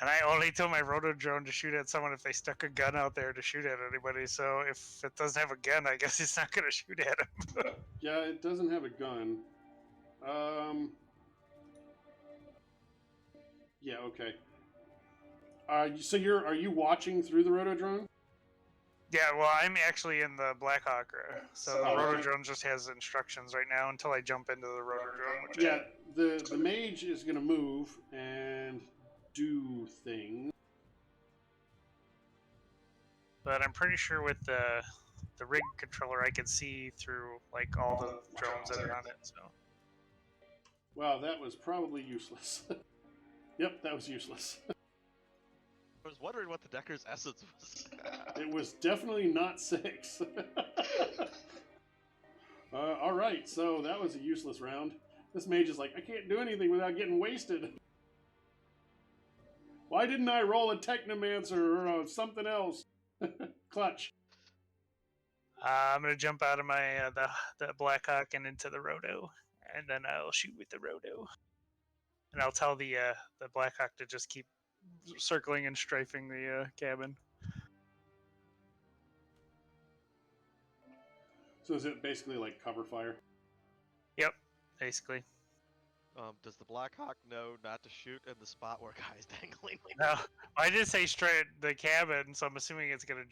E: And I only told my Roto drone to shoot at someone if they stuck a gun out there to shoot at anybody. So if it doesn't have a gun, I guess it's not going to shoot at him.
A: Yeah, it doesn't have a gun. Yeah, okay. So are you watching through the Roto drone?
E: Yeah, well, I'm actually in the Blackhawk, so the Roto drone just has instructions right now until I jump into the Roto drone.
A: Yeah, the mage is going to move and do things.
E: But I'm pretty sure with the rig controller, I can see through like all the drones that are on it. So.
A: Wow, that was probably useless. Yep, that was useless.
D: I was wondering what the Decker's essence was.
A: It was definitely not 6. All right, so that was a useless round. This mage is like, I can't do anything without getting wasted. Why didn't I roll a Technomancer or something else? Clutch.
E: I'm gonna jump out of my the Blackhawk and into the Roto, and then I'll shoot with the Roto, and I'll tell the Blackhawk to just keep circling and strafing the cabin.
A: So is it basically like cover fire?
E: Yep, basically.
D: Does the Blackhawk know not to shoot in the spot where Kai's dangling?
E: No, I did say straight at the cabin, so I'm assuming it's gonna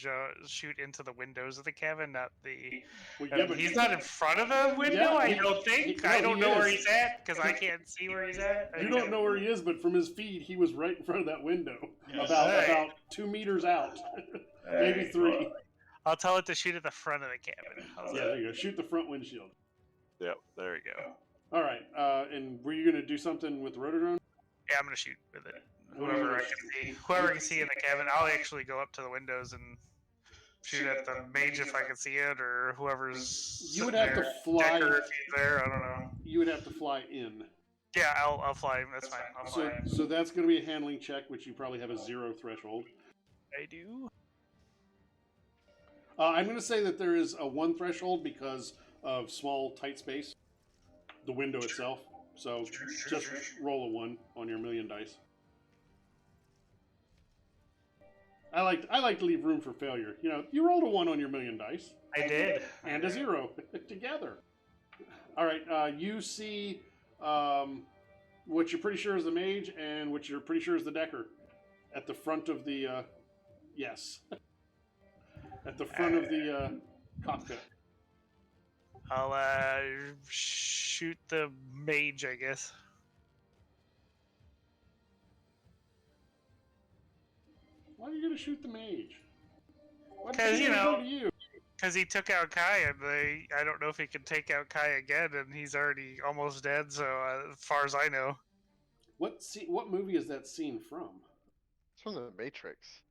E: shoot into the windows of the cabin, not the.
A: Well, yeah, but
E: He's not in front of the window.
A: Yeah,
E: I don't think. I don't
A: he
E: know where
A: is.
E: he's at because I can't see where he's at.
A: You don't know where he is, but from his feed, he was right in front of that window,
D: Yes.
A: about 2 meters out, maybe 3.
E: I'll tell it to shoot at the front of the cabin. How's
A: Yeah,
E: that?
A: there you go. Shoot the front windshield.
E: Yep, there we go.
A: All right. And were you going to do something with the rotodrone?
E: Yeah, I'm gonna shoot with it. Whoever I can see in the cabin. I'll actually go up to the windows and shoot at the mage if I can see it, or whoever's.
A: You would
E: sitting
A: have to
E: there.
A: fly.
E: Decker if he's there. I don't know.
A: You would have to fly in.
E: Yeah, I'll fly. That's fine. I'll fly.
A: So that's going to be a handling check, which you probably have a 0 threshold.
E: I do.
A: I'm going to say that there is a 1 threshold because of small, tight space. The window itself. So just roll a 1 on your million dice. I like to leave room for failure. You know, you rolled a 1 on your million dice.
E: I did.
A: And a 0 together. All right, you see what you're pretty sure is the mage and what you're pretty sure is the Decker at the front of the yes, at the front of the cockpit.
E: I'll shoot the mage, I guess.
A: Why are you gonna shoot the mage?
E: Because you know.
A: To you?
E: Because he took out Kai, and I don't know if he can take out Kai again, and he's already almost dead. So as far as I know,
A: What movie is that scene from?
C: It's from the Matrix.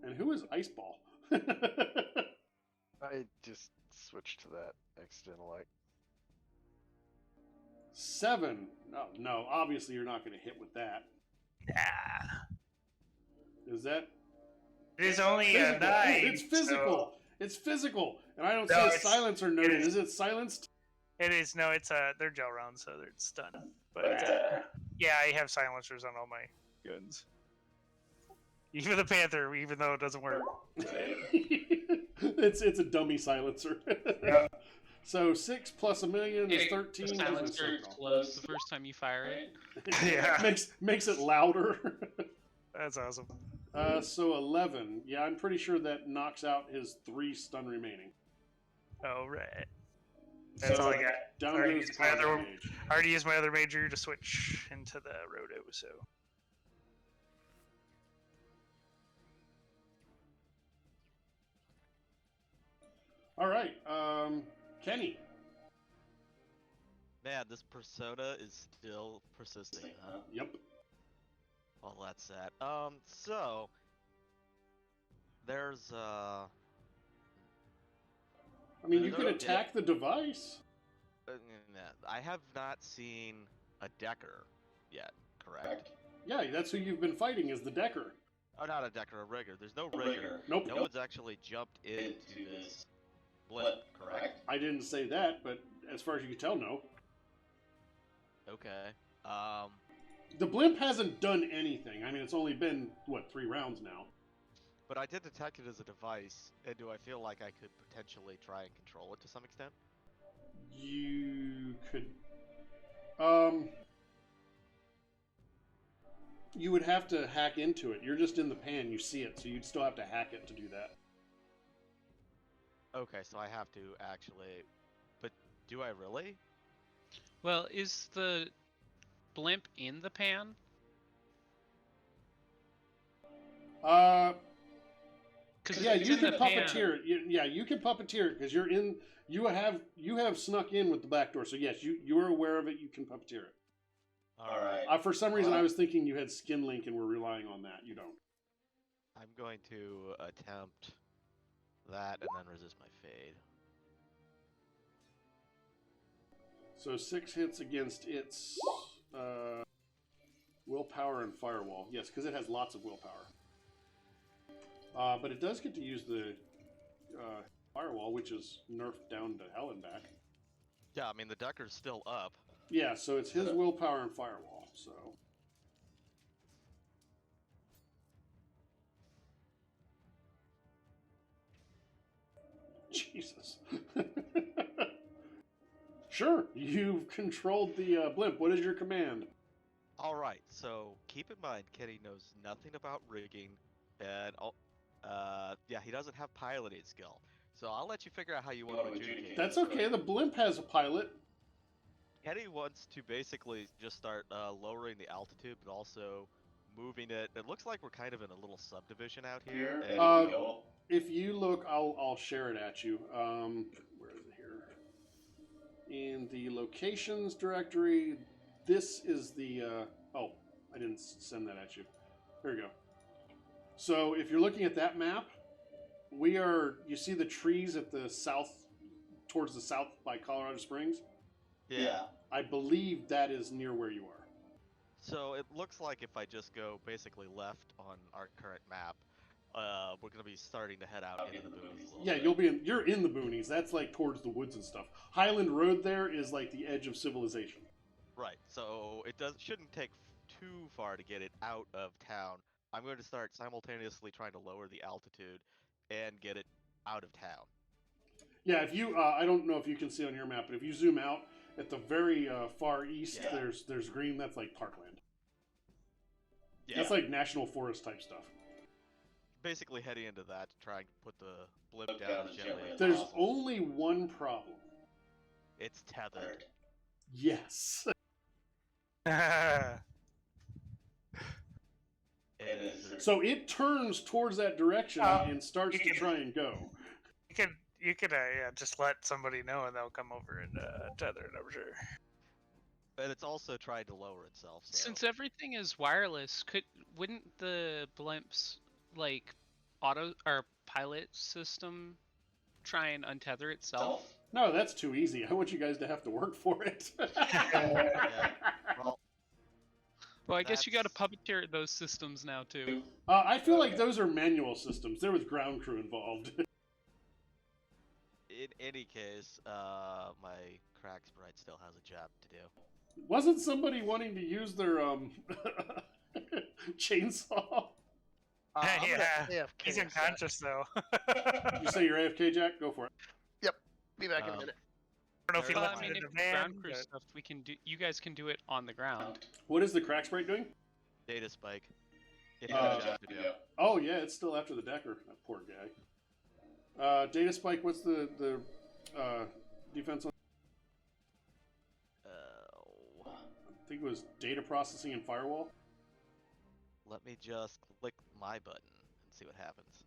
A: And who is Iceball?
C: I just switched to that accidentally.
A: 7. No. Obviously, you're not going to hit with that.
E: nah.
A: Is that?
E: It is only a 9.
A: It's physical.
E: So
A: It's physical, and I don't
E: No,
A: see a
E: it's-
A: silencer noted.
E: it is-
A: Is it silenced?
E: it is no. It's they're gel rounds, so they're stunned. But yeah, I have silencers on all my guns. Even the Panther, even though it doesn't work.
A: it's a dummy silencer.
E: Yeah.
A: So 6 plus a million is 13.
B: The silencer explodes the first time you fire it.
E: Yeah.
A: makes it louder.
E: That's awesome.
A: So 11. Yeah, I'm pretty sure that knocks out his 3 stun remaining.
E: All right. That's
A: So
E: all I got.
A: Down
E: Already
A: goes the
E: used my other
A: combat
E: one.
A: mage.
E: I already used my other major to switch into the Roto, so.
A: All right, Kenny.
D: Man, this persona is still persisting, huh?
A: Yep.
D: Well, that's sad. So there's
A: I mean, you could attack the device.
D: I have not seen a Decker yet, correct?
A: Yeah, that's who you've been fighting is the Decker.
D: Oh, not a Decker, a Rigger. There's no Rigger.
A: Nope.
D: No one's actually jumped into this blimp, correct?
A: I didn't say that, but as far as you can tell, no.
D: Okay.
A: The blimp hasn't done anything. I mean, it's only been, 3 rounds now.
D: But I did detect it as a device, and do I feel like I could potentially try and control it to some extent?
A: You could... You would have to hack into it. You're just in the pan, you see it, so you'd still have to hack it to do that.
D: Okay, so I have to actually... But do I really?
B: Well, is the blimp in the pan?
A: Yeah, you can puppeteer it. Yeah, you can puppeteer it because you're in. You have snuck in with the back door. So yes, you are aware of it. You can puppeteer it.
D: All right.
A: For some reason, I was thinking you had skin link and were relying on that. You don't.
D: I'm going to attempt that and then resist my fade.
A: So 6 hits against its willpower and firewall. Yes, because it has lots of willpower. But it does get to use the firewall, which is nerfed down to hell and back.
D: Yeah, I mean, the Decker's still up.
A: Yeah, so it's his willpower and firewall. So Jesus. Sure, you've controlled the blimp. What is your command?
D: All right, so keep in mind, Kenny knows nothing about rigging, and yeah, he doesn't have piloting skill. So I'll let you figure out how you want to adjudicate.
A: That's okay. The blimp has a pilot.
D: Kenny wants to basically just start lowering the altitude, but also moving it. It looks like we're kind of in a little subdivision out here. And
A: If you look, I'll share it at you. Where is it here? In the locations directory, this is the. Oh, I didn't send that at you. There you go. So if you're looking at that map, we are. You see the trees at the south, towards the south by Colorado Springs.
D: yeah.
A: I believe that is near where you are.
D: So it looks like if I just go basically left on our current map, we're gonna be starting to head out into the boonies.
A: Yeah, you're in the boonies. That's like towards the woods and stuff. Highland Road there is like the edge of civilization.
D: Right. So it shouldn't take too far to get it out of town. I'm going to start simultaneously trying to lower the altitude and get it out of town.
A: Yeah, if you, I don't know if you can see on your map, but if you zoom out at the very far east, there's green. That's like parkland.
D: Yeah.
A: That's like national forest type stuff.
D: Basically heading into that to try and put the blimp down as gently as
A: There's
D: possible.
A: only one problem.
D: It's tethered.
A: Yes. So it turns towards that direction and starts to try and go.
E: You could just let somebody know and they'll come over and tether it, I'm sure.
D: And it's also tried to lower itself. So.
B: Since everything is wireless, wouldn't the blimp's like auto or pilot system try and untether itself?
A: No, that's too easy. I want you guys to have to work for it.
D: Yeah.
B: Well, I guess you got to puppeteer those systems now too.
A: I feel like those are manual systems. There was ground crew involved.
D: In any case, my crack sprite still has a job to do.
A: Wasn't somebody wanting to use their chainsaw?
E: Yeah, he's unconscious though.
A: You say you're AFK, Jack? Go for it.
C: Yep. Be back in a minute.
E: I don't know if he
B: Well,
E: left
B: I mean,
E: it
B: if
E: in the
B: it's
E: van.
B: ground crew
E: but-
B: stuff, we can do. You guys can do it on the ground.
A: What is the crack sprite doing?
D: Data spike. It has a job to do.
A: Oh yeah, it's still after the Decker. That poor guy. Data spike. What's the defense on? I think it was data processing and firewall.
D: Let me just click my button and see what happens.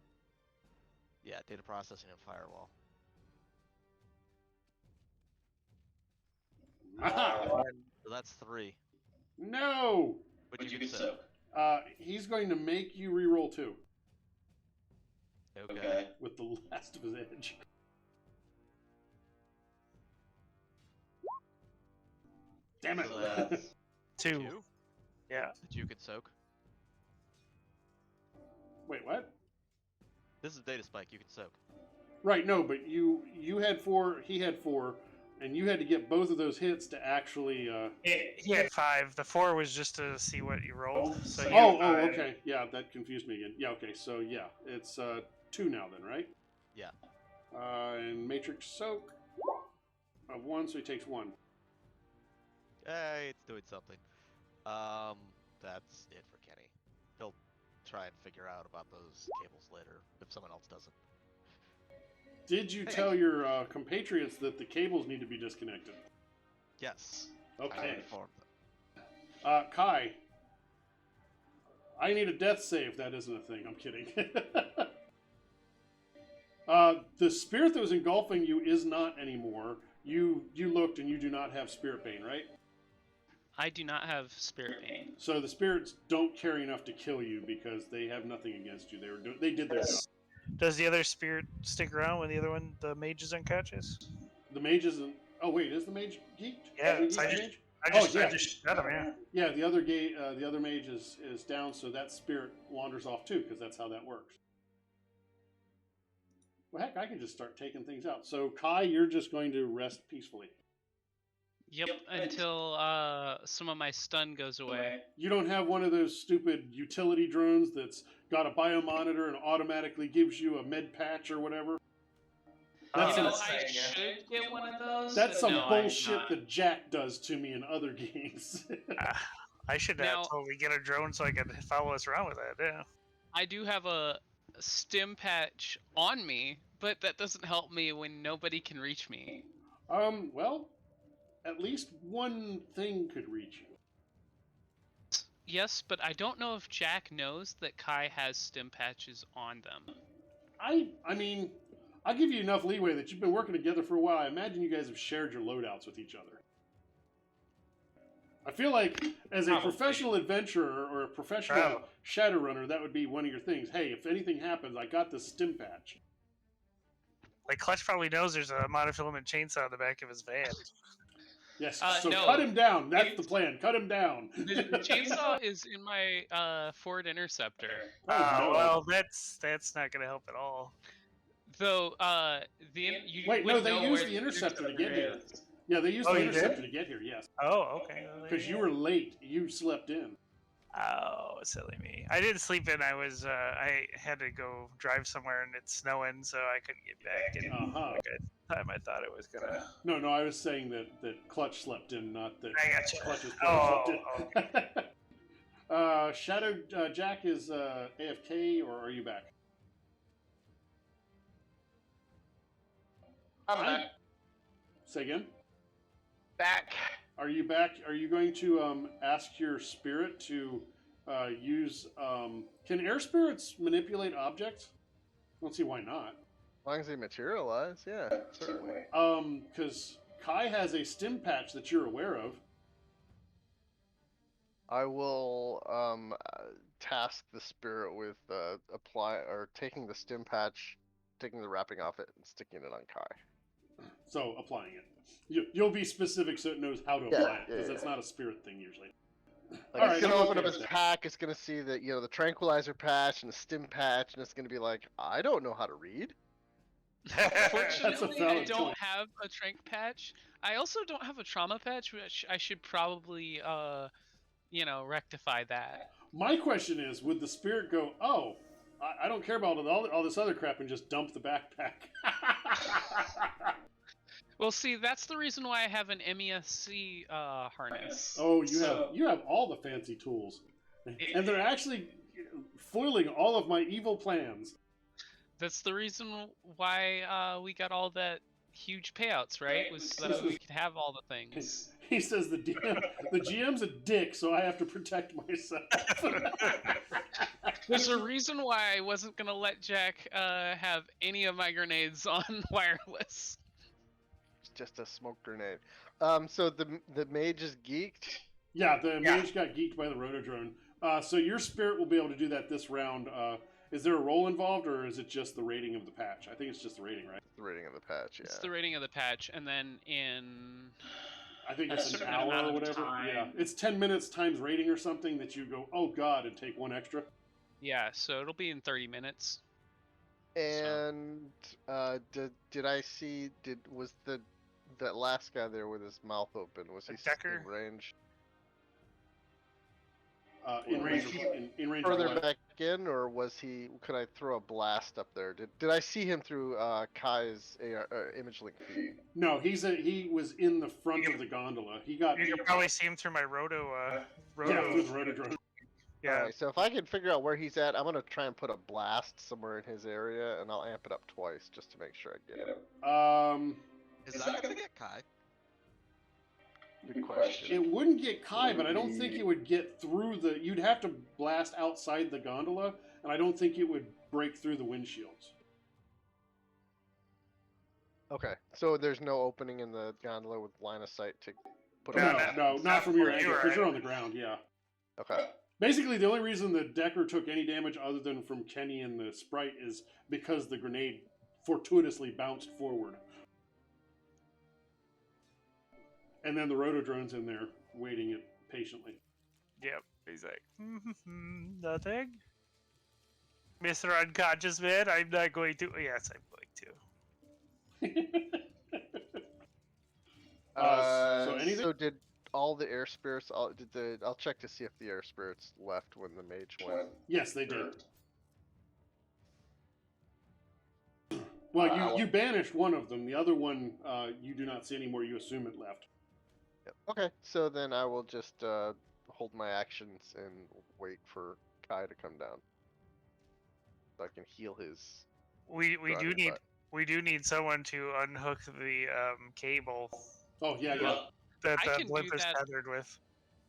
D: Yeah, data processing and firewall.
A: Aha!
D: So that's 3.
A: No.
D: What'd you get soak?
A: He's going to make you re-roll 2
D: Okay.
A: with the last of his edge. Damn it!
D: So that's
E: 2.
D: 2
E: Yeah.
D: that you can soak.
A: Wait, what?
D: This is data spike. You can soak.
A: Right, no, but you had 4, he had 4, and you had to get both of those hits to actually.
E: He had 5. The 4 was just to see what you rolled. So you
A: Oh,
E: had 5.
A: okay. Yeah, that confused me again. Yeah, okay. So yeah, it's 2 now then, right?
D: Yeah.
A: And Matrix Soak of 1, so he takes 1.
D: Hey, it's doing something. That's it for Kenny. He'll try and figure out about those cables later if someone else doesn't.
A: Did you tell your compatriots that the cables need to be disconnected?
D: Yes. I
A: Okay.
D: informed them.
A: Kai, I need a death save. That isn't a thing. I'm kidding. The spirit that was engulfing you is not anymore. You looked and you do not have spirit bane, right?
B: I do not have spirit bane.
A: So the spirits don't carry enough to kill you because they have nothing against you. They did their job.
E: Does the other spirit stick around when the other one, the mage, is unconscious?
A: The mage isn't. Oh wait, is the mage geeked?
E: Yeah,
A: Is he
E: I
A: geeked
E: just-
A: mage?
E: I
A: Oh,
E: just,
A: yeah.
E: I just shot him, yeah.
A: Yeah, the other mage is down, so that spirit wanders off too, because that's how that works. Well, heck, I can just start taking things out. So Kai, you're just going to rest peacefully.
B: Yep, until some of my stun goes away.
A: You don't have one of those stupid utility drones that's got a biomonitor and automatically gives you a med patch or whatever. That's
B: You know,
A: some-
B: I should get one of those.
A: That's
B: but
A: some
B: no, I'm
A: bullshit
B: not.
A: that Jack does to me in other games.
E: I should
B: Now-
E: totally get a drone so I can follow us around with that, yeah.
B: I do have a stim patch on me, but that doesn't help me when nobody can reach me.
A: Well, at least one thing could reach you.
B: Yes, but I don't know if Jack knows that Kai has stim patches on them.
A: I mean, I'll give you enough leeway that you've been working together for a while. I imagine you guys have shared your loadouts with each other. I feel like as a
B: Probably.
A: professional adventurer or a professional Shadowrunner, that would be one of your things. Hey, if anything happens, I got this stim patch.
E: Like, Clutch probably knows there's a monofilament chainsaw in the back of his van.
A: Yes, so
B: no.
A: cut him down. That's the plan. Cut him down.
B: The chainsaw is in my Ford Interceptor.
A: Oh, no.
E: Well, that's not going to help at all.
B: Though you
A: Wait, no,
B: would
A: they
B: know
A: used
B: where
A: the Interceptor to get here.
B: is.
A: Yeah, they used
E: Oh,
A: the
E: you did?
A: Interceptor to get here, yes.
E: Oh, okay.
A: Because you were late. You slept in.
E: Oh, silly me. I didn't sleep in. I had to go drive somewhere and it's snowing, so I couldn't get back in
A: Uh-huh.
E: like a time I thought it was gonna.
A: No, I was saying that Clutch slept in, not that
E: I gotcha.
A: Clutch's
E: Oh,
A: player slept in. Shadow Jack is AFK, or are you back?
C: I'm back.
A: Say again?
C: Back.
A: Are you back? Are you going to ask your spirit to use... can air spirits manipulate objects? I don't see why not.
C: As long as they materialize, yeah, certainly.
A: Because Kai has a stim patch that you're aware of.
C: I will task the spirit with taking the stim patch, taking the wrapping off it, and sticking it on Kai.
A: So, applying it. You'll be specific so it knows how to
C: Yeah,
A: apply it,
C: yeah,
A: because
C: yeah.
A: it's not a spirit thing usually.
C: Like,
A: All
C: it's
A: right,
C: gonna
A: I'm
C: open
A: okay
C: up
A: with
C: his
A: that.
C: pack. It's gonna see that the tranquilizer patch and the stim patch, and it's gonna be like, I don't know how to read.
B: Fortunately, I
A: valid
B: don't
A: point.
B: have a trank patch. I also don't have a trauma patch, which I should probably, rectify that.
A: My question is, would the spirit go, oh, I don't care about all this other crap, and just dump the backpack?
B: Well, see, that's the reason why I have an MESC harness.
A: Oh, you have all the fancy tools, and they're actually foiling all of my evil plans.
B: That's the reason why we got all that huge payouts, right? Was so that we could have all the things.
A: He says the GM's a dick, so I have to protect myself.
B: There's a reason why I wasn't gonna let Jack have any of my grenades on wireless.
C: It's just a smoke grenade. So the mage is geeked.
A: Yeah, the mage got geeked by the rotodrone. So your spirit will be able to do that this round. Is there a roll involved, or is it just the rating of the patch? I think it's just the rating, right?
C: The rating of the patch, yeah.
B: It's the rating of the patch, and then in
A: I think
B: a
A: it's an
B: certain
A: hour
B: amount
A: or
B: of
A: whatever.
B: time.
A: Yeah, it's 10 minutes times rating or something that you go, oh god, and take one extra.
B: yeah, so it'll be in 30 minutes.
C: And did I see? Was that last guy there with his mouth open? Was he
E: Decker?
C: in range?
A: In range, in range of
C: Further
A: what?
C: back in, or was he? Could I throw a blast up there? Did I see him through Kai's image link feed?
A: No, he was in the front of the gondola. He got
E: You can probably see him through my roto.
A: yeah, through the rotodrome.
E: Yeah.
C: Alright, so if I can figure out where he's at, I'm gonna try and put a blast somewhere in his area, and I'll amp it up twice just to make sure I get him.
D: Is that gonna get Kai?
C: Good question.
A: It wouldn't get Kai, but I don't think it would get through the. You'd have to blast outside the gondola, and I don't think it would break through the windshields.
C: Okay, so there's no opening in the gondola with line of sight to put.
E: No,
A: No, not from your
E: You
A: angle,
E: were
A: because you're
E: right.
A: on the ground. Yeah.
C: Okay.
A: Basically, the only reason the Decker took any damage other than from Kenny and the Sprite is because the grenade fortuitously bounced forward. And then the rotodrone's in there waiting it patiently.
E: Yep. He's like, nothing. Mr. Unconscious Man, I'm not going to. Yes, I'm going to.
A: So anything?
C: So did all the air spirits? I'll check to see if the air spirits left when the mage went.
A: Yes, they did. Well, you banished one of them. The other one you do not see anymore. You assume it left.
C: Yep. Okay, so then I will just hold my actions and wait for Kai to come down, so I can heal his.
E: We
C: Driving
E: do need someone to unhook the cable
A: Oh yeah, yeah.
E: that
B: I
E: the
B: can
E: blimp
B: do
E: is
B: that.
E: tethered with.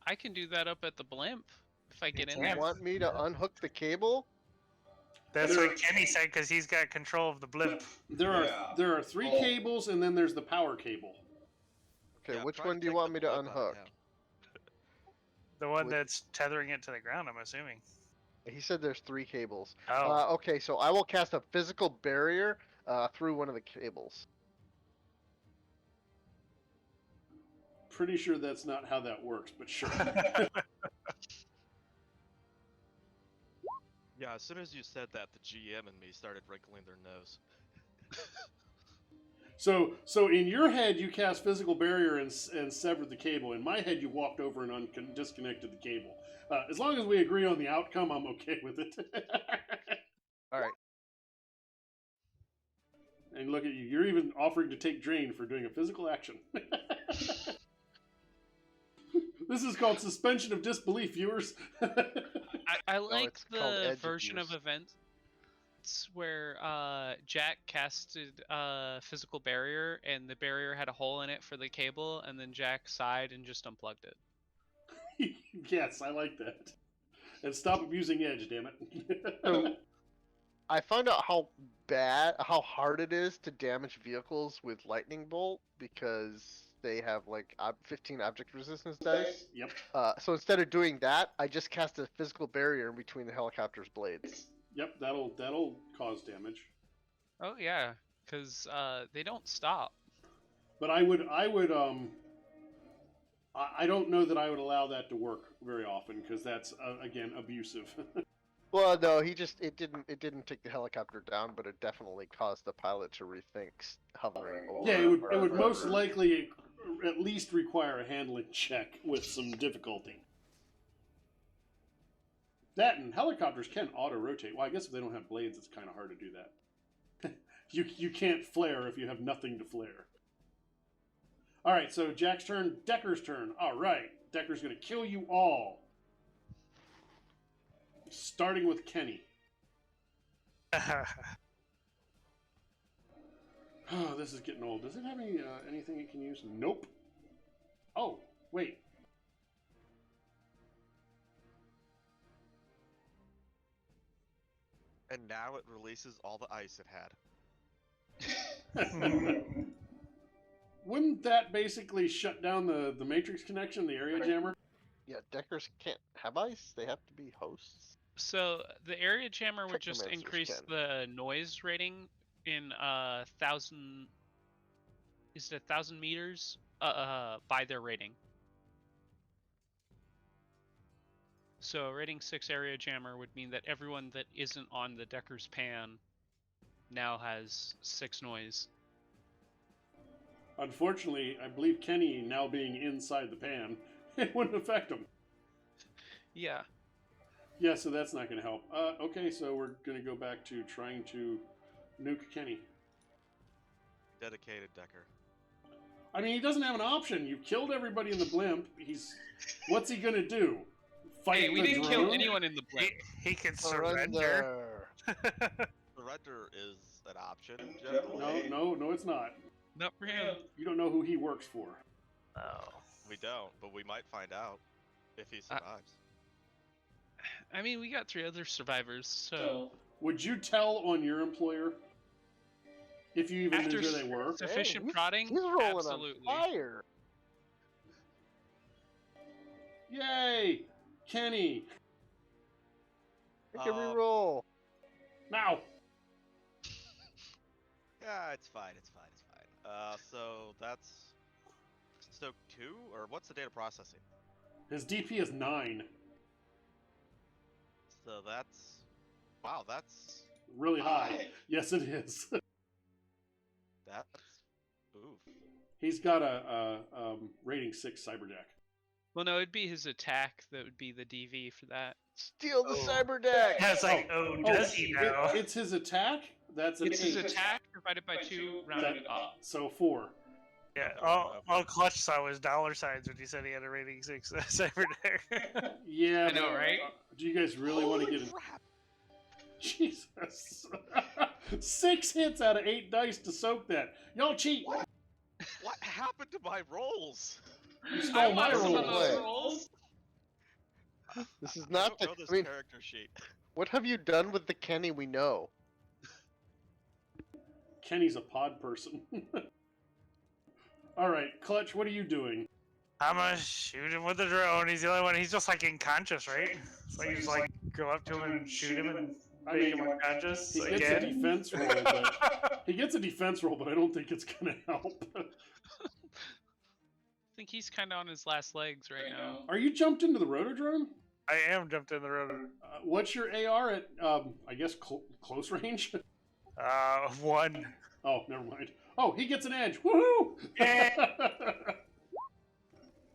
B: I can do that up at the blimp if I get in
C: You
B: there.
C: want me to unhook the cable?
E: That's
A: There-
E: what Kenny said because he's got control of the blimp.
A: There are 3 cables, and then there's the power cable.
C: Okay,
D: Yeah,
C: which
D: try to
C: one do you
D: take
C: want
D: the
C: me to
D: blimp out of
C: unhook?
D: him.
E: The one
C: Which-
E: that's tethering it to the ground, I'm assuming.
C: He said there's 3 cables.
E: Oh.
C: Okay, so I will cast a physical barrier through one of the cables.
A: Pretty sure that's not how that works, but sure.
D: Yeah, as soon as you said that, the GM and me started wrinkling their nose.
A: So in your head, you cast physical barrier and severed the cable. In my head, you walked over and disconnected the cable. As long as we agree on the outcome, I'm okay with it.
C: All right.
A: And look at you. You're even offering to take drain for doing a physical action. This is called suspension of disbelief, viewers.
B: I like
C: it's called
B: the
C: edge
B: version
C: abuse.
B: of events where Jack casted physical barrier and the barrier had a hole in it for the cable, and then Jack sighed and just unplugged it.
A: Yes, I like that. And stop abusing edge, damn it.
C: So I found out how hard it is to damage vehicles with lightning bolt because they have like 15 object resistance dice.
A: Yep.
C: So instead of doing that, I just cast a physical barrier in between the helicopter's blades.
A: Yep, that'll cause damage.
B: Oh yeah, because they don't stop.
A: But I don't know that I would allow that to work very often because that's again abusive.
C: Well, no, it didn't take the helicopter down, but it definitely caused the pilot to rethink hovering over.
A: Yeah, it would most likely at least require a handling check with some difficulty. That and helicopters can auto-rotate. Well, I guess if they don't have blades, it's kind of hard to do that. You can't flare if you have nothing to flare. All right, so Jack's turn, Decker's turn. All right, Decker's going to kill you all. Starting with Kenny. Oh, this is getting old. Does it have anything it can use? Nope. Oh, wait.
D: And now it releases all the ice it had.
A: Wouldn't that basically shut down the matrix connection, the area jammer?
C: Yeah, Deckers can't have ice. They have to be hosts.
B: So the area jammer would just
C: Technomancers
B: increase
C: can.
B: the noise rating in 1,000. Is it 1,000 meters? By their rating. So rating 6 area jammer would mean that everyone that isn't on the Decker's pan now has 6 noise.
A: Unfortunately, I believe Kenny now being inside the pan, it wouldn't affect him.
B: Yeah.
A: Yeah, so that's not going to help. Okay, so we're going to go back to trying to nuke Kenny.
D: Dedicated Decker.
A: I mean, he doesn't have an option. You killed everybody in the blimp. What's he going to do? Fight
B: Hey, we
A: the
B: didn't
A: drone?
B: kill anyone in the blimp.
E: He can surrender.
D: Surrender is an option, generally.
A: No, it's not.
B: Not for him.
A: You don't know who he works for.
E: Oh.
D: We don't, but we might find out if he survives.
B: I mean, we got 3 other survivors, so
A: Would you tell on your employer? If you even
B: After
A: knew who they were?
B: sufficient
C: He's
B: prodding,
C: rolling
B: absolutely.
C: on fire.
A: Yay! Kenny!
C: Make a reroll.
A: Now!
D: Yeah, it's fine. So that's soak 2, or what's the data processing?
A: His DP is 9.
D: So that's... Wow, that's...
A: Really high. Yes, it is.
D: That's... Oof.
A: He's got a rating 6 cyberdeck.
B: Well, no, it'd be his attack that would be the DV for that.
C: Steal the
E: Oh.
C: cyber deck.
E: Yeah, it's like, does he now?
A: It's his attack. That's an
B: It's his
A: 8.
B: attack divided by 2 rounded up.
A: So 4.
E: Yeah, all Clutch saw was dollar signs when he said he had a rating 6 cyber deck.
A: Yeah,
B: I know, right?
A: Do you guys really want to get in?
D: crap!
A: Jesus. 6 hits out of 8 dice to soak that. Y'all cheat.
D: What? What happened to my rolls?
A: You stole my
C: want some of
A: rolls.
C: those
B: rolls.
C: This is
D: I
C: not
D: don't
C: the.
D: know this
C: I mean,
D: character sheet.
C: what have you done with the Kenny we know?
A: Kenny's a pod person. All right, Clutch, what are you doing?
E: I'm gonna shoot him with the drone. He's the only one. He's just like unconscious, right? So you just like go up to him and shoot him and make him unconscious
A: He gets
E: again.
A: a defense roll, but I don't think it's gonna help.
B: I think he's kind of on his last legs right now.
A: Are you jumped into the rotodrome?
E: I am jumped in the road.
A: What's your AR at? I guess close range.
E: 1.
A: Oh, never mind. Oh, he gets an edge. Woohoo!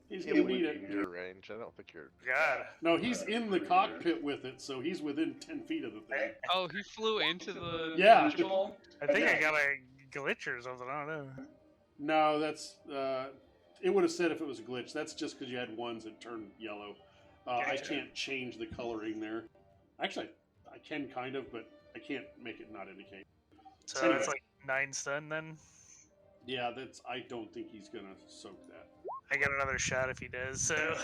A: He's gonna need it.
C: Your range. I don't think you're.
E: God.
A: No, he's in the cockpit with it, so he's within 10 feet of the thing.
B: Oh, he flew into the
A: Yeah.
B: dirigible?
E: I think I got a glitch or something. I don't know.
A: No, that's it would have said if it was a glitch. That's just because you had ones that turned yellow. I
E: Gotcha.
A: can't change the coloring there. Actually, I can kind of, but I can't make it not indicate.
E: So
A: Anyway.
E: that's like 9 stun then.
A: Yeah, that's. I don't think he's gonna soak that.
E: I get another shot if he does. So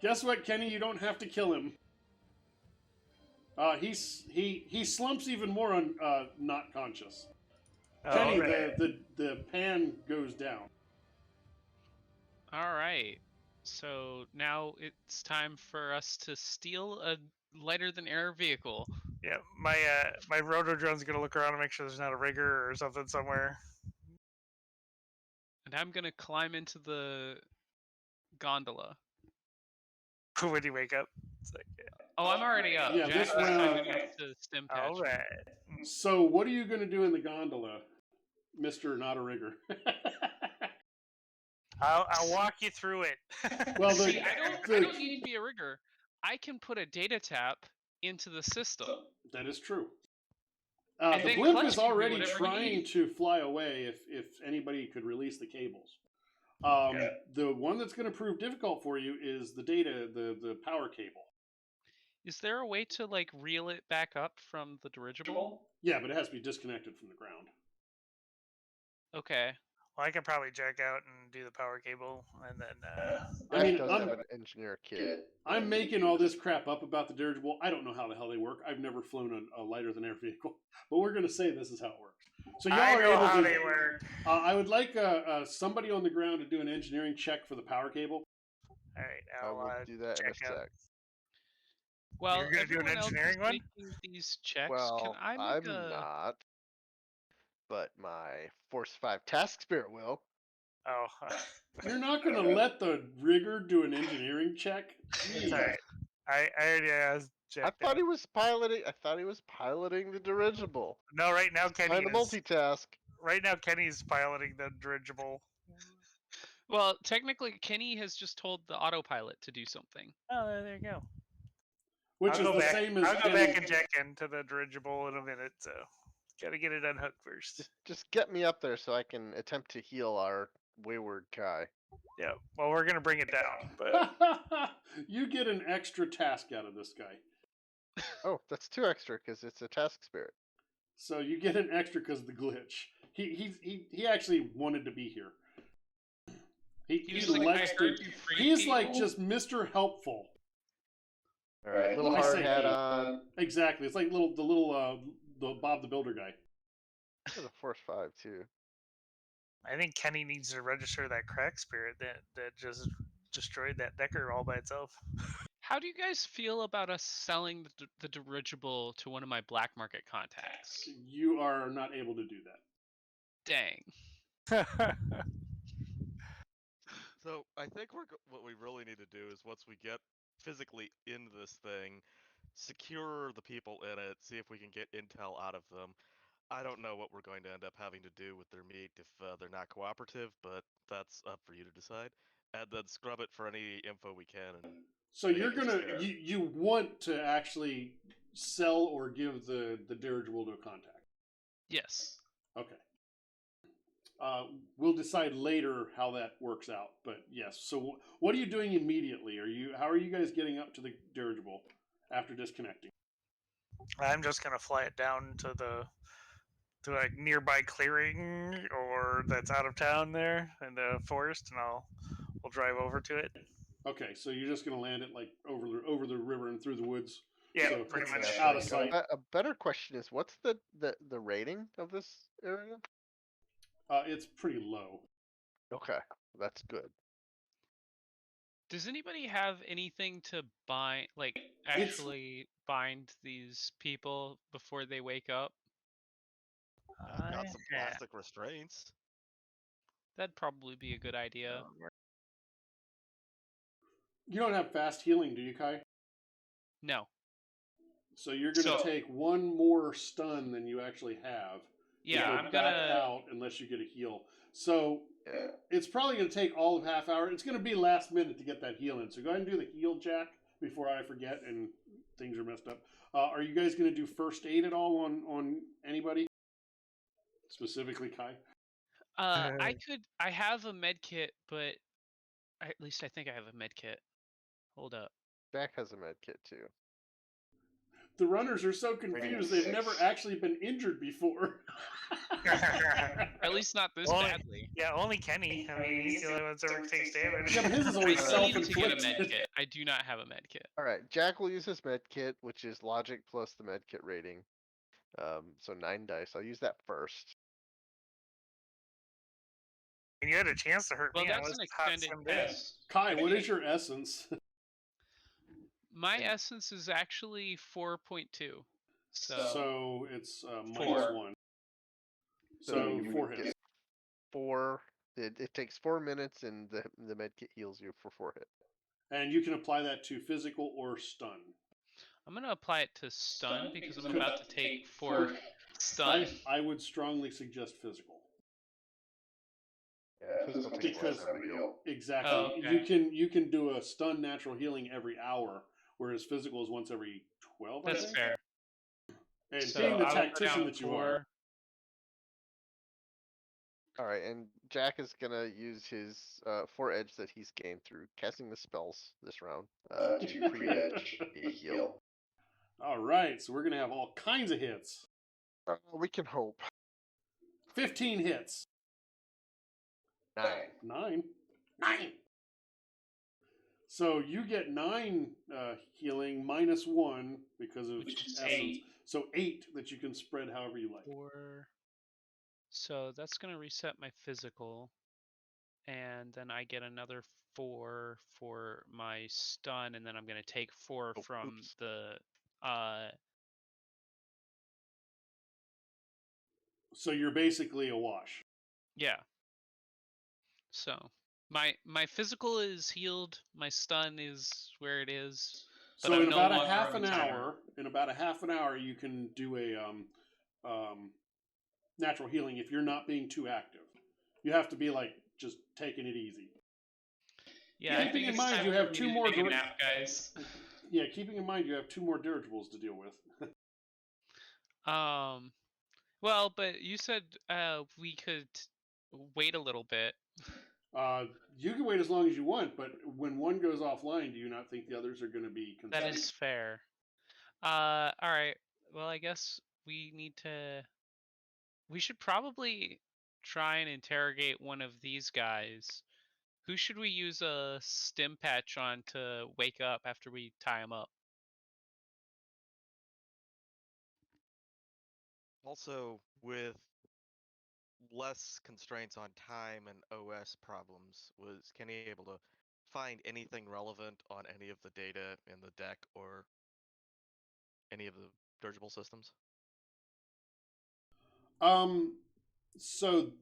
A: Guess what, Kenny? You don't have to kill him. He slumps even more on not conscious. Kenny,
E: alright.
A: the pan goes down.
B: All right. So now it's time for us to steal a lighter than air vehicle.
E: Yeah, my rotor drone's gonna look around and make sure there's not a rigger or something somewhere.
B: And I'm going to climb into the gondola.
E: When you wake up, it's like,
B: Oh, I'm already up.
A: Yeah,
B: Jack
A: this
B: is
A: round-
B: climbing up to stim patch.
E: all right.
A: So, what are you going to do in the gondola, Mister Not a Rigger?
E: I'll walk you through it.
A: Well,
B: See, I don't need to be a rigger. I can put a data tap into the system.
A: That is true.
B: And
A: The
B: then
A: blimp
B: Clutch
A: is
B: can do
A: already
B: whatever he
A: trying
B: needs.
A: to fly away if anybody could release the cables. The one that's going to prove difficult for you is the the power cable.
B: Is there a way to like reel it back up from the dirigible?
A: Yeah, but it has to be disconnected from the ground.
B: Okay.
E: Well, I could probably jack out and do the power cable, and then
A: I mean,
C: Jack does
A: I'm-
C: have an engineer kit.
A: I'm making all this crap up about the dirigible. I don't know how the hell they work. I've never flown a lighter than air vehicle, but we're going to say this is how it works. So y'all
E: I
A: are
E: know
A: able
E: how
A: to.
E: they work.
A: I would like somebody on the ground to do an engineering check for the power cable.
E: All right,
C: I
E: I'll
C: will do that in a
E: check out.
C: sec.
B: Well,
E: You're gonna do an
B: everyone else is
E: engineering one?
B: making these checks.
C: Well,
B: Can I
C: I'm
B: make a...
C: not. But my Force 5 Task Spirit will.
E: Oh,
A: You're not going to let the rigger do an engineering check?
E: it's all right. I already checked.
C: I thought
E: out.
C: he was piloting. I thought he was piloting the dirigible.
E: No, right now Kenny
C: Trying to
E: is.
C: multitask.
E: Right now Kenny's piloting the dirigible.
B: Well, technically, Kenny has just told the autopilot to do something.
E: Oh, there you go.
A: Which
E: I'll
A: is
E: go
A: the
E: back,
A: same as
E: I'll go
A: Kenny.
E: back and check into the dirigible in a minute, so gotta get it unhooked first.
C: Just get me up there so I can attempt to heal our wayward Kai.
E: Yeah, well, we're gonna bring it down, but
A: You get an extra task out of this guy.
C: Oh, that's 2 extra because it's a Task Spirit.
A: So you get an extra because of the glitch. He actually wanted to be here. He
B: was like,
A: likes
B: "I
A: to.
B: heard you free
A: He's like
B: people."
A: just Mr. Helpful.
C: All right, little
A: Let me
C: hard
A: say-
C: hat on.
A: Exactly. It's like the Bob the Builder guy.
C: There's a Force 5 too.
E: I think Kenny needs to register that crack spirit that just destroyed that Decker all by itself.
B: How do you guys feel about us selling the dirigible to one of my black market contacts?
A: You are not able to do that.
B: Dang.
D: So I think what we really need to do is once we get physically into this thing, secure the people in it, see if we can get intel out of them. I don't know what we're going to end up having to do with their meat if they're not cooperative, but that's up for you to decide. And then scrub it for any info we can. And
A: So
D: make
A: you're
D: it
A: gonna
D: scarce.
A: you want to actually sell or give the dirigible to a contact.
B: Yes.
A: Okay. We'll decide later how that works out, but yes. So what are you doing immediately? How are you guys getting up to the dirigible after disconnecting?
E: I'm just gonna fly it down to like nearby clearing or that's out of town there in the forest, and we'll drive over to it.
A: Okay, so you're just gonna land it like over the river and through the woods.
E: Yeah,
A: so
E: pretty
A: it's
E: much.
A: out of sight.
C: A better question is, what's the rating of this area?
A: It's pretty low.
C: Okay, that's good.
B: Does anybody have anything to bind, like actually bind these people before they wake up?
D: I've got some plastic restraints.
B: That'd probably be a good idea.
A: You don't have fast healing, do you, Kai?
B: No.
A: So you're gonna take one more stun than you actually have.
B: Yeah,
A: go
B: I'm
A: back
B: gonna.
A: out unless you get a heal. So
C: Yeah.
A: it's probably going to take all of half hour. It's going to be last minute to get that heal in. So go ahead and do the heal, Jack, before I forget and things are messed up. Are you guys going to do first aid at all on anybody? Specifically, Kai?
B: I have a med kit, but at least I think I have a med kit. Hold up.
C: Jack has a med kit too.
A: The runners are so confused. They've never actually been injured before.
B: At least not this badly.
E: Yeah, only Kenny. I mean, he's the only one that ever takes damage.
A: Yeah, but his is
B: I
A: always
B: still need to get a med
A: self-inflicted.
B: kit. I do not have a med kit.
C: All right, Jack will use his med kit, which is logic plus the med kit rating. So 9 dice. I'll use that first.
E: And you had a chance to hurt
B: Well,
E: me.
B: that's an extended test.
A: Kai, what is your essence?
B: My essence is actually 4.2.
A: So it's
B: Four.
A: -1. So
C: you
A: 4
C: would
A: hits.
C: get 4. It takes 4 minutes, and the med kit heals you for 4 hits.
A: And you can apply that to physical or stun.
B: I'm going to apply it to stun because I'm about to take 4 stun.
A: I would strongly suggest physical.
C: Yeah, physical takes less than a heal.
A: Exactly.
B: Oh, okay.
A: You can do a stun natural healing every hour, whereas physical is once every 12. I
B: That's
A: think.
B: fair.
A: And
B: So
A: being the
B: I will put
A: tactician
B: down
A: that you
B: 4.
A: are,
C: All right, and Jack is gonna use his 4 edge that he's gained through casting the spells this round to pre-edge a heal.
A: all right. So we're gonna have all kinds of hits.
C: We can hope.
A: 15 hits.
C: 9.
A: 9. So you get 9 healing -1 because of
B: Which is
A: essence.
B: 8.
A: So 8 that you can spread however you like.
B: 4. So that's going to reset my physical. And then I get another 4 for my stun. And then I'm going to take 4 from the.
A: So you're basically a wash.
B: Yeah. So my physical is healed. My stun is where it is.
A: So in about a half an hour, you can do a natural healing if you're not being too active. You have to be like just taking it easy.
B: Yeah,
A: keeping in mind you have 2 more
B: guys.
A: Yeah, keeping in mind you have 2 more dirigibles to deal with.
B: Well, but you said we could wait a little bit.
A: You can wait as long as you want, but when one goes offline, do you not think the others are going to be concerned?
B: That is fair. All right. Well, I guess we should probably try and interrogate one of these guys. Who should we use a stim patch on to wake up after we tie him up?
D: Also, with less constraints on time and OS problems, was Kenny able to find anything relevant on any of the data in the deck or any of the dirigible systems?
A: So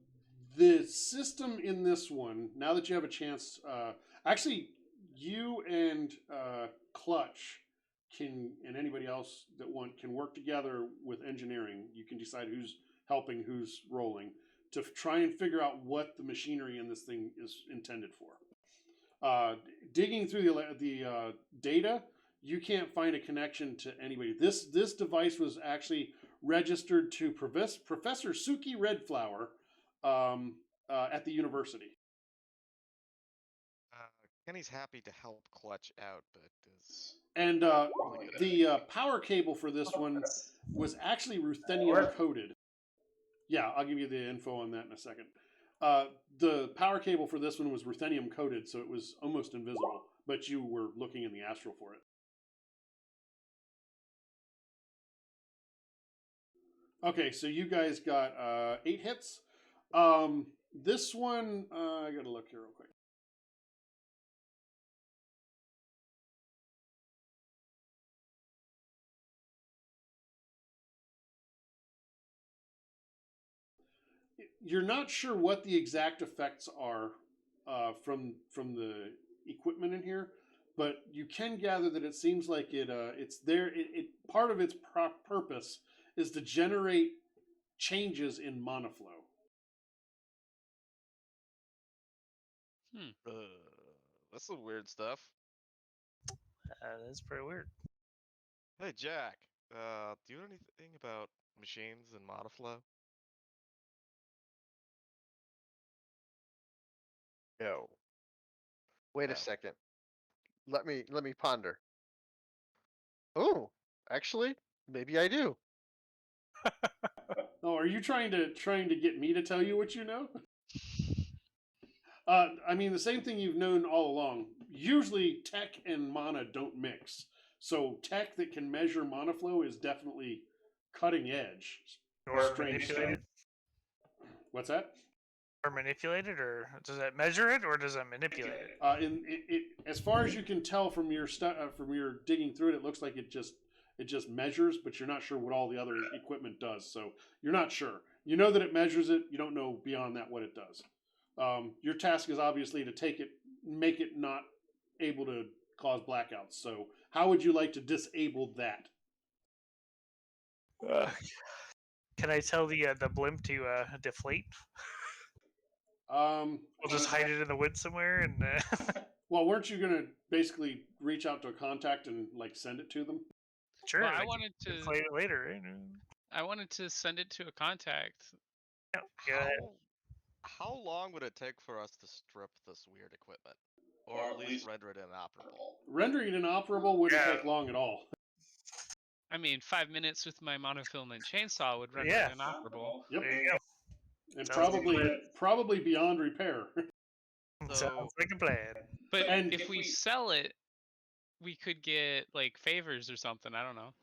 A: The system in this one, now that you have a chance, actually, you and Clutch and anybody else that can work together with engineering. You can decide who's helping, who's rolling, to try and figure out what the machinery in this thing is intended for. Digging through the data, you can't find a connection to anybody. This device was actually registered to Professor Suki Redflower at the university.
D: Kenny's happy to help Clutch out, but is
A: And the power cable for this one was actually ruthenium coated. Yeah, I'll give you the info on that in a second. The power cable for this one was ruthenium coated, so it was almost invisible, but you were looking in the astral for it. Okay, so you guys got 8 hits. This one, I gotta look here real quick. You're not sure what the exact effects are from the equipment in here, but you can gather that it seems like it's there. It part of its purpose is to generate changes in monoflow.
D: That's some weird stuff.
E: That's pretty weird.
D: Hey, Jack, do you know anything about machines and monoflow?
C: No. Wait a second. Let me ponder. Oh, actually, maybe I do.
A: Oh, are you trying to get me to tell you what you know? I mean, the same thing you've known all along. Usually, tech and mana don't mix. So, tech that can measure monoflow is definitely cutting edge.
E: Or
A: Strange
E: manipulated.
A: What's that?
E: Or manipulated, or does that measure it, or does that manipulate it?
A: As far as you can tell from your from your digging through it, it looks like it just measures, but you're not sure what all the other equipment does. So you're not sure. You know that it measures it. You don't know beyond that what it does. Your task is obviously to make it not able to cause blackouts. So how would you like to disable that?
E: Can I tell the blimp to deflate?
A: We'll
E: just hide it in the woods somewhere and.
A: Well, weren't you gonna basically reach out to a contact and like send it to them?
E: Sure.
B: Well, I wanted to
E: deflate it later. Right?
B: I wanted to send it to a contact.
E: Yeah.
D: How long would it take for us to strip this weird equipment? Or at least render it inoperable?
A: Rendering it inoperable wouldn't take long at all.
B: I mean, 5 minutes with my monofilament chainsaw would render
E: Yeah.
B: it inoperable.
A: Yep.
E: There you go.
A: And
E: Sounds
A: probably beyond repair.
E: Sounds like a plan.
B: But
A: And
B: if we sell it, we could get like favors or something. I don't know.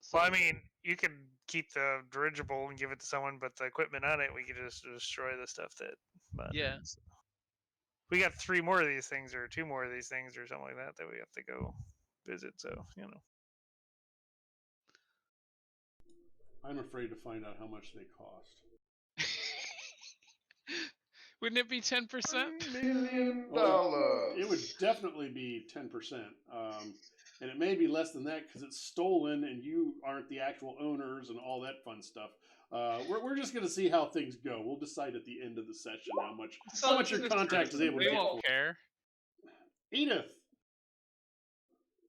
D: So,
E: Well, I mean, you can keep the dirigible and give it to someone, but the equipment on it, we could just destroy the stuff that.
B: Yeah.
E: We got 3 more of these things, or 2 more of these things, or something like that we have to go visit. So
A: I'm afraid to find out how much they cost.
B: Wouldn't it be 10%?
C: $1 million.
A: It would definitely be 10%. And it may be less than that because it's stolen and you aren't the actual owners and all that fun stuff. We're just going to see how things go. We'll decide at the end of the session how much your contact is able to
B: They
A: get.
B: won't care.
A: Edith!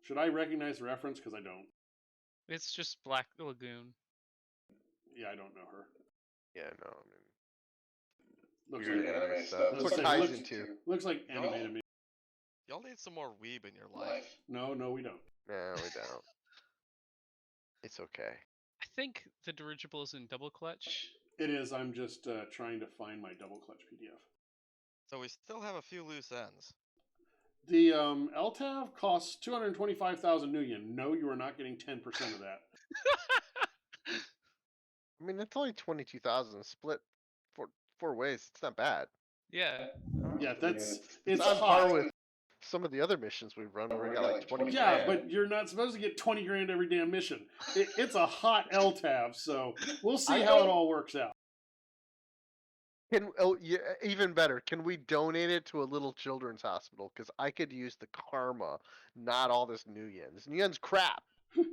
A: Should I recognize the reference? Because I don't.
B: It's just Black Lagoon.
A: Yeah, I don't know her.
C: Yeah, no, I mean,
A: Looks
C: weird
A: like
C: anime stuff. That's what
A: looks-
C: Kai's into.
A: Looks like anime to me.
D: y'all need some more weeb in your life.
A: No, we don't.
C: No, we don't. It's okay.
B: I think the dirigible is in double clutch.
A: It is. I'm just trying to find my double clutch PDF.
D: So we still have a few loose ends.
A: The LTAV costs 225,000 nuyen. No, you are not getting 10% of that.
C: I mean, it's only 22,000 split four ways. It's not bad.
B: Yeah.
A: Yeah, it's
C: on par
A: hot.
C: with some of the other missions we've run where we got like 20
A: Yeah,
C: grand.
A: but you're not supposed to get 20 grand every damn mission. It's a hot LTAV, so we'll see how it all works out.
C: Even better, can we donate it to a little children's hospital? Because I could use the karma, not all this Nuyen. This Nuyen's crap.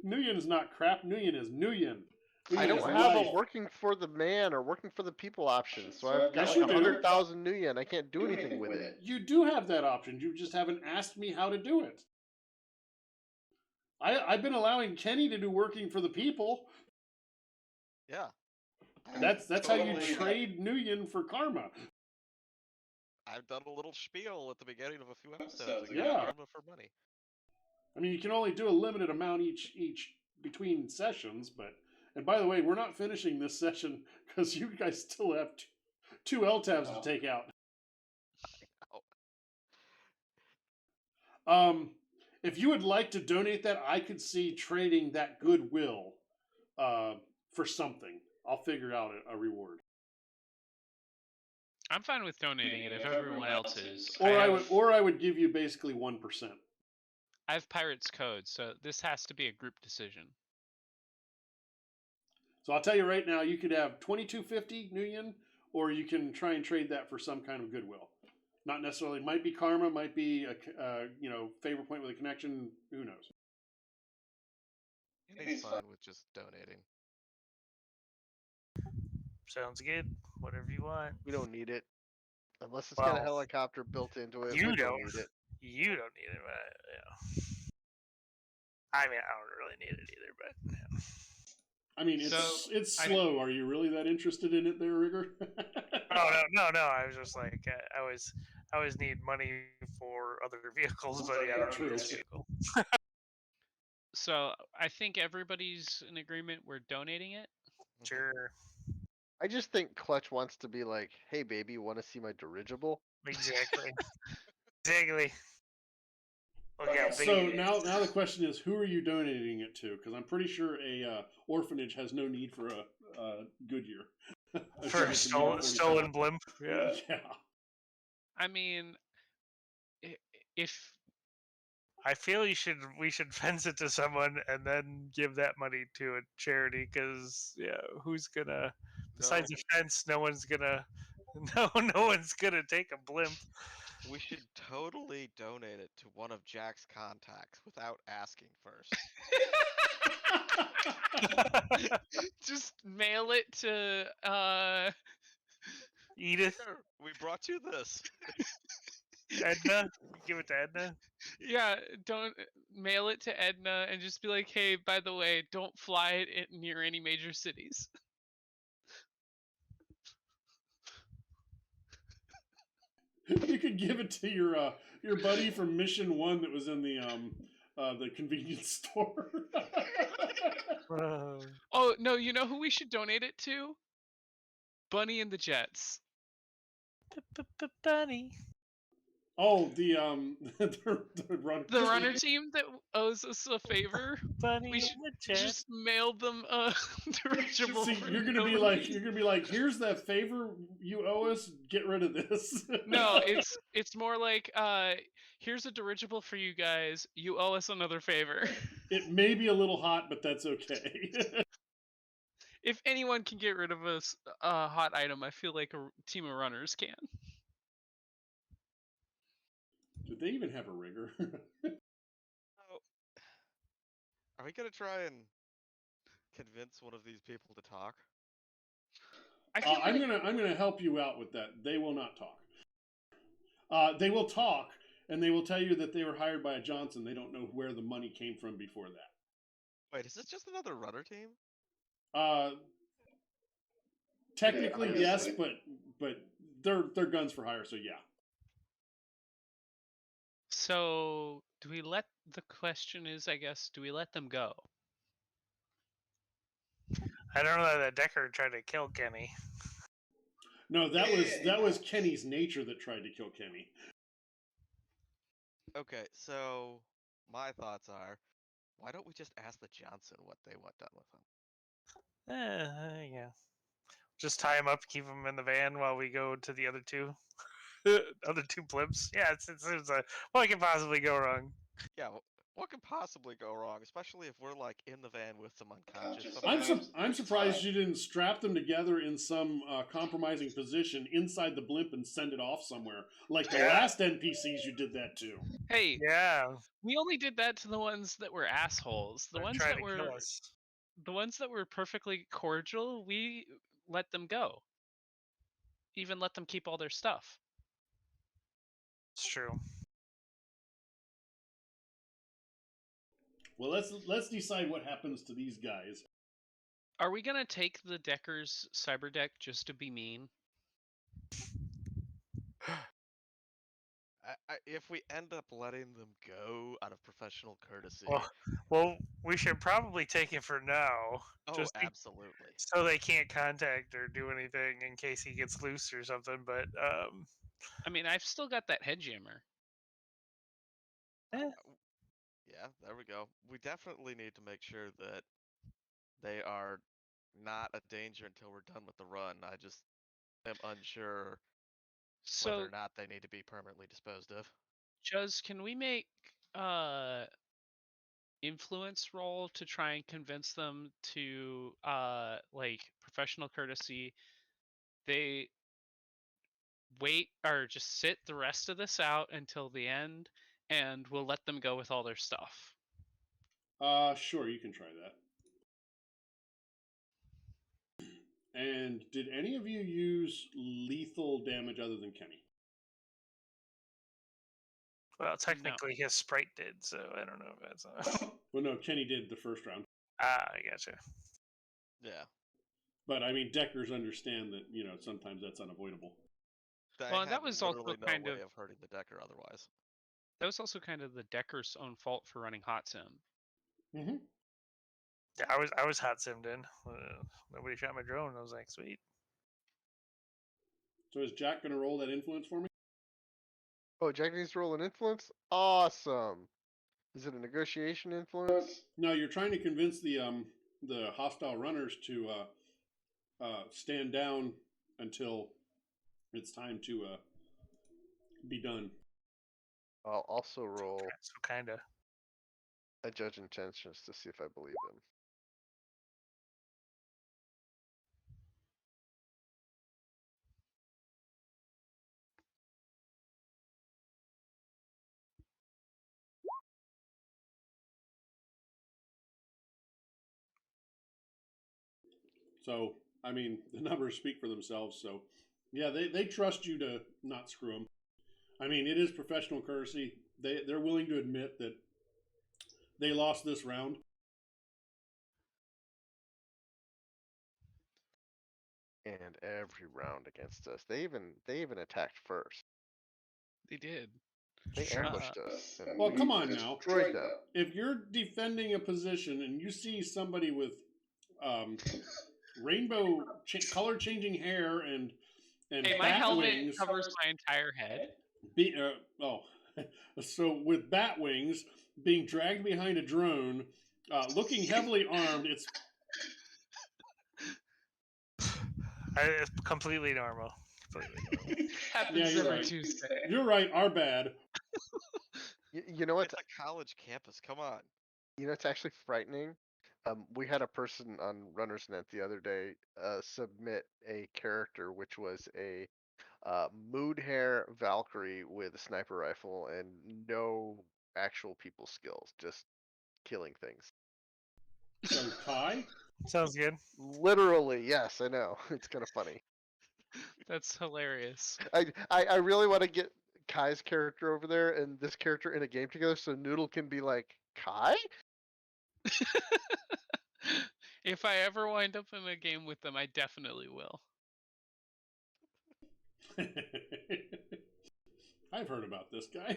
A: Nuyen is not crap. Nuyen is Nuyen.
C: I
A: Nuyen
C: don't
A: is
C: have
A: life.
C: a working for the man or working for the people option, so I've got
A: Yes,
C: like
A: you do.
C: 100,000 Nuyen. I can't do anything with it.
A: You do have that option. You just haven't asked me how to do it. I've been allowing Kenny to do working for the people.
D: Yeah.
A: That's how you trade Nuyen for karma.
D: I've done a little spiel at the beginning of a few episodes.
A: Yeah.
D: Karma for money.
A: I mean, you can only do a limited amount each between sessions, but and by the way, we're not finishing this session because you guys still have two LTABs to take out. If you would like to donate that, I could see trading that goodwill for something. I'll figure out a reward.
B: I'm fine with donating it if everyone else is.
A: Or I would give you basically 1%.
B: I have Pirate's Code, so this has to be a group decision.
A: So I'll tell you right now, you could have 2250 Nuyen, or you can try and trade that for some kind of goodwill. Not necessarily. Might be karma. Might be a favor point with a connection. Who knows?
D: He's fine with just donating.
E: Sounds good. Whatever you want.
C: We don't need it. Unless it's got a helicopter built into it.
E: You
C: we
E: don't
C: need it.
E: You don't need it, but yeah. I mean, I don't really need it either, but yeah.
A: I mean, it's slow. Are you really that interested in it, there, Rigger?
E: No. I was just like, I always need money for other vehicles, but yeah, I don't need this vehicle.
B: So I think everybody's in agreement. We're donating it.
E: Sure.
C: I just think Clutch wants to be like, "Hey, baby, want to see my dirigible?"
E: Exactly. Exactly. Okay,
A: so now the question is, who are you donating it to? Because I'm pretty sure a orphanage has no need for a Goodyear.
E: For a stolen blimp. Yeah.
A: Yeah.
B: I mean, if
E: I feel we should fence it to someone and then give that money to a charity, because who's gonna besides the fence? No one's gonna take a blimp.
D: We should totally donate it to one of Jack's contacts without asking first.
B: Just mail it to
E: Edith.
D: We brought you this.
E: Edna, give it to Edna.
B: Yeah, don't mail it to Edna and just be like, "Hey, by the way, don't fly it near any major cities."
A: You could give it to your buddy from Mission 1 that was in the convenience store.
B: Oh no, you know who we should donate it to? Bunny and the Jets.
E: Bunny.
A: Oh, the
B: runner team that owes us a favor.
E: Bunny
B: we should just mail them a dirigible.
A: See, you're gonna be like, here's that favor you owe us. Get rid of this.
B: No, it's more like, here's a dirigible for you guys. You owe us another favor.
A: It may be a little hot, but that's okay.
B: If anyone can get rid of a hot item, I feel like a team of runners can.
A: Do they even have a rigger?
D: Are we gonna try and convince one of these people to talk?
A: I'm gonna help you out with that. They will not talk. They will talk, and they will tell you that they were hired by a Johnson. They don't know where the money came from before that.
D: Wait, is this just another runner team?
A: Technically yes, but they're guns for hire, so yeah.
B: So the question is, I guess, do we let them go?
E: I don't know that Decker tried to kill Kenny.
A: No, that was Kenny's nature that tried to kill Kenny.
D: Okay, so my thoughts are, why don't we just ask the Johnson what they want done with him?
E: Yeah. Just tie him up, keep him in the van while we go to the other two. Other two blimps. Yeah, it seems what can possibly go wrong?
D: Yeah, What could possibly go wrong, especially if we're like in the van with them unconscious
A: I'm
D: sometimes?
A: I'm surprised you didn't strap them together in some compromising position inside the blimp and send it off somewhere, like the
E: Yeah.
A: last NPCs you did that to.
B: Hey,
E: Yeah,
B: we only did that to the ones that were assholes.
E: they're trying to kill us.
B: The ones that were perfectly cordial, we let them go. Even let them keep all their stuff.
E: It's true.
A: Well, let's decide what happens to these guys.
B: Are we gonna take the Decker's cyber deck just to be mean?
D: If we end up letting them go out of professional courtesy,
E: Well, we should probably take it for now,
D: oh,
E: just
D: absolutely.
E: so they can't contact or do anything in case he gets loose or something. But
B: I mean, I've still got that head jammer.
D: Yeah, there we go. We definitely need to make sure that they are not a danger until we're done with the run. I just am unsure whether
B: So,
D: or not they need to be permanently disposed of.
B: Juz, can we make influence roll to try and convince them to like professional courtesy? They wait or just sit the rest of this out until the end, and we'll let them go with all their stuff.
A: Sure, you can try that. And did any of you use lethal damage other than Kenny?
E: well, technically his sprite did, so I don't know if that's.
A: Well, no, Kenny did the first round.
E: I gotcha.
D: Yeah.
A: But I mean, Deckers understand that sometimes that's unavoidable.
D: They
B: Well,
D: have
B: that was also
D: literally no
B: kind
D: way
B: of
D: of hurting the Decker otherwise.
B: that was also kind of the Decker's own fault for running hot sim.
A: Mm-hmm.
E: Yeah, I was hot simmed in. Nobody shot my drone. I was like, sweet.
A: So is Jack going to roll that influence for me?
C: Oh, Jack needs to roll an influence? Awesome. Is it a negotiation influence?
A: No, you're trying to convince the hostile runners to stand down until it's time to be done.
C: I'll also roll
E: So kinda.
C: a judge intentions to see if I believe him.
A: So, I mean, the numbers speak for themselves. So, yeah, they trust you to not screw them. I mean, it is professional courtesy. They're willing to admit that they lost this round.
C: And every round against us. They even attacked first.
B: They did.
C: They
E: Sure.
C: ambushed us. And
A: Well,
C: we
A: come on now.
C: destroyed them.
A: If you're defending a position and you see somebody with rainbow color changing hair and
B: Hey, my
A: bat
B: helmet
A: wings,
B: covers my entire head.
A: So with bat wings being dragged behind a drone, looking heavily armed, it's
E: It's completely normal. Completely normal.
B: Happens
A: Yeah, you're
B: every
A: right.
B: Tuesday.
A: You're right. Our bad.
C: You know what?
D: It's a college campus. Come on.
C: You know, it's actually frightening. We had a person on Runner's Net the other day submit a character which was a mood hair Valkyrie with a sniper rifle and no actual people skills, just killing things.
A: So Kai,
E: Sounds good.
C: Literally, yes, I know. It's kind of funny.
B: That's hilarious.
C: I really want to get Kai's character over there and this character in a game together so Noodle can be like, Kai?
B: If I ever wind up in a game with them, I definitely will.
A: I've heard about this guy.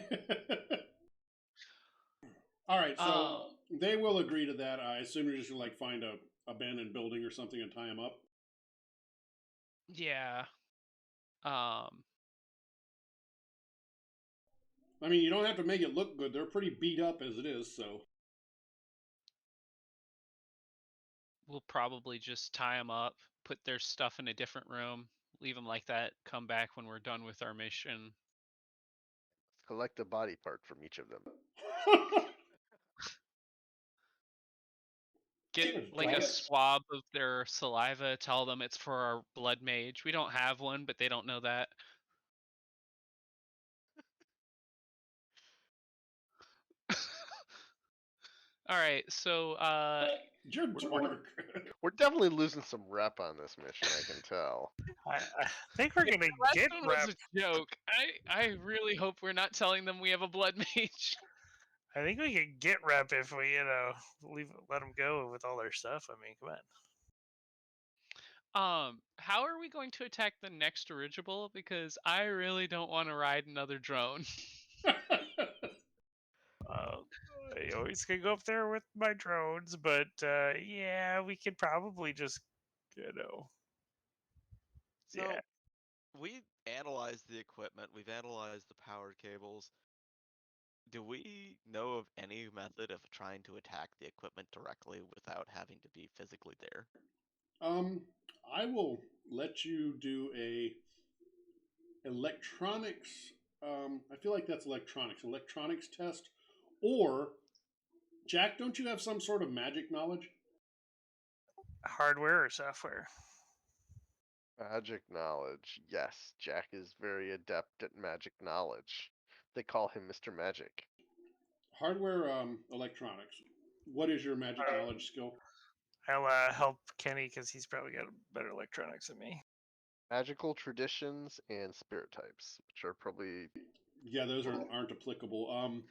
A: All right, so they will agree to that. I assume you're just gonna like find a abandoned building or something and tie them up.
B: Yeah.
A: I mean, you don't have to make it look good. They're pretty beat up as it is, so.
B: We'll probably just tie them up, put their stuff in a different room, leave them like that, come back when we're done with our mission.
C: Collect a body part from each of them.
B: Get like a swab of their saliva, tell them it's for our blood mage. We don't have one, but they don't know that. Alright, so
A: You're a dork.
C: We're definitely losing some rep on this mission, I can tell.
E: I think we're gonna
B: last
E: get
B: one was
E: rep.
B: a joke. I really hope we're not telling them we have a blood mage.
E: I think we can get rep if we, let them go with all their stuff. I mean, come on.
B: How are we going to attack the next dirigible? Because I really don't want to ride another drone.
E: I always can go up there with my drones, but yeah, we could probably just,
D: So
E: yeah.
D: we analyzed the equipment. We've analyzed the power cables. Do we know of any method of trying to attack the equipment directly without having to be physically there?
A: I will let you do a electronics. I feel like that's electronics test, or Jack. Don't you have some sort of magic knowledge?
E: Hardware or software?
C: Magic knowledge. Yes, Jack is very adept at magic knowledge. They call him Mr. Magic.
A: Hardware, electronics. What is your magic knowledge skill?
E: I'll help Kenny because he's probably got better electronics than me.
C: Magical traditions and spirit types, which are probably...
A: Yeah, those aren't applicable.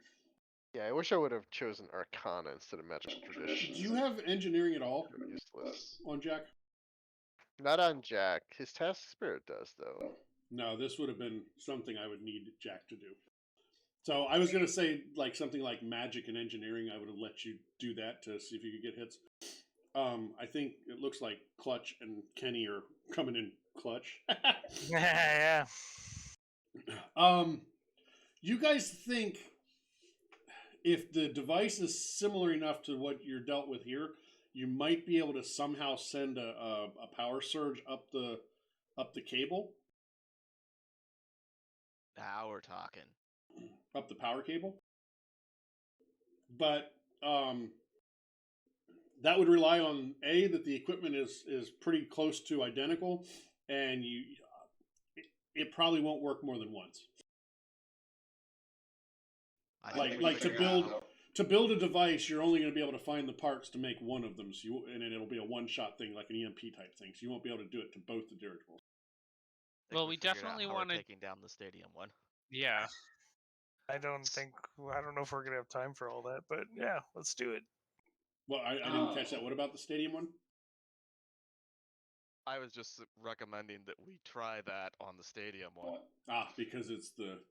C: Yeah, I wish I would have chosen Arcana instead of magical traditions.
A: Do you have engineering at all
C: Useless.
A: on Jack?
C: Not on Jack. His task spirit does, though.
A: No, this would have been something I would need Jack to do. So I was going to say like something like magic and engineering. I would have let you do that to see if you could get hits. I think it looks like Clutch and Kenny are coming in clutch.
E: Yeah.
A: You guys think if the device is similar enough to what you're dealt with here, you might be able to somehow send a power surge up the cable?
D: Now we're talking.
A: Up the power cable? But that would rely on that the equipment is pretty close to identical, and it probably won't work more than once. Like to build a device, you're only going to be able to find the parts to make one of them, and it'll be a one-shot thing, like an EMP type thing. So you won't be able to do it to both the dirigibles.
B: Well, we definitely want to
D: taking down the stadium one.
B: Yeah.
E: I don't know if we're gonna have time for all that, but yeah, let's do it.
A: Well, I didn't catch that. What about the stadium one?
D: I was just recommending that we try that on the stadium one.
A: Because it's the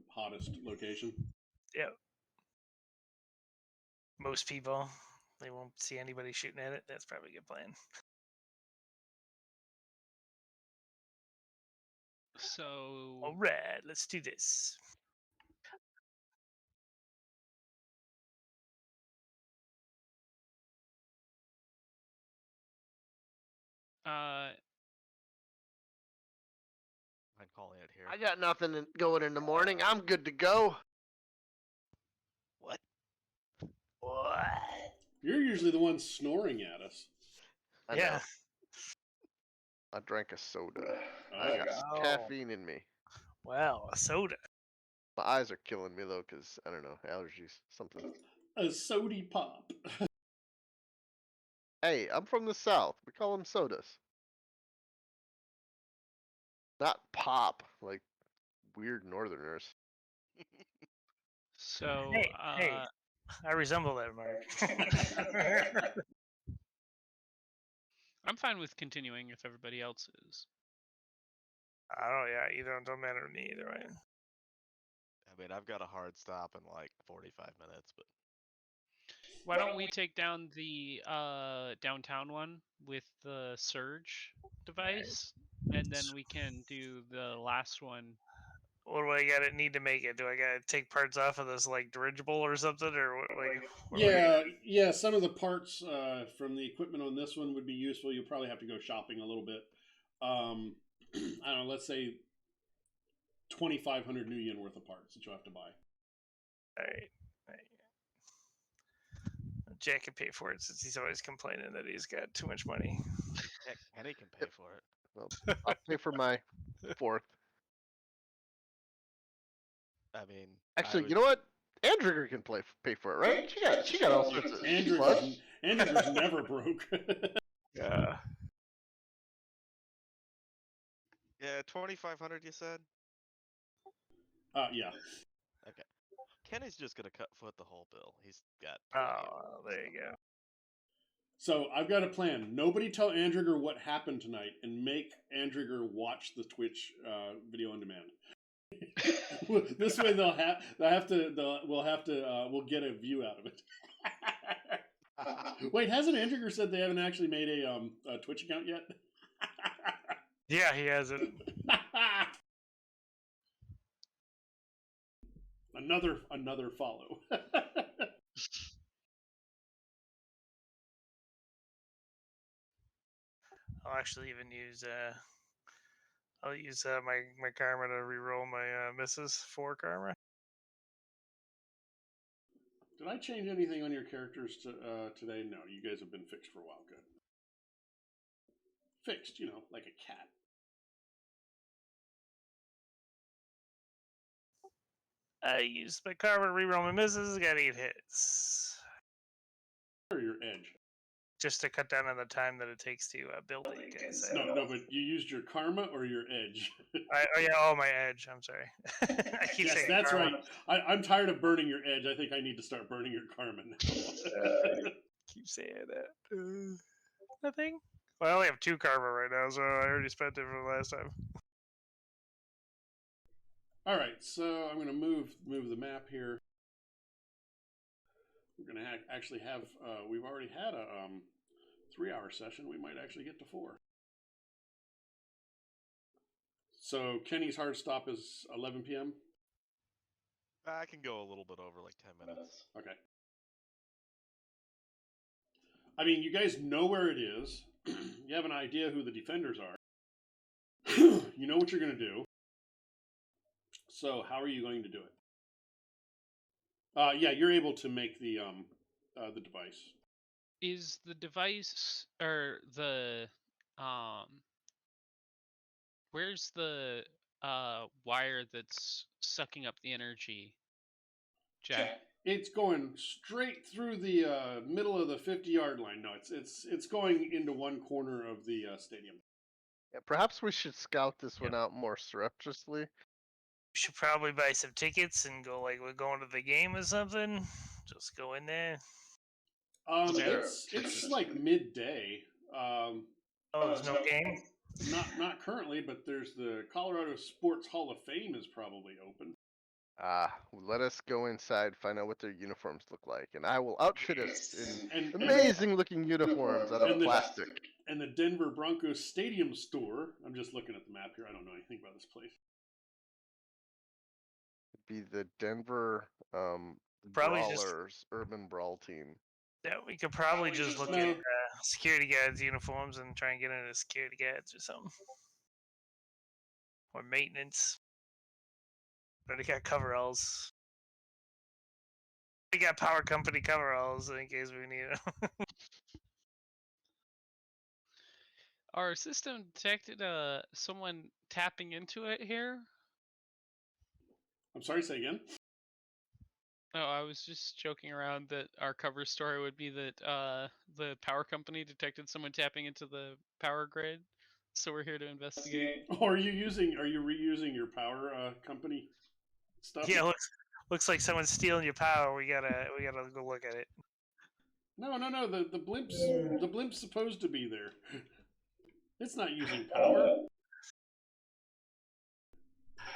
A: hottest location.
E: Yeah. Most people, they won't see anybody shooting at it. That's probably a good plan.
B: So
E: all right, let's do this.
D: I'm calling it here.
C: I got nothing going in the morning. I'm good to go.
D: What?
A: You're usually the one snoring at us.
C: I know. I drank a soda. I got some caffeine in me.
E: Wow, a soda.
C: My eyes are killing me though, because I don't know, allergies, something.
A: A sody pop.
C: Hey, I'm from the South. We call them sodas. Not pop, like weird Northerners.
B: So
E: hey, I resemble that, Mark.
B: I'm fine with continuing if everybody else is.
E: Oh yeah, don't matter to me either way.
D: I mean, I've got a hard stop in like 45 minutes, but
B: why don't we take down the downtown one with the surge device, and then we can do the last one.
E: What do I gotta need to make it? Do I gotta take parts off of this like dirigible or something, or what
A: yeah. Some of the parts from the equipment on this one would be useful. You'll probably have to go shopping a little bit. I don't know. Let's say 2,500 new yen worth of parts that you'll have to buy.
E: All right. Jack can pay for it since he's always complaining that he's got too much money.
D: Heck, Kenny can pay for it.
C: Well, I'll pay for my fourth.
D: I mean,
C: Actually, you know what? Andrigger can pay for it, right? She got all sorts of fudge.
A: Andrew's never broke.
E: Yeah.
D: Yeah, 2,500. You said.
A: Yeah.
D: Okay. Kenny's just gonna cut foot the whole bill. He's got. plenty of
E: Oh, there you go.
A: So I've got a plan. Nobody tell Andrigger what happened tonight, and make Andrigger watch the Twitch video on demand. This way we'll get a view out of it. Wait, hasn't Andrigger said they haven't actually made a Twitch account yet?
E: Yeah, he has it.
A: Another follow.
E: I'll actually even use I'll use my karma to reroll my misses for karma.
A: Did I change anything on your characters today? No, you guys have been fixed for a while. Good. Fixed, like a cat.
E: I used my karma to reroll my misses. Got 8 hits.
A: Or your edge.
E: Just to cut down on the time that it takes to build it.
A: No, but you used your karma or your edge.
E: My edge. I'm sorry. I keep
A: yes,
E: saying
A: that's
E: karma.
A: right. I'm tired of burning your edge. I think I need to start burning your karma now.
E: Keep saying that. Nothing. Well, I only have 2 karma right now, so I already spent it for the last time.
A: All right, so I'm going to move the map here. We're going to actually have. We've already had a 3-hour session. We might actually get to 4. So Kenny's hard stop is 11 p.m.
D: I can go a little bit over, like 10 minutes.
A: Okay. I mean, you guys know where it is. You have an idea who the defenders are. You know what you're going to do. So how are you going to do it? Yeah, you're able to make the device.
B: Is the device or the where's the wire that's sucking up the energy, Jack?
A: It's going straight through the middle of the 50-yard line. No, it's going into one corner of the stadium.
C: Yeah, perhaps we should scout this one out more surreptitiously.
E: We should probably buy some tickets and go we're going to the game or something. Just go in there.
A: It's like midday.
E: There's no game?
A: Not currently, but there's the Colorado Sports Hall of Fame is probably open.
C: Let us go inside, find out what their uniforms look like, and I will outfit us in amazing-looking uniforms out of plastic.
A: And the Denver Broncos Stadium store. I'm just looking at the map here. I don't know anything about this place.
C: It'd be the Denver Brawlers Urban Brawl team.
E: Yeah, we could probably just look at security guards' uniforms and try and get into security guards or something. Or maintenance. But they got coveralls. We got power company coveralls in case we need them.
B: Our system detected someone tapping into it here.
A: I'm sorry, say again.
B: Oh, I was just joking around that our cover story would be that the power company detected someone tapping into the power grid, so we're here to investigate.
A: Are you reusing your power company stuff?
E: Yeah, looks like someone's stealing your power. We gotta go look at it.
A: No. The blimp's supposed to be there. It's not using power.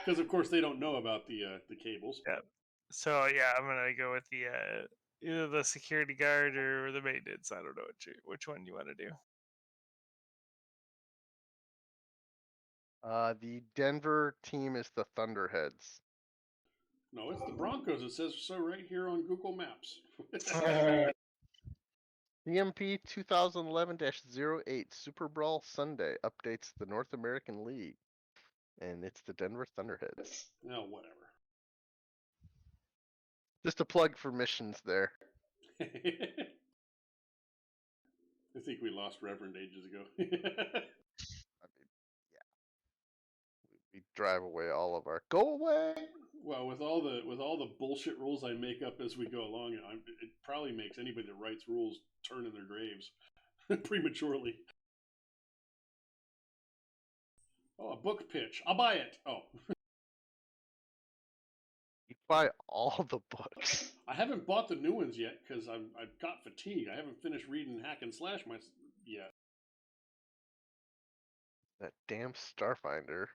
A: Because of course they don't know about the cables.
E: Yeah. So yeah, I'm gonna go with the either the security guard or the maintenance. I don't know which one you want to do.
C: The Denver team is the Thunderheads.
A: No, it's the Broncos. It says so right here on Google Maps.
C: CMP 2011-08 Super Brawl Sunday updates the North American League. And it's the Denver Thunderheads.
A: No, whatever.
C: Just a plug for missions there.
A: I think we lost Reverend ages ago.
C: I mean, yeah. We drive away all of our. Go away!
A: Well, with all the bullshit rules I make up as we go along, it probably makes anybody that writes rules turn in their graves prematurely. Oh, a book pitch. I'll buy it. Oh.
C: You buy all the books.
A: I haven't bought the new ones yet because I've got fatigue. I haven't finished reading Hack and Slash yet.
C: That damn Starfinder.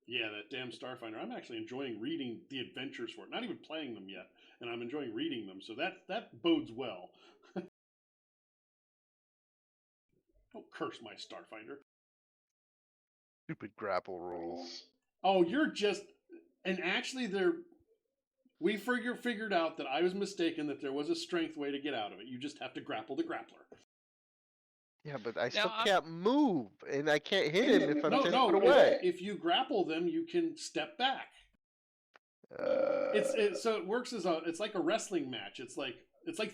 A: Yeah, that damn Starfinder. I'm actually enjoying reading the adventures for it. Not even playing them yet, and I'm enjoying reading them. So that bodes well. Don't curse my Starfinder.
C: Stupid grapple rules.
A: Oh, you're just. And actually, we figured out that I was mistaken, that there was a strength way to get out of it. You just have to grapple the grappler.
C: Yeah, but I
B: Now,
C: still can't move, and I can't hit him if I'm
A: No,
C: 10
A: no.
C: foot away.
A: If you grapple them, you can step back. So it works as it's like a wrestling match. It's like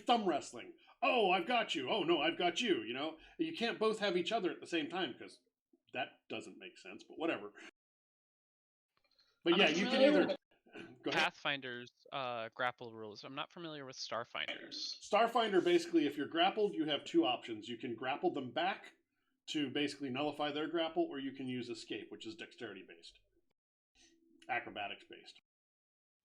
A: thumb wrestling. Oh, I've got you. Oh no, I've got you. You know, you can't both have each other at the same time because that doesn't make sense. But whatever. But
B: I'm
A: yeah, you can
B: familiar
A: either.
B: with
A: Go ahead.
B: Pathfinder's grapple rules. I'm not familiar with Starfinder's.
A: Starfinder, basically, if you're grappled, you have two options. You can grapple them back to basically nullify their grapple, or you can use escape, which is dexterity based, acrobatics based.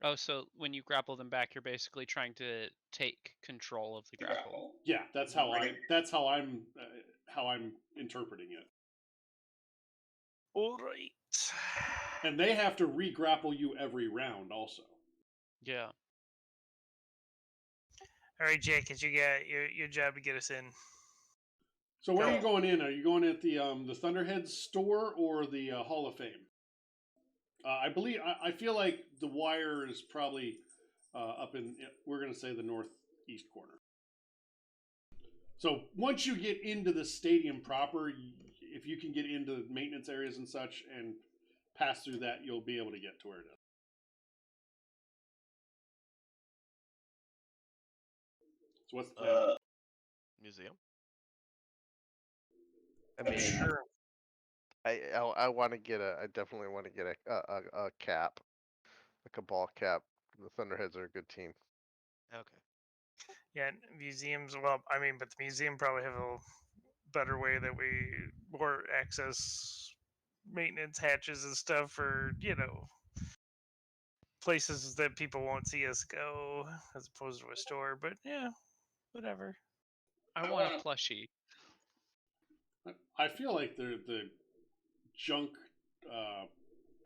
B: Oh, so when you grapple them back, you're basically trying to take control of the grapple.
A: Yeah, that's how I'm interpreting it.
E: All right.
A: And they have to re-grapple you every round, also.
B: Yeah.
E: All right, Jake, it's your job to get us in.
A: So where are you going in? Are you going at the Thunderhead store or the Hall of Fame? I feel like the Wire is probably up in, we're going to say, the northeast corner. So once you get into the stadium proper, if you can get into maintenance areas and such and pass through that, you'll be able to get to where it is. So what's the plan?
D: Museum.
C: I mean,
E: Sure.
C: I want to get I definitely want to get a cap, like a ball cap. The Thunderheads are a good team.
D: Okay.
E: Yeah, museums. Well, I mean, but the museum probably have a better way that we more access maintenance hatches and stuff for places that people won't see us go, as opposed to a store. But yeah, whatever.
B: I want a plushie.
A: I feel like the junk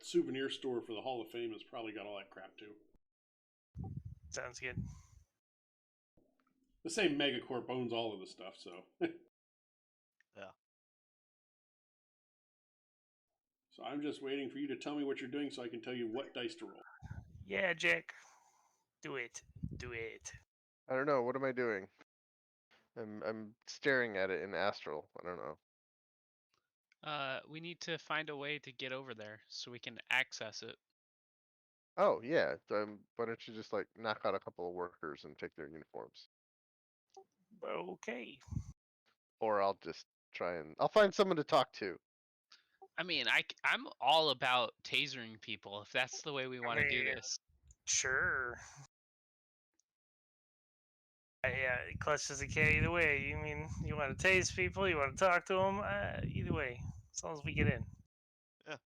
A: souvenir store for the Hall of Fame has probably got all that crap too.
E: Sounds good.
A: The same Megacorp owns all of the stuff, so.
D: Yeah.
A: So I'm just waiting for you to tell me what you're doing so I can tell you what dice to roll.
E: Yeah, Jack. Do it. Do it.
C: I don't know. What am I doing? I'm staring at it in astral. I don't know.
B: We need to find a way to get over there so we can access it.
C: Oh yeah. Why don't you just like knock out a couple of workers and take their uniforms?
E: Okay.
C: Or I'll just I'll find someone to talk to.
B: I mean, I'm all about tasering people if that's the way we want to do this.
E: Sure. Yeah, clutch doesn't care either way. You mean you want to tase people? You want to talk to them? Either way, as long as we get in.
D: Yeah.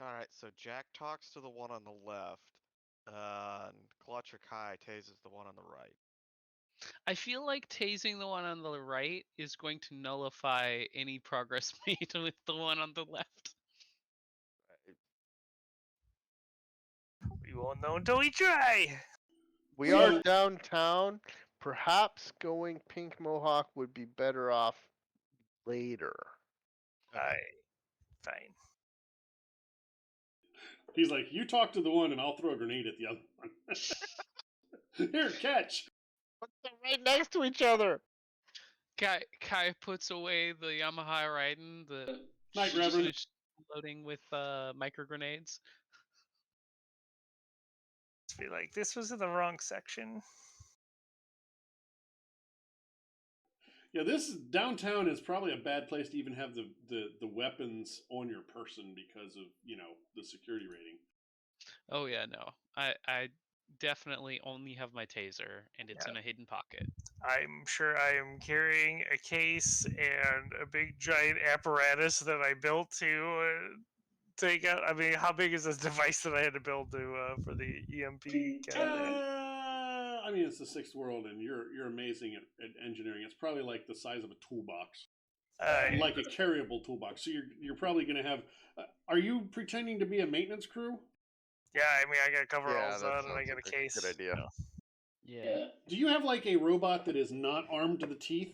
D: All right. So Jack talks to the one on the left, and Clutch or Kai tases the one on the right.
B: I feel like tasing the one on the right is going to nullify any progress made with the one on the left.
E: We won't know until we try.
C: We are downtown. Perhaps going Pink Mohawk would be better off later.
E: Fine.
A: He's like, you talk to the one and I'll throw a grenade at the other one. Here, catch.
C: Put them right next to each other.
B: Kai puts away the Yamaha Raiden, the
A: Night,
B: just
A: Reverend.
B: finished loading with micro grenades.
E: Just be like, this was in the wrong section.
A: Yeah, this downtown is probably a bad place to even have the weapons on your person because of the security rating.
B: Oh yeah, no. I definitely only have my taser, and it's
E: Yeah.
B: in a hidden pocket.
E: I'm sure I am carrying a case and a big giant apparatus that I built to take out. I mean, how big is this device that I had to build to for the EMP?
A: I mean, it's the sixth world, and you're amazing at engineering. It's probably like the size of a toolbox, like a carryable toolbox. So you're probably going to have. Are you pretending to be a maintenance crew?
E: Yeah, I mean, I got coveralls
C: Yeah, that
E: on and I
C: sounds
E: got
C: like
E: a case.
C: a good idea.
B: Yeah.
A: Do you have like a robot that is not armed to the teeth?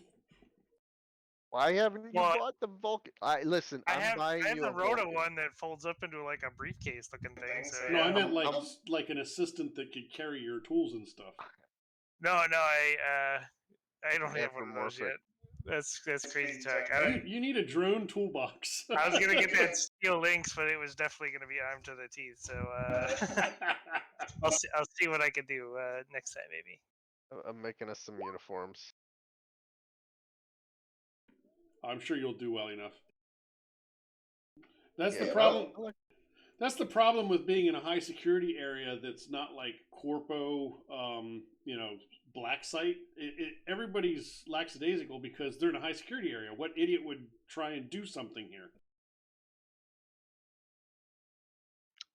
C: Why haven't you
E: Well,
C: bought the Vulcan? Listen,
E: I
C: I'm
E: have
C: buying you
E: the
C: a
E: Rota
C: Vulcan.
E: one that folds up into like a briefcase looking thing. So
A: No,
E: yeah.
A: I meant like an assistant that could carry your tools and stuff.
E: No, I don't have one of those
C: Anthropomorphic.
E: yet. That's crazy talk.
A: You need a drone toolbox.
E: I was gonna get that Steel Lynx, but it was definitely gonna be armed to the teeth. So I'll see what I can do next time maybe.
C: I'm making us some uniforms.
A: I'm sure you'll do well enough. That's the
C: Yeah,
A: problem.
C: I like-
A: That's the problem with being in a high security area that's not like corpo, black site. Everybody's lackadaisical because they're in a high security area. What idiot would try and do something here?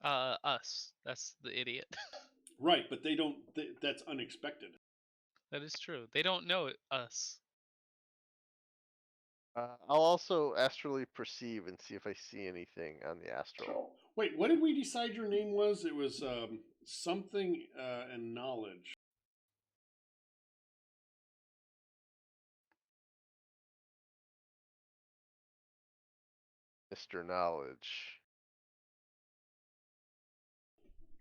B: Us. That's the idiot.
A: Right, but they don't. That's unexpected.
B: That is true. They don't know us.
C: I'll also astrally perceive and see if I see anything on the astral.
A: Wait, what did we decide your name was? It was something and knowledge.
C: Mr. Knowledge.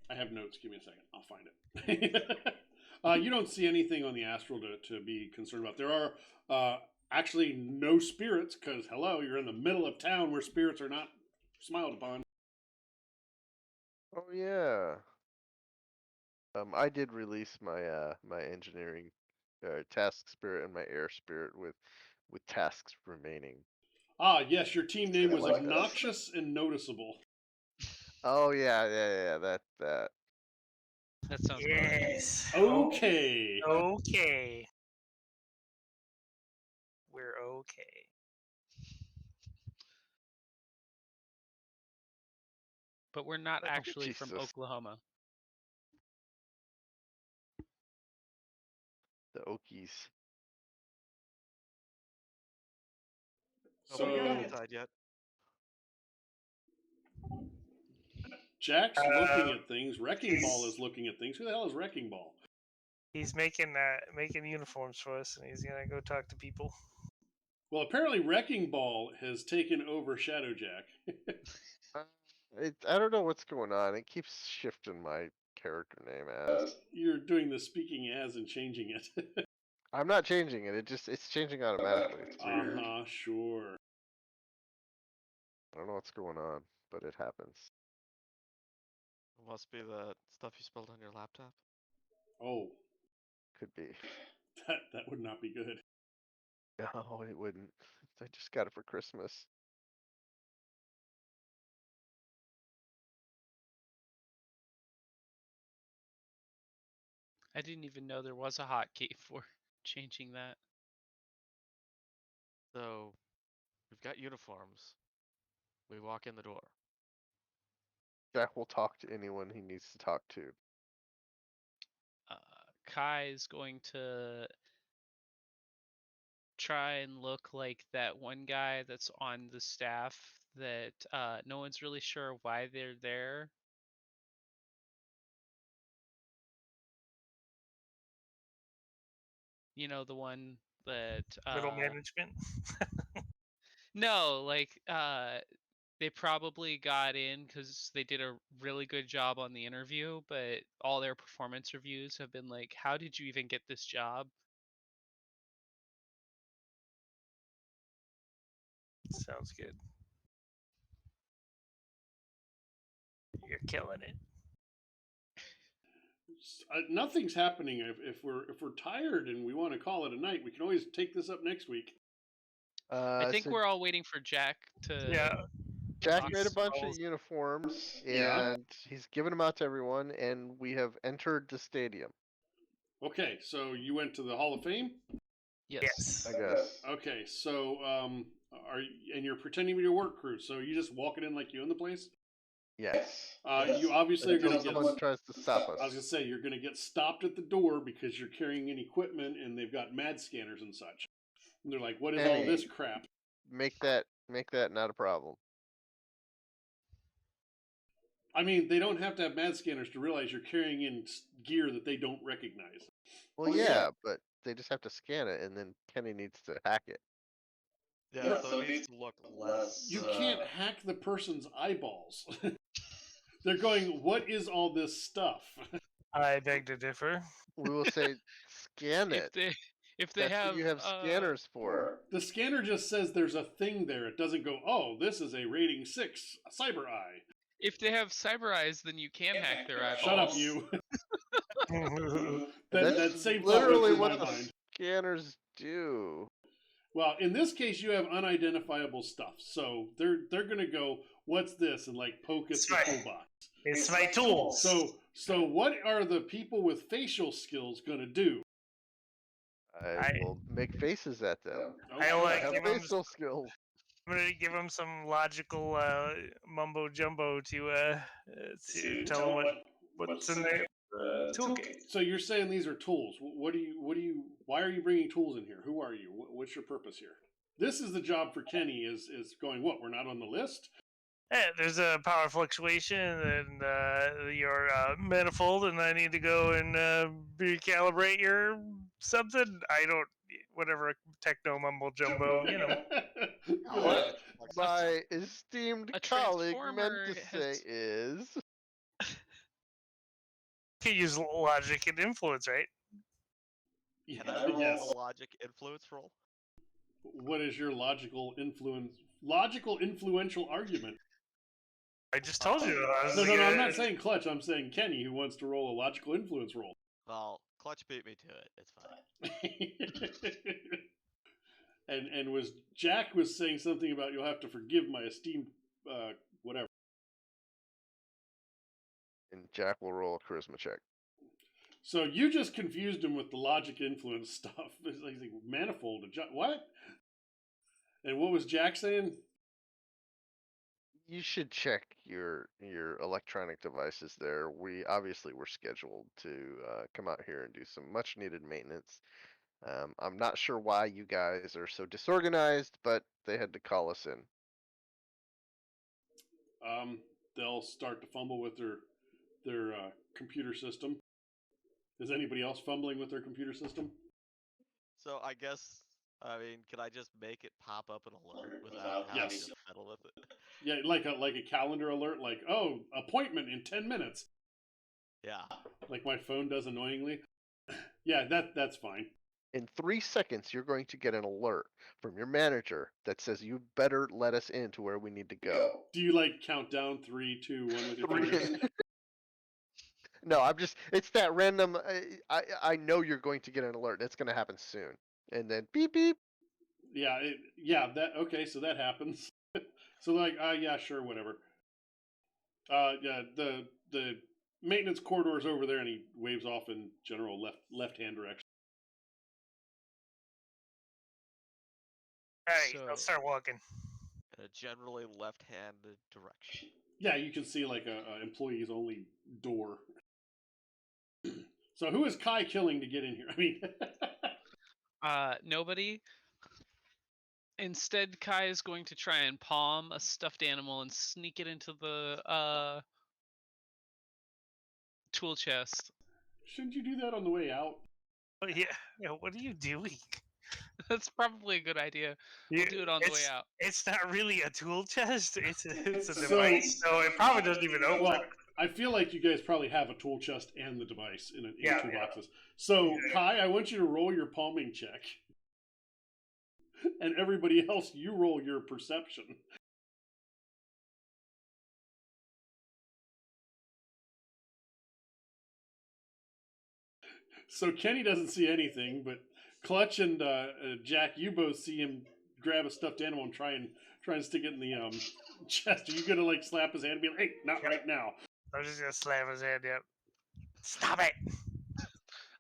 A: I have notes. Give me a second. I'll find it. You don't see anything on the astral to be concerned about. There are actually no spirits because, hello, you're in the middle of town where spirits are not smiled upon.
C: Oh yeah. I did release my my engineering task spirit and my air spirit with tasks remaining.
A: Ah, yes, your team name was
C: like that.
A: obnoxious and noticeable.
C: Oh yeah, that.
B: That sounds about right.
E: Yes.
A: Okay.
E: Okay. We're okay.
B: But we're not
C: Oh,
B: actually from
C: Jesus.
B: Oklahoma.
C: The Okies.
D: Oh, we
A: So
D: haven't died yet.
A: Jack's looking at things. Wrecking Ball is looking at things. Who the hell is Wrecking Ball?
E: He's making uniforms for us, and he's gonna go talk to people.
A: Well, apparently Wrecking Ball has taken over Shadowjack.
C: I don't know what's going on. It keeps shifting my character name as.
A: You're doing the speaking as and changing it.
C: I'm not changing it. It's changing automatically. It's weird.
A: Sure.
C: I don't know what's going on, but it happens.
D: It must be the stuff you spilled on your laptop.
A: Oh,
C: Could be.
A: that would not be good.
C: No, it wouldn't. I just got it for Christmas.
B: I didn't even know there was a hotkey for changing that.
D: So, we've got uniforms. We walk in the door.
C: Jack will talk to anyone he needs to talk to.
B: Kai is going to try and look like that one guy that's on the staff that no one's really sure why they're there. You know, the one that
E: Middle management.
B: no, like they probably got in because they did a really good job on the interview, but all their performance reviews have been like, how did you even get this job?
E: Sounds good. You're killing it.
A: nothing's happening. If we're tired and we want to call it a night, we can always take this up next week.
B: I think
C: So
B: we're all waiting for Jack to.
E: Yeah.
C: Jack
B: Fox
C: made a bunch of
E: rolls.
C: uniforms,
A: Yeah.
C: and he's given them out to everyone, and we have entered the stadium.
A: Okay, so you went to the Hall of Fame.
B: Yes.
C: I guess.
A: Okay, so and you're pretending to be a work crew, so you just walking in like you own the place.
C: Yes.
A: You obviously are
C: Until
A: going to
C: someone tries to stop us.
A: I was gonna say you're gonna get stopped at the door because you're carrying in equipment and they've got mad scanners and such. And they're like, "What is all
C: Kenny.
A: this crap?"
C: Make that not a problem.
A: I mean, they don't have to have mad scanners to realize you're carrying in gear that they don't recognize.
C: Well, yeah, but they just have to scan it, and then Kenny needs to hack it.
D: Yeah, so it needs to look less.
A: You can't hack the person's eyeballs. They're going, "What is all this stuff?"
E: I beg to differ.
C: We will say, scan
B: If
C: it.
B: they
C: That's
B: have
C: what you have scanners for.
A: The scanner just says there's a thing there. It doesn't go, "Oh, this is a rating 6 cyber eye."
B: if they have cyber eyes, then you can hack their eyeballs.
A: Shut up, you.
C: That's
A: that same thought went
C: literally
A: through
C: what
A: my
C: the
A: mind.
C: scanners do.
A: Well, in this case, you have unidentifiable stuff, so they're gonna go, "What's this?" and like poke at the
E: Right.
A: toolbox.
E: It's my tools.
A: So what are the people with facial skills gonna do?
C: I will make faces at them.
E: I'll,
C: I
E: like,
C: have
E: give 'em
C: facial skills.
E: I'm gonna give him some logical mumbo jumbo to tell him what's in their toolkit.
A: So you're saying these are tools? Why are you bringing tools in here? Who are you? What's your purpose here? This is the job for Kenny. Is going, what? We're not on the list.
E: There's a power fluctuation and your manifold, and I need to go and recalibrate your something. I don't, whatever techno mumbo jumbo, you know.
C: What my esteemed
B: A
C: colleague meant
B: transformer
C: to
B: has-
C: say is,
E: Can use logic and influence, right?
A: Yeah,
D: Can I roll
A: yes.
D: a logic influence roll?
A: What is your logical influential argument?
E: I just told you. I was
A: No. I'm not saying Clutch. I'm saying Kenny, who wants to roll a logical influence roll.
D: Well, Clutch beat me to it. It's fine.
A: and Jack was saying something about you'll have to forgive my esteemed whatever.
C: and Jack will roll a charisma check.
A: So you just confused him with the logic influence stuff. It's like manifold. What? And what was Jack saying?
C: You should check your electronic devices there. We obviously were scheduled to come out here and do some much needed maintenance. I'm not sure why you guys are so disorganized, but they had to call us in.
A: They'll start to fumble with their computer system. Is anybody else fumbling with their computer system?
D: So I guess, I mean, can I just make it pop up an alert without having
A: Yes.
D: to fiddle with it?
A: Yeah, like a calendar alert, like, oh, appointment in 10 minutes.
D: Yeah.
A: Like my phone does annoyingly. Yeah, that's fine.
C: In 3 seconds, you're going to get an alert from your manager that says you better let us in to where we need to go.
A: Do you like count down 3, 2, 1 with your fingers?
C: No, it's that random, I know you're going to get an alert. It's going to happen soon. And then beep, beep.
A: Okay, so that happens. So like, yeah, sure, whatever. Yeah, the maintenance corridor is over there, and he waves off in general left-hand direction.
E: Alright, I'll
D: So-
E: start walking.
D: In a generally left-handed direction.
A: Yeah, you can see like a employees only door. So who is Kai killing to get in here? I mean,
B: Nobody. Instead, Kai is going to try and palm a stuffed animal and sneak it into the tool chest.
A: shouldn't you do that on the way out?
E: But yeah, what are you doing?
B: That's probably a good idea. We'll do it on the way out.
E: It's not really a tool chest. It's a
A: So-
E: device, so it probably doesn't even open.
A: Well, I feel like you guys probably have a tool chest and the device in
E: Yeah,
A: two
E: yeah.
A: boxes. So, Kai, I want you to roll your palming check. And everybody else, you roll your perception. So Kenny doesn't see anything, but Clutch and Jack, you both see him grab a stuffed animal and try and stick it in the chest. Are you gonna like slap his hand and be like, "Hey, not right now"?
E: I'm just gonna slam his hand. Yep. Stop it!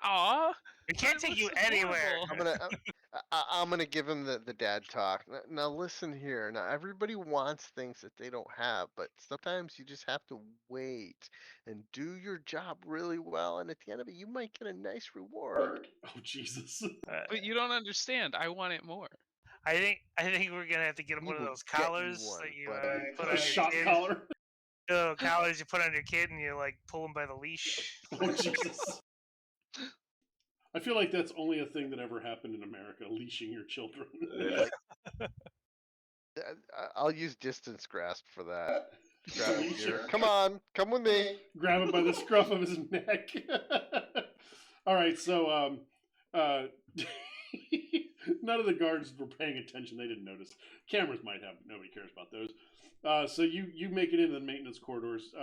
B: Aw,
E: We can't
B: but it
E: take you
B: looks
E: anywhere.
B: adorable.
C: I'm gonna give him the dad talk. Now listen here. Now everybody wants things that they don't have, but sometimes you just have to wait and do your job really well, and at the end of it, you might get a nice reward.
A: Oh Jesus!
B: But you don't understand. I want it more.
E: I think we're gonna have to get him
C: We
E: one of
C: will
E: those
C: get you
E: collars
C: one,
E: that you
C: buddy.
E: put
A: A
E: on
A: shot
E: your kid.
A: collar.
E: Little collars you put on your kid and you like pull him by the leash.
A: Oh Jesus! I feel like that's only a thing that ever happened in America, leashing your children.
C: I'll use distance grasp for that.
A: To
C: Grab him
A: leash
C: here.
A: him.
C: Come on, come with me.
A: Grab him by the scruff of his neck. All right, so none of the guards were paying attention. They didn't notice. Cameras might have. Nobody cares about those. So you make it into the maintenance corridors.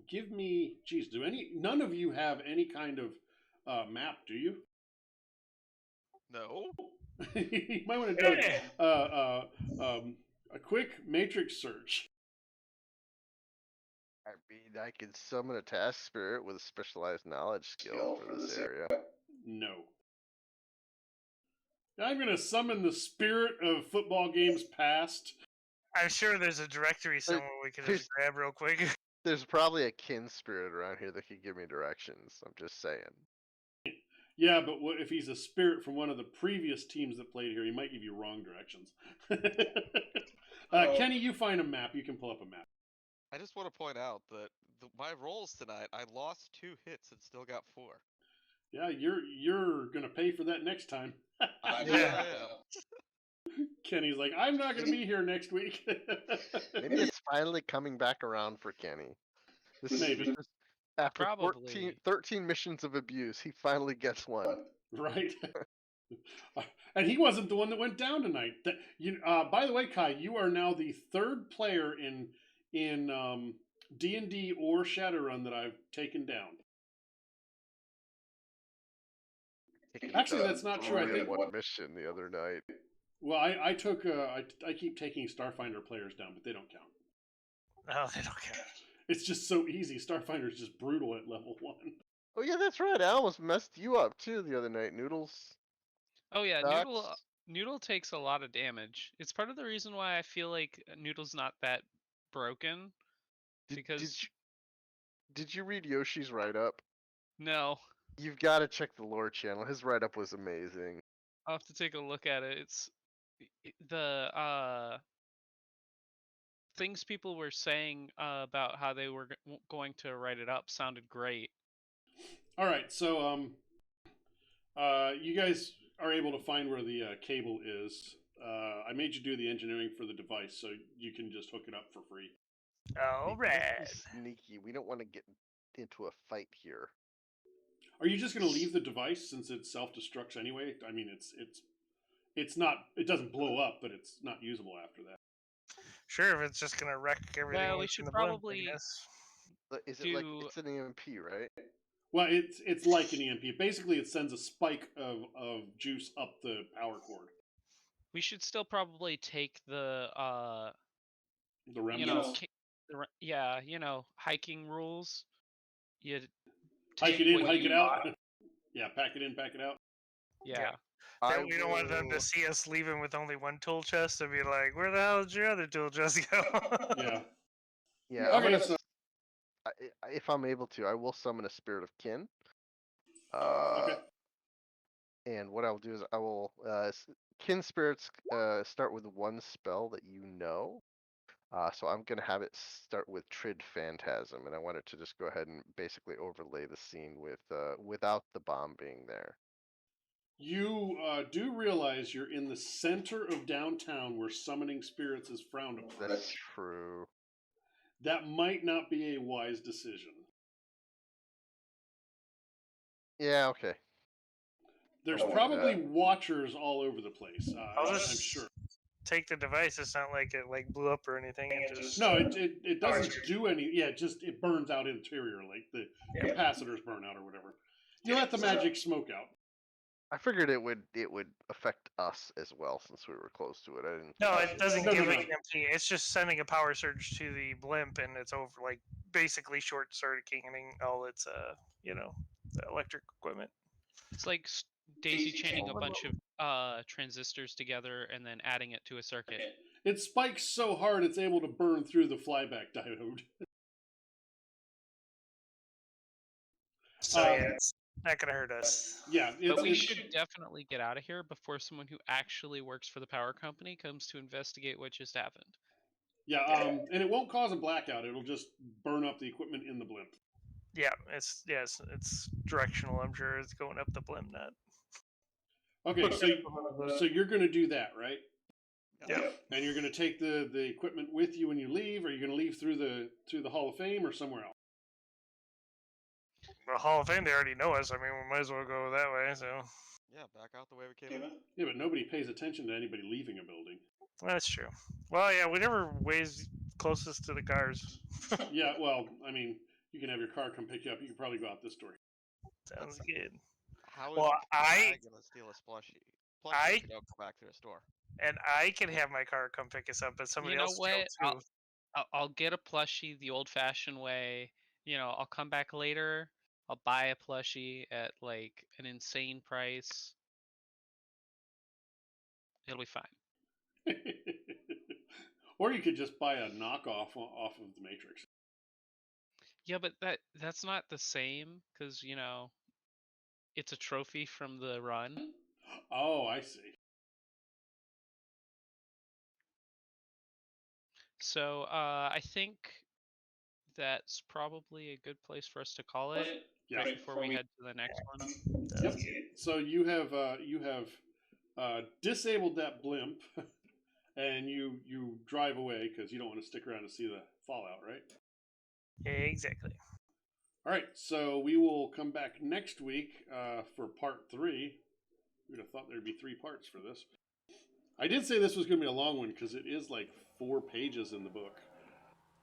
A: Give me, geez, none of you have any kind of map, do you?
D: No.
A: You might want to do a quick matrix search.
C: I mean, I can summon a task spirit with a specialized knowledge skill for this area.
A: No. I'm going to summon the spirit of football games past.
E: I'm sure there's a directory somewhere we can just grab real quick.
C: There's probably a kin spirit around here that could give me directions. I'm just saying.
A: Yeah, but what if he's a spirit from one of the previous teams that played here? He might give you wrong directions. Kenny, you find a map. You can pull up a map.
D: I just want to point out that my rolls tonight, I lost 2 hits and still got 4.
A: Yeah, you're gonna pay for that next time.
D: I
E: Yeah.
D: am.
A: Kenny's like, I'm not gonna be here next week.
C: Maybe it's finally coming back around for Kenny.
A: Maybe.
C: After
B: Probably.
C: 13 missions of abuse, he finally gets one.
A: Right. And he wasn't the one that went down tonight. By the way, Kai, you are now the 3rd player in D&D or Shadowrun that I've taken down. Actually, that's not true. I think
C: one mission the other night.
A: Well, I took I keep taking Starfinder players down, but they don't count.
E: No, they don't care.
A: It's just so easy. Starfinder's just brutal at level 1.
C: Oh yeah, that's right. I almost messed you up too the other night, Noodles.
B: Oh yeah,
C: Thoughts?
B: Noodle takes a lot of damage. It's part of the reason why I feel like Noodle's not that broken. Because
C: Did you read Yoshi's write-up?
B: no,
C: You've got to check the lore channel. His write-up was amazing.
B: I'll have to take a look at it. It's the things people were saying about how they were going to write it up sounded great.
A: All right, so you guys are able to find where the cable is. I made you do the engineering for the device, so you can just hook it up for free.
E: All
C: Let's
E: right.
C: be sneaky. We don't want to get into a fight here.
A: Are you just going to leave the device since it self-destructs anyway? I mean, it's not. It doesn't blow up, but it's not usable after that.
E: Sure, if it's just gonna wreck everything.
B: Well, we
E: in
B: should
E: the blimp, I
B: probably
E: guess.
C: But is it like it's an EMP, right?
A: Well, it's like an EMP. Basically, it sends a spike of juice up the power cord.
B: We should still probably take the
A: remnants.
B: Hiking rules. You
A: hike it in, hike it out. Yeah, pack it in, pack it out.
B: Yeah.
E: Then we don't want them to see us leaving with only one tool chest and be like, "Where the hell did your other tool chest go?"
A: Yeah.
C: Yeah.
A: Okay, so
C: if I'm able to, I will summon a spirit of kin.
A: okay.
C: And what I'll do is I will kin spirits start with one spell that you know. So I'm gonna have it start with Trid Phantasm, and I want it to just go ahead and basically overlay the scene with without the bomb being there.
A: You do realize you're in the center of downtown where summoning spirits is frowned upon.
C: That's true.
A: That might not be a wise decision.
C: Yeah, okay.
A: There's probably watchers all over the place. I'm sure.
E: Take the device. It's not like it blew up or anything.
A: No, it doesn't do any. Yeah, it burns out interior, like the capacitors burn out or whatever. You let the magic smoke out.
C: I figured it would affect us as well since we were close to it. I didn't.
E: No, it doesn't
A: No,
E: give
A: no,
E: it
A: no.
E: EMP. It's just sending a power surge to the blimp, and it's over, like basically short circuiting all its the electric equipment.
B: It's like daisy chaining a bunch of transistors together and then adding it to a circuit.
A: It spikes so hard it's able to burn through the flyback diode.
E: So yeah, it's not gonna hurt us.
A: Yeah,
B: But we should definitely get out of here before someone who actually works for the power company comes to investigate what just happened.
A: Yeah, and it won't cause a blackout. It'll just burn up the equipment in the blimp.
E: Yeah, it's directional. I'm sure it's going up the blimp nut.
A: Okay, so you're going to do that, right?
E: Yeah.
A: And you're going to take the equipment with you when you leave, or are you going to leave through the Hall of Fame or somewhere else?
E: Well, Hall of Fame, they already know us. I mean, we might as well go that way. So
D: Yeah, back out the way we came in.
A: Yeah, but nobody pays attention to anybody leaving a building.
E: that's true. Well, yeah, whatever way's closest to the cars.
A: Yeah, well, I mean, you can have your car come pick you up. You can probably go out this door.
E: Sounds good.
D: How is
E: Well,
D: I gonna steal a plushie? If you don't come back to the store.
E: And I can have my car come pick us up, but somebody else
B: what?
E: steal too.
B: I'll get a plushie the old-fashioned way. I'll come back later. I'll buy a plushie at like an insane price. It'll be fine.
A: Or you could just buy a knockoff off of the Matrix.
B: Yeah, but that's not the same because it's a trophy from the run.
A: Oh, I see.
B: So I think that's probably a good place for us to call it.
A: Yeah.
B: Right before we head to the next one.
A: Yep. So you have disabled that blimp, and you drive away because you don't want to stick around to see the fallout, right?
E: Exactly.
A: All right. So we will come back next week for part 3. We'd have thought there'd be 3 parts for this. I did say this was going to be a long one because it is like 4 pages in the book.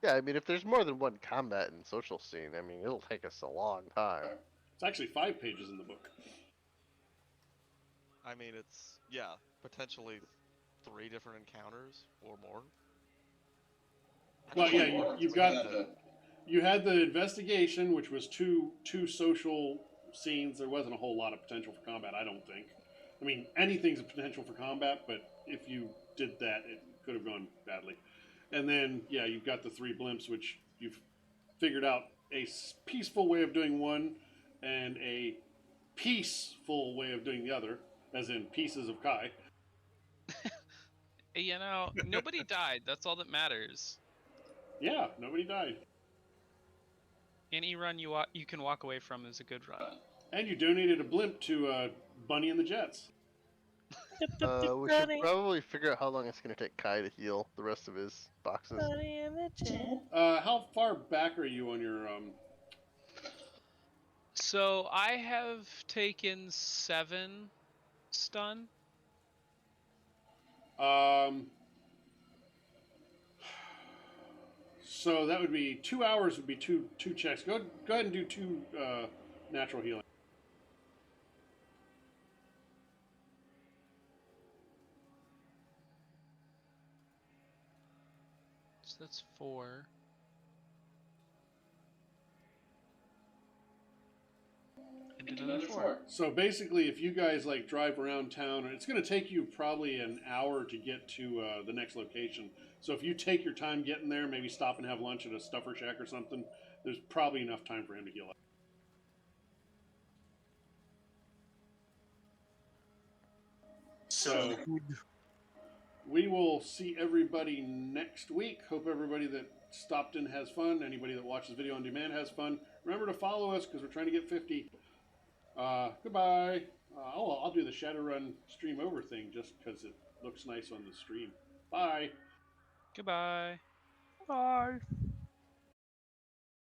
C: Yeah, I mean, if there's more than one combat and social scene, I mean, it'll take us a long time.
A: It's actually 5 pages in the book.
D: I mean, it's potentially 3 different encounters or more.
A: Well, yeah, you've got you had the investigation, which was two social scenes. There wasn't a whole lot of potential for combat, I don't think. I mean, anything's a potential for combat, but if you did that, it could have gone badly. And then, yeah, you've got the 3 blimps, which you've figured out a peaceful way of doing one and a peaceful way of doing the other, as in pieces of Kai.
B: Nobody died. That's all that matters.
A: Yeah, nobody died.
B: Any run you can walk away from is a good run.
A: And you donated a blimp to Bunny and the Jets.
C: We should probably figure out how long it's going to take Kai to heal the rest of his boxes.
A: How far back are you on your...
B: So I have taken 7 stun.
A: So that would be 2 hours. Would be two checks. Go ahead and do 2 natural healing.
B: So that's 4. And another 4.
A: So basically, if you guys like drive around town, it's going to take you probably an hour to get to the next location. So if you take your time getting there, maybe stop and have lunch at a Stuffer Shack or something, there's probably enough time for him to heal up. So we will see everybody next week. Hope everybody that stopped in has fun. Anybody that watches video on demand has fun. Remember to follow us because we're trying to get 50. Goodbye. I'll do the Shadowrun stream over thing just because it looks nice on the stream. Bye.
B: Goodbye.
E: Bye.